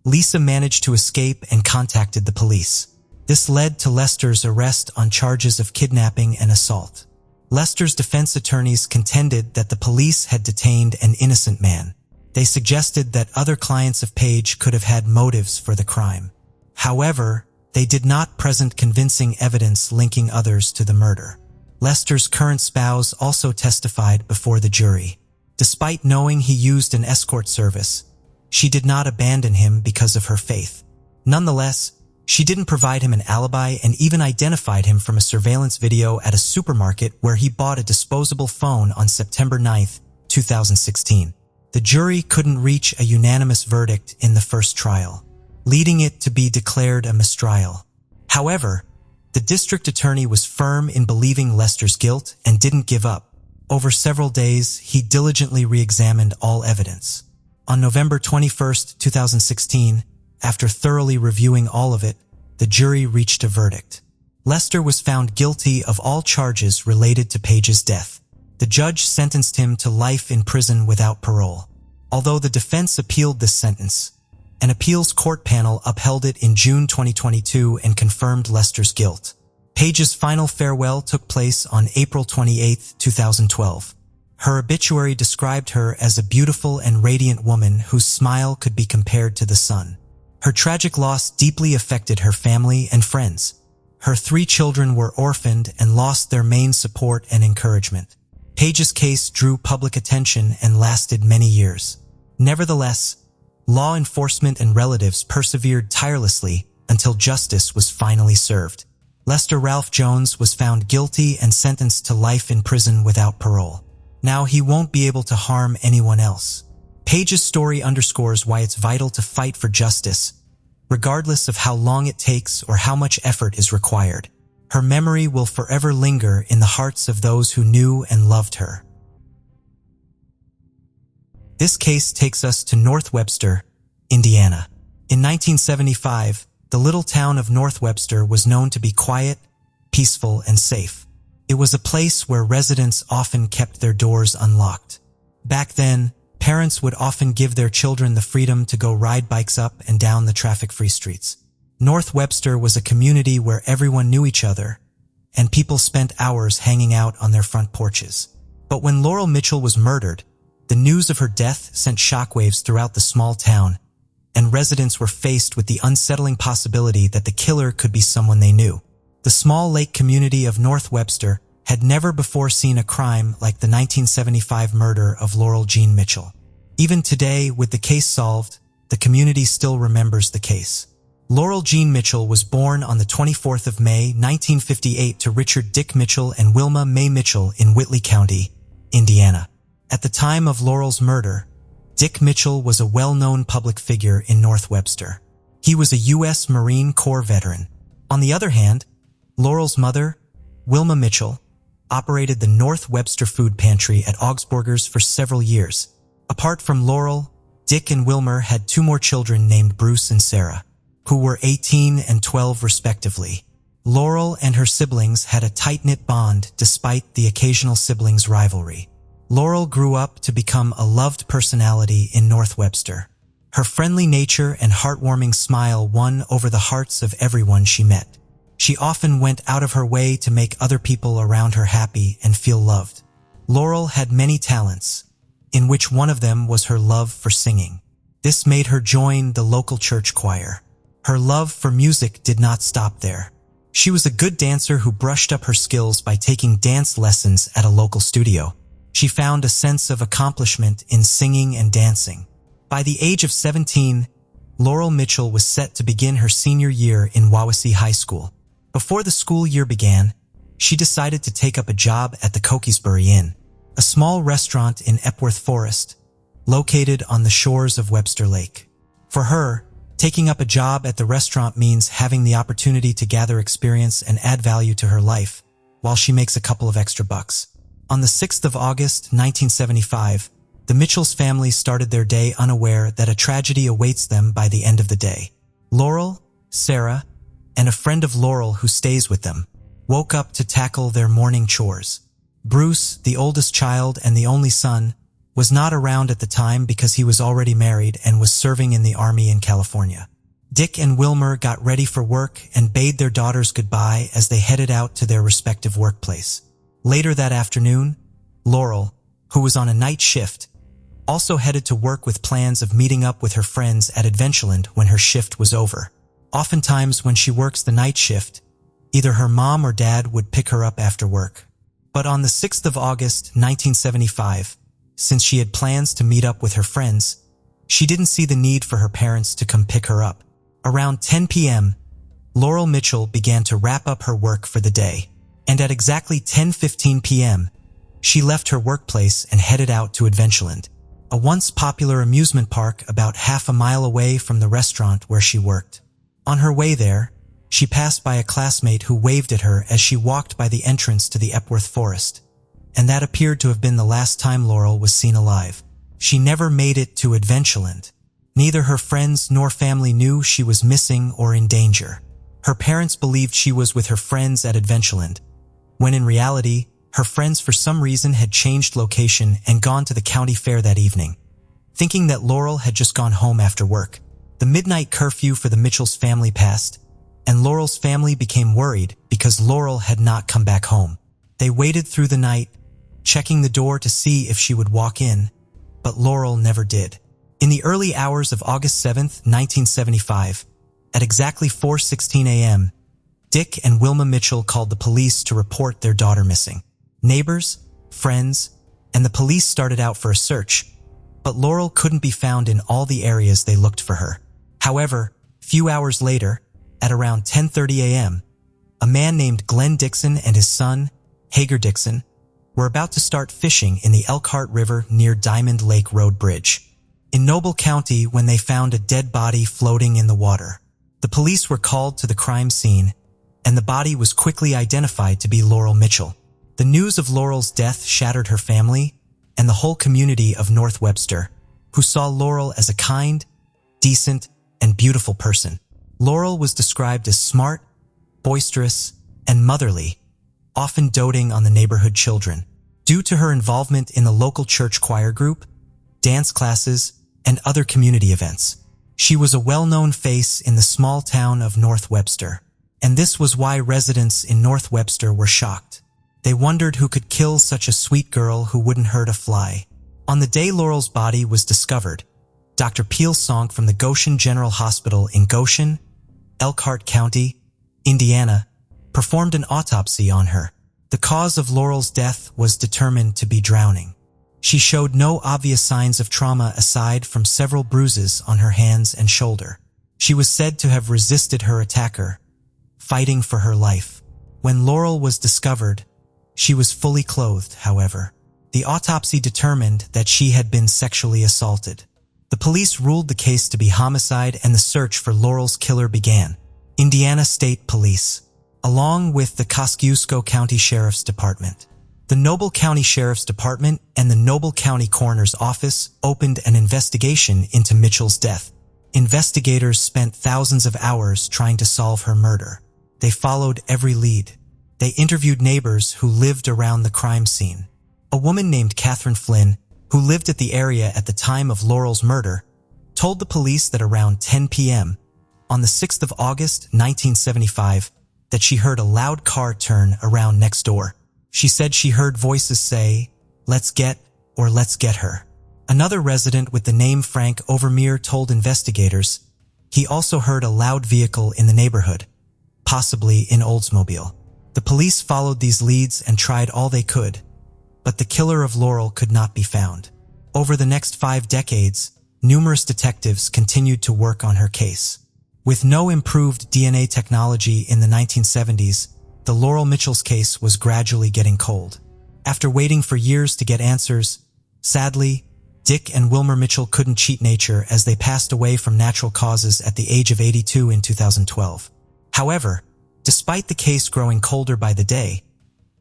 Lisa managed to escape and contacted the police. This led to Lester's arrest on charges of kidnapping and assault. Lester's defense attorneys contended that the police had detained an innocent man. They suggested that other clients of Paige could have had motives for the crime. However, they did not present convincing evidence linking others to the murder. Lester's current spouse also testified before the jury. Despite knowing he used an escort service, she did not abandon him because of her faith. Nonetheless, she didn't provide him an alibi and even identified him from a surveillance video at a supermarket where he bought a disposable phone on September 9, 2016. The jury couldn't reach a unanimous verdict in the first trial, leading it to be declared a mistrial. However, the district attorney was firm in believing Lester's guilt and didn't give up. Over several days, he diligently re-examined all evidence. On November 21, 2016, after thoroughly reviewing all of it, the jury reached a verdict. Lester was found guilty of all charges related to Paige's death. The judge sentenced him to life in prison without parole. Although the defense appealed this sentence, an appeals court panel upheld it in June 2022 and confirmed Lester's guilt. Paige's final farewell took place on April 28, 2012. Her obituary described her as a beautiful and radiant woman whose smile could be compared to the sun. Her tragic loss deeply affected her family and friends. Her 3 children were orphaned and lost their main support and encouragement. Paige's case drew public attention and lasted many years. Nevertheless, law enforcement and relatives persevered tirelessly until justice was finally served. Lester Ralph Jones was found guilty and sentenced to life in prison without parole. Now he won't be able to harm anyone else. Paige's story underscores why it's vital to fight for justice, regardless of how long it takes or how much effort is required. Her memory will forever linger in the hearts of those who knew and loved her. This case takes us to North Webster, Indiana. In 1975, The little town of North Webster was known to be quiet, peaceful, and safe. It was a place where residents often kept their doors unlocked. Back then, parents would often give their children the freedom to go ride bikes up and down the traffic-free streets. North Webster was a community where everyone knew each other, and people spent hours hanging out on their front porches. But when Laurel Mitchell was murdered, the news of her death sent shockwaves throughout the small town, and residents were faced with the unsettling possibility that the killer could be someone they knew. The small lake community of North Webster had never before seen a crime like the 1975 murder of Laurel Jean Mitchell. Even today, with the case solved, the community still remembers the case. Laurel Jean Mitchell was born on the 24th of May, 1958 to Richard Dick Mitchell and Wilma Mae Mitchell in Whitley County, Indiana. At the time of Laurel's murder, Dick Mitchell was a well-known public figure in North Webster. He was a U.S. Marine Corps veteran. On the other hand, Laurel's mother, Wilma Mitchell, operated the North Webster Food Pantry at Augsburgers for several years. Apart from Laurel, Dick and Wilmer had two more children named Bruce and Sarah, who were 18 and 12 respectively. Laurel and her siblings had a tight-knit bond despite the occasional siblings' rivalry. Laurel grew up to become a loved personality in North Webster. Her friendly nature and heartwarming smile won over the hearts of everyone she met. She often went out of her way to make other people around her happy and feel loved. Laurel had many talents, in which one of them was her love for singing. This made her join the local church choir. Her love for music did not stop there. She was a good dancer who brushed up her skills by taking dance lessons at a local studio. She found a sense of accomplishment in singing and dancing. By the age of 17, Laurel Mitchell was set to begin her senior year in Wawasee High School. Before the school year began, she decided to take up a job at the Cokesbury Inn, a small restaurant in Epworth Forest, located on the shores of Webster Lake. For her, taking up a job at the restaurant means having the opportunity to gather experience and add value to her life, while she makes a couple of extra bucks. On the 6th of August, 1975, the Mitchells family started their day unaware that a tragedy awaits them by the end of the day. Laurel, Sarah, and a friend of Laurel who stays with them, woke up to tackle their morning chores. Bruce, the oldest child and the only son, was not around at the time because he was already married and was serving in the Army in California. Dick and Wilmer got ready for work and bade their daughters goodbye as they headed out to their respective workplace. Later that afternoon, Laurel, who was on a night shift, also headed to work with plans of meeting up with her friends at Adventureland when her shift was over. Oftentimes when she works the night shift, either her mom or dad would pick her up after work. But on the 6th of August, 1975, since she had plans to meet up with her friends, she didn't see the need for her parents to come pick her up. Around 10 p.m., Laurel Mitchell began to wrap up her work for the day, and at exactly 10:15 p.m., she left her workplace and headed out to Adventureland, a once popular amusement park about half a mile away from the restaurant where she worked. On her way there, she passed by a classmate who waved at her as she walked by the entrance to the Epworth Forest, and that appeared to have been the last time Laurel was seen alive. She never made it to Adventureland. Neither her friends nor family knew she was missing or in danger. Her parents believed she was with her friends at Adventureland, when in reality, her friends for some reason had changed location and gone to the county fair that evening. Thinking that Laurel had just gone home after work, the midnight curfew for the Mitchells family passed, and Laurel's family became worried because Laurel had not come back home. They waited through the night, checking the door to see if she would walk in, but Laurel never did. In the early hours of August 7th, 1975, at exactly 4:16 a.m., Dick and Wilma Mitchell called the police to report their daughter missing. Neighbors, friends, and the police started out for a search, but Laurel couldn't be found in all the areas they looked for her. However, few hours later, at around 10:30 a.m., a man named Glenn Dixon and his son, Hager Dixon, were about to start fishing in the Elkhart River near Diamond Lake Road Bridge in Noble County when they found a dead body floating in the water. The police were called to the crime scene, and the body was quickly identified to be Laurel Mitchell. The news of Laurel's death shattered her family and the whole community of North Webster, who saw Laurel as a kind, decent, and beautiful person. Laurel was described as smart, boisterous, and motherly, often doting on the neighborhood children. Due to her involvement in the local church choir group, dance classes, and other community events, she was a well-known face in the small town of North Webster. And this was why residents in North Webster were shocked. They wondered who could kill such a sweet girl who wouldn't hurt a fly. On the day Laurel's body was discovered, Dr. Peel Sonk from the Goshen General Hospital in Goshen, Elkhart County, Indiana, performed an autopsy on her. The cause of Laurel's death was determined to be drowning. She showed no obvious signs of trauma aside from several bruises on her hands and shoulder. She was said to have resisted her attacker, fighting for her life. When Laurel was discovered, she was fully clothed, however. The autopsy determined that she had been sexually assaulted. The police ruled the case to be homicide and the search for Laurel's killer began. Indiana State Police, along with the Kosciuszko County Sheriff's Department, the Noble County Sheriff's Department, and the Noble County Coroner's Office opened an investigation into Mitchell's death. Investigators spent thousands of hours trying to solve her murder. They followed every lead. They interviewed neighbors who lived around the crime scene. A woman named Catherine Flynn, who lived at the area at the time of Laurel's murder, told the police that around 10 p.m. on the 6th of August, 1975, that she heard a loud car turn around next door. She said she heard voices say, "Let's get," or "Let's get her." Another resident with the name Frank Overmere told investigators he also heard a loud vehicle in the neighborhood, possibly in Oldsmobile. The police followed these leads and tried all they could, but the killer of Laurel could not be found. Over the next 5 decades, numerous detectives continued to work on her case. With no improved DNA technology in the 1970s, the Laurel Mitchell's case was gradually getting cold. After waiting for years to get answers, sadly, Dick and Wilmer Mitchell couldn't cheat nature as they passed away from natural causes at the age of 82 in 2012. However, despite the case growing colder by the day,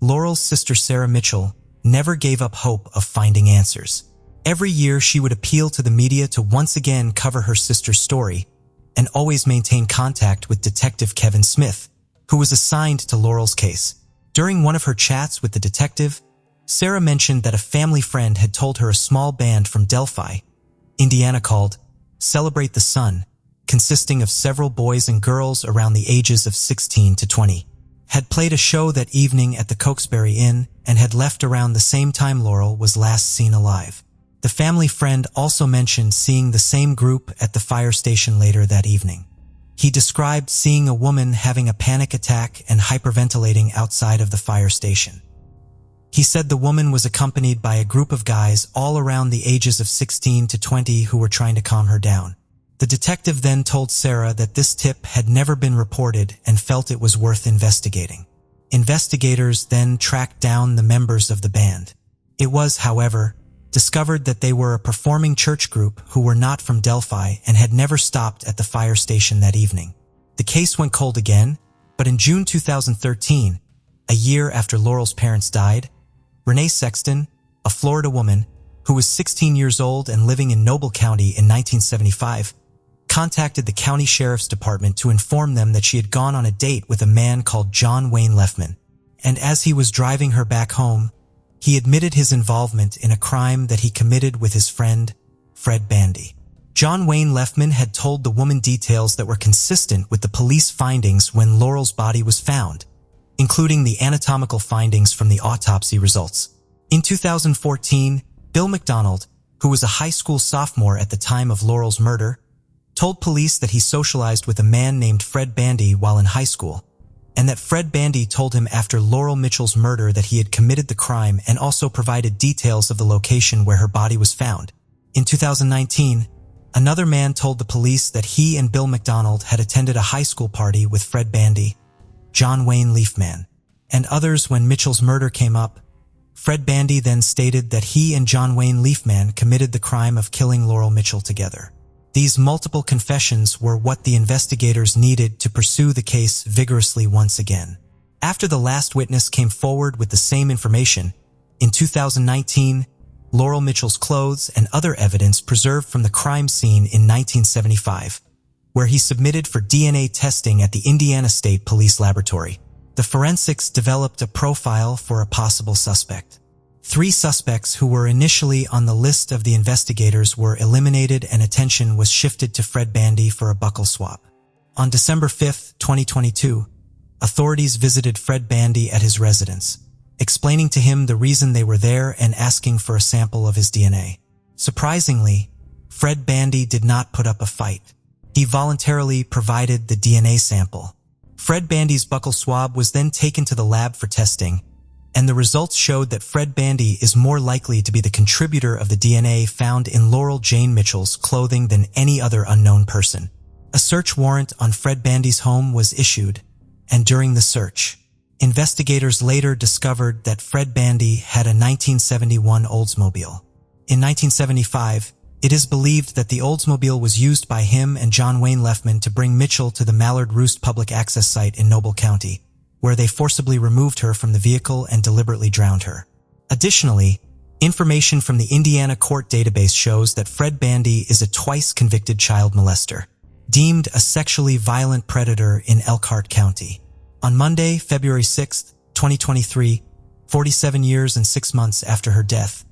Laurel's sister Sarah Mitchell never gave up hope of finding answers. Every year she would appeal to the media to once again cover her sister's story and always maintain contact with Detective Kevin Smith, who was assigned to Laurel's case. During one of her chats with the detective, Sarah mentioned that a family friend had told her a small band from Delphi, Indiana called Celebrate the Sun, consisting of several boys and girls around the ages of 16 to 20, had played a show that evening at the Cokesbury Inn and had left around the same time Laurel was last seen alive. The family friend also mentioned seeing the same group at the fire station later that evening. He described seeing a woman having a panic attack and hyperventilating outside of the fire station. He said the woman was accompanied by a group of guys all around the ages of 16 to 20 who were trying to calm her down. The detective then told Sarah that this tip had never been reported and felt it was worth investigating. Investigators then tracked down the members of the band. It was, however, discovered that they were a performing church group who were not from Delphi and had never stopped at the fire station that evening. The case went cold again, but in June 2013, a year after Laurel's parents died, Renee Sexton, a Florida woman who was 16 years old and living in Noble County in 1975, contacted the county sheriff's department to inform them that she had gone on a date with a man called John Wayne Leffman, and as he was driving her back home, he admitted his involvement in a crime that he committed with his friend, Fred Bandy. John Wayne Leffman had told the woman details that were consistent with the police findings when Laurel's body was found, including the anatomical findings from the autopsy results. In 2014, Bill McDonald, who was a high school sophomore at the time of Laurel's murder, told police that he socialized with a man named Fred Bandy while in high school, and that Fred Bandy told him after Laurel Mitchell's murder that he had committed the crime and also provided details of the location where her body was found. In 2019, another man told the police that he and Bill McDonald had attended a high school party with Fred Bandy, John Wayne Leafman, and others when Mitchell's murder came up. Fred Bandy then stated that he and John Wayne Leafman committed the crime of killing Laurel Mitchell together. These multiple confessions were what the investigators needed to pursue the case vigorously once again. After the last witness came forward with the same information, in 2019, Laurel Mitchell's clothes and other evidence preserved from the crime scene in 1975 where he submitted for DNA testing at the Indiana State Police Laboratory. The forensics developed a profile for a possible suspect. 3 suspects who were initially on the list of the investigators were eliminated and attention was shifted to Fred Bandy for a buccal swab. On December 5, 2022, authorities visited Fred Bandy at his residence, explaining to him the reason they were there and asking for a sample of his DNA. Surprisingly, Fred Bandy did not put up a fight. He voluntarily provided the DNA sample. Fred Bandy's buccal swab was then taken to the lab for testing, and the results showed that Fred Bandy is more likely to be the contributor of the DNA found in Laurel Jane Mitchell's clothing than any other unknown person. A search warrant on Fred Bandy's home was issued, and during the search, investigators later discovered that Fred Bandy had a 1971 Oldsmobile. In 1975, it is believed that the Oldsmobile was used by him and John Wayne Lefman to bring Mitchell to the Mallard Roost public access site in Noble County, where they forcibly removed her from the vehicle and deliberately drowned her. Additionally, information from the Indiana court database shows that Fred Bandy is a twice-convicted child molester, deemed a sexually violent predator in Elkhart County. On Monday, February 6, 2023, 47 years and 6 months after her death,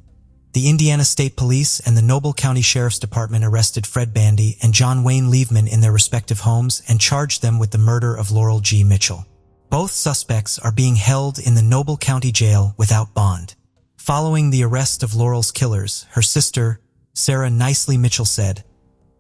the Indiana State Police and the Noble County Sheriff's Department arrested Fred Bandy and John Wayne Leveman in their respective homes and charged them with the murder of Laurel G. Mitchell. Both suspects are being held in the Noble County Jail without bond. Following the arrest of Laurel's killers, her sister, Sarah Nicely Mitchell, said,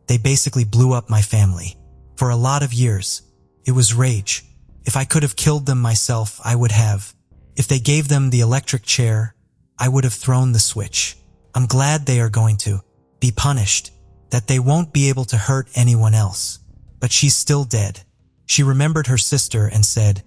"They basically blew up my family. For a lot of years, it was rage. If I could have killed them myself, I would have. If they gave them the electric chair, I would have thrown the switch. I'm glad they are going to be punished, that they won't be able to hurt anyone else. But she's still dead." She remembered her sister and said,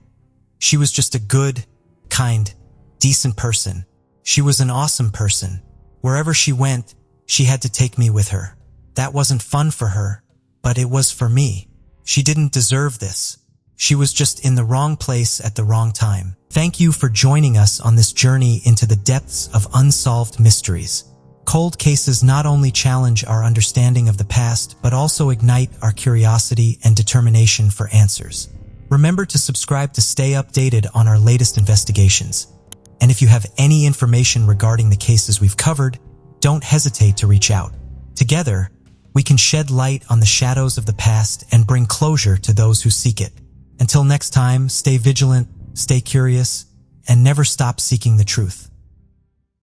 "She was just a good, kind, decent person. She was an awesome person. Wherever she went, she had to take me with her. That wasn't fun for her, but it was for me. She didn't deserve this. She was just in the wrong place at the wrong time." Thank you for joining us on this journey into the depths of unsolved mysteries. Cold cases not only challenge our understanding of the past, but also ignite our curiosity and determination for answers. Remember to subscribe to stay updated on our latest investigations. And if you have any information regarding the cases we've covered, don't hesitate to reach out. Together, we can shed light on the shadows of the past and bring closure to those who seek it. Until next time, stay vigilant, stay curious, and never stop seeking the truth.